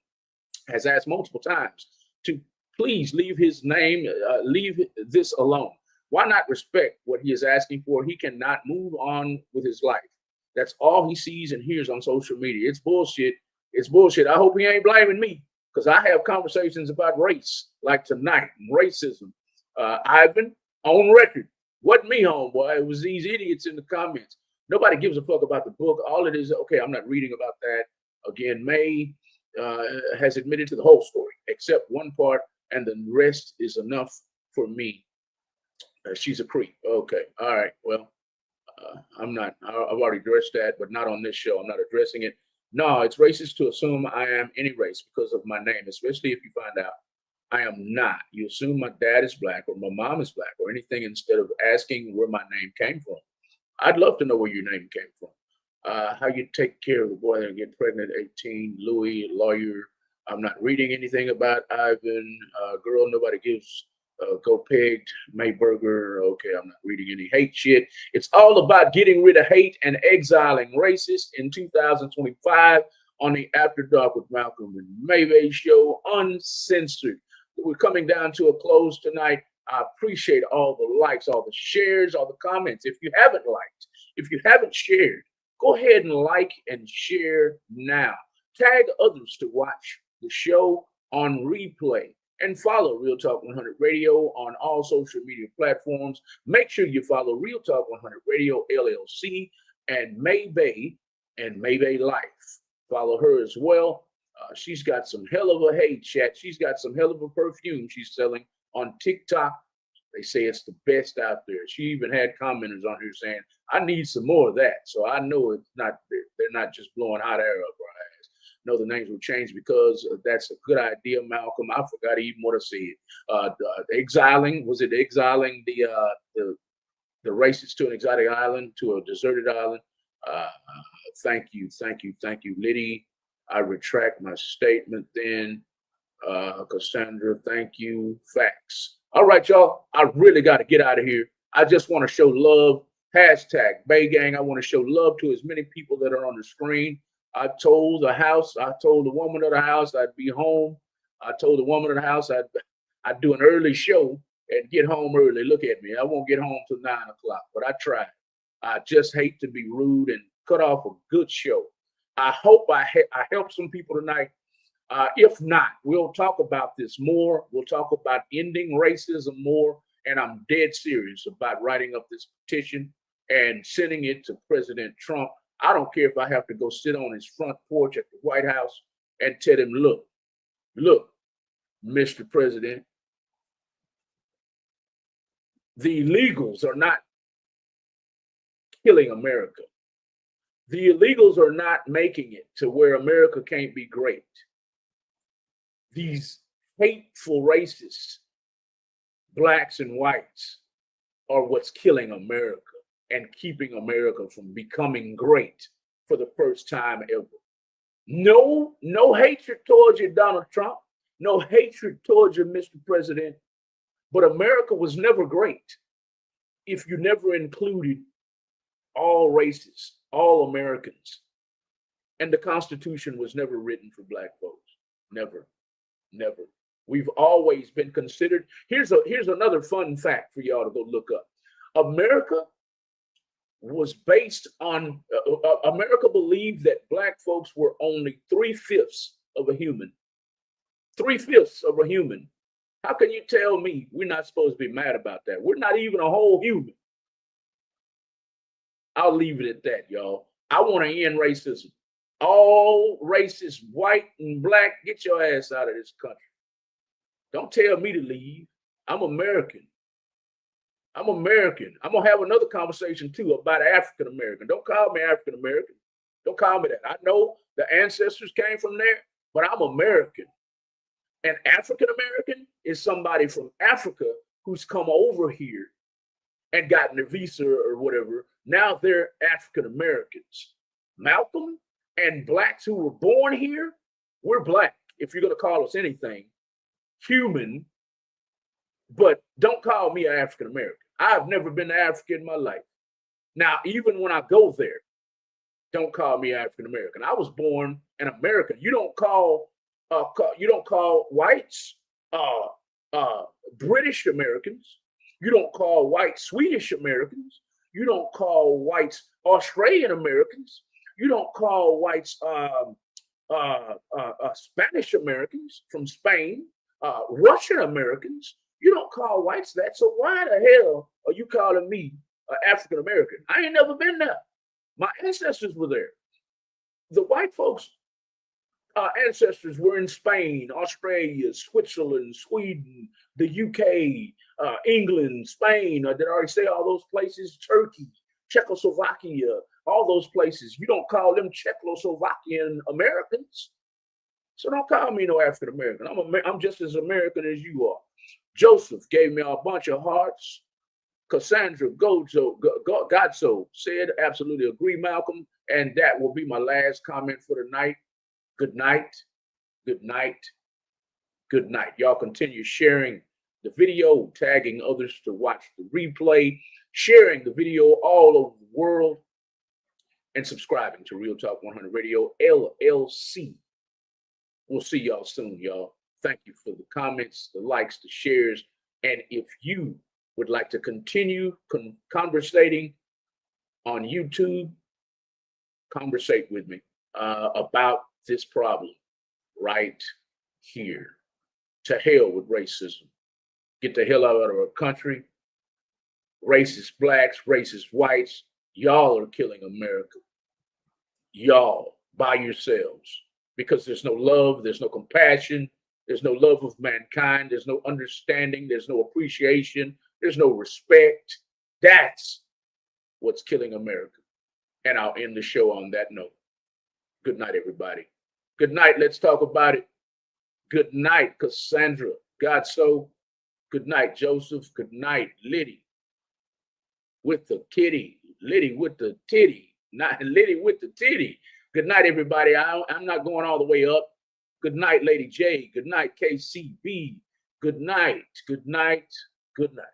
has asked multiple times to please leave his name, leave this alone. Why not respect what he is asking for? He cannot move on with his life. That's all he sees and hears on social media. It's bullshit. It's bullshit. I hope he ain't blaming me because I have conversations about race like tonight, racism. Ivan, on record. Wasn't me, homeboy. It was these idiots in the comments. Nobody gives a fuck about the book. All it is, okay, I'm not reading about that. Again, May has admitted to the whole story, except one part, and the rest is enough for me. She's a creep. Okay, all right. Well, I'm not. I've already addressed that, but not on this show. I'm not addressing it. No, it's racist to assume I am any race because of my name, especially if you find out I am not. You assume my dad is black or my mom is black or anything instead of asking where my name came from. I'd love to know where your name came from. How you take care of a boy that get pregnant at 18, Louis, lawyer. I'm not reading anything about Ivan, girl nobody gives, go pegged, Mayberger. Okay, I'm not reading any hate shit. It's all about getting rid of hate and exiling racists in 2025 on the After Dark with Malcolm and Maybay show, uncensored. We're coming down to a close tonight. I appreciate all the likes, all the shares, all the comments. If you haven't liked, if you haven't shared, go ahead and like and share now. Tag others to watch the show on replay and follow Real Talk 100 Radio on all social media platforms. Make sure you follow Real Talk 100 Radio LLC and Maybay Life. Follow her as well. She's got some hell of a hate chat. She's got some hell of a perfume she's selling on TikTok. They say it's the best out there. She even had commenters on here saying, I need some more of that. So I know it's not, they're not just blowing hot air up our ass. No, the names will change because that's a good idea, Malcolm. I forgot even what I said. Exiling the racists to an exotic island, to a deserted island? Thank you, Liddy. I retract my statement then. Cassandra, thank you. Facts. All right, y'all. I really got to get out of here. I just want to show love. Hashtag Bay Gang. I want to show love to as many people that are on the screen. I told the woman of the house I'd be home. I told the woman of the house I'd do an early show and get home early. Look at me. I won't get home till 9 o'clock, but I tried. I just hate to be rude and cut off a good show. I hope I helped some people tonight. If not, we'll talk about this more. We'll talk about ending racism more. And I'm dead serious about writing up this petition and sending it to President Trump. I don't care if I have to go sit on his front porch at the White House and tell him, look, Mr. President, the illegals are not killing America. The illegals are not making it to where America can't be great. These hateful racists, blacks and whites, are what's killing America and keeping America from becoming great for the first time ever. No hatred towards you, Donald Trump. No hatred towards you, Mr. President. But America was never great if you never included all races, all Americans. And the Constitution was never written for black folks. Never. We've always been considered. Here's another fun fact for y'all to go look up. America was based on, America believed that black folks were only 3/5 of a human. 3/5 of a human. How can you tell me we're not supposed to be mad about that? We're not even a whole human. I'll leave it at that, y'all. I want to end racism. All races, white and black, get your ass out of this country. Don't tell me to leave. I'm American. I'm American. I'm going to have another conversation, too, about African American. Don't call me African American. Don't call me that. I know the ancestors came from there, but I'm American. And African American is somebody from Africa who's come over here and gotten a visa or whatever. Now they're African Americans. Malcolm and blacks who were born here, we're black. If you're going to call us anything, human, but don't call me an African American. I've never been to Africa in my life. Now, even when I go there, don't call me African American. I was born an American. You don't call whites British Americans. You don't call white Swedish Americans. You don't call whites Australian Americans. You don't call whites Spanish Americans from Spain, Russian Americans. You don't call whites that. So why the hell are you calling me African American? I ain't never been there. My ancestors were there. The white folks, ancestors were in Spain, Australia, Switzerland, Sweden, the UK, England, Spain. Did I already say all those places? Turkey, Czechoslovakia, all those places. You don't call them Czechoslovakian Americans. So don't call me no African American. I'm just as American as you are. Joseph gave me a bunch of hearts. Cassandra Godso said, absolutely agree, Malcolm. And that will be my last comment for tonight. Good night. Good night. Good night. Y'all continue sharing the video, tagging others to watch the replay, sharing the video all over the world, and subscribing to Real Talk 100 Radio LLC. We'll see y'all soon, y'all. Thank you for the comments, the likes, the shares. And if you would like to continue conversating on YouTube, conversate with me about this problem right here. To hell with racism. Get the hell out of our country. Racist blacks, racist whites, y'all are killing America. Y'all by yourselves. Because there's no love, there's no compassion, there's no love of mankind, there's no understanding, there's no appreciation, there's no respect. That's what's killing America. And I'll end the show on that note. Good night, everybody. Good night. Let's talk about it. Good night, Cassandra. God so. Good night, Joseph. Good night, Liddy. With the kitty. Liddy with the titty. Not Liddy with the titty. Good night, everybody. I'm not going all the way up. Good night, Lady J. Good night, KCB. Good night. Good night. Good night.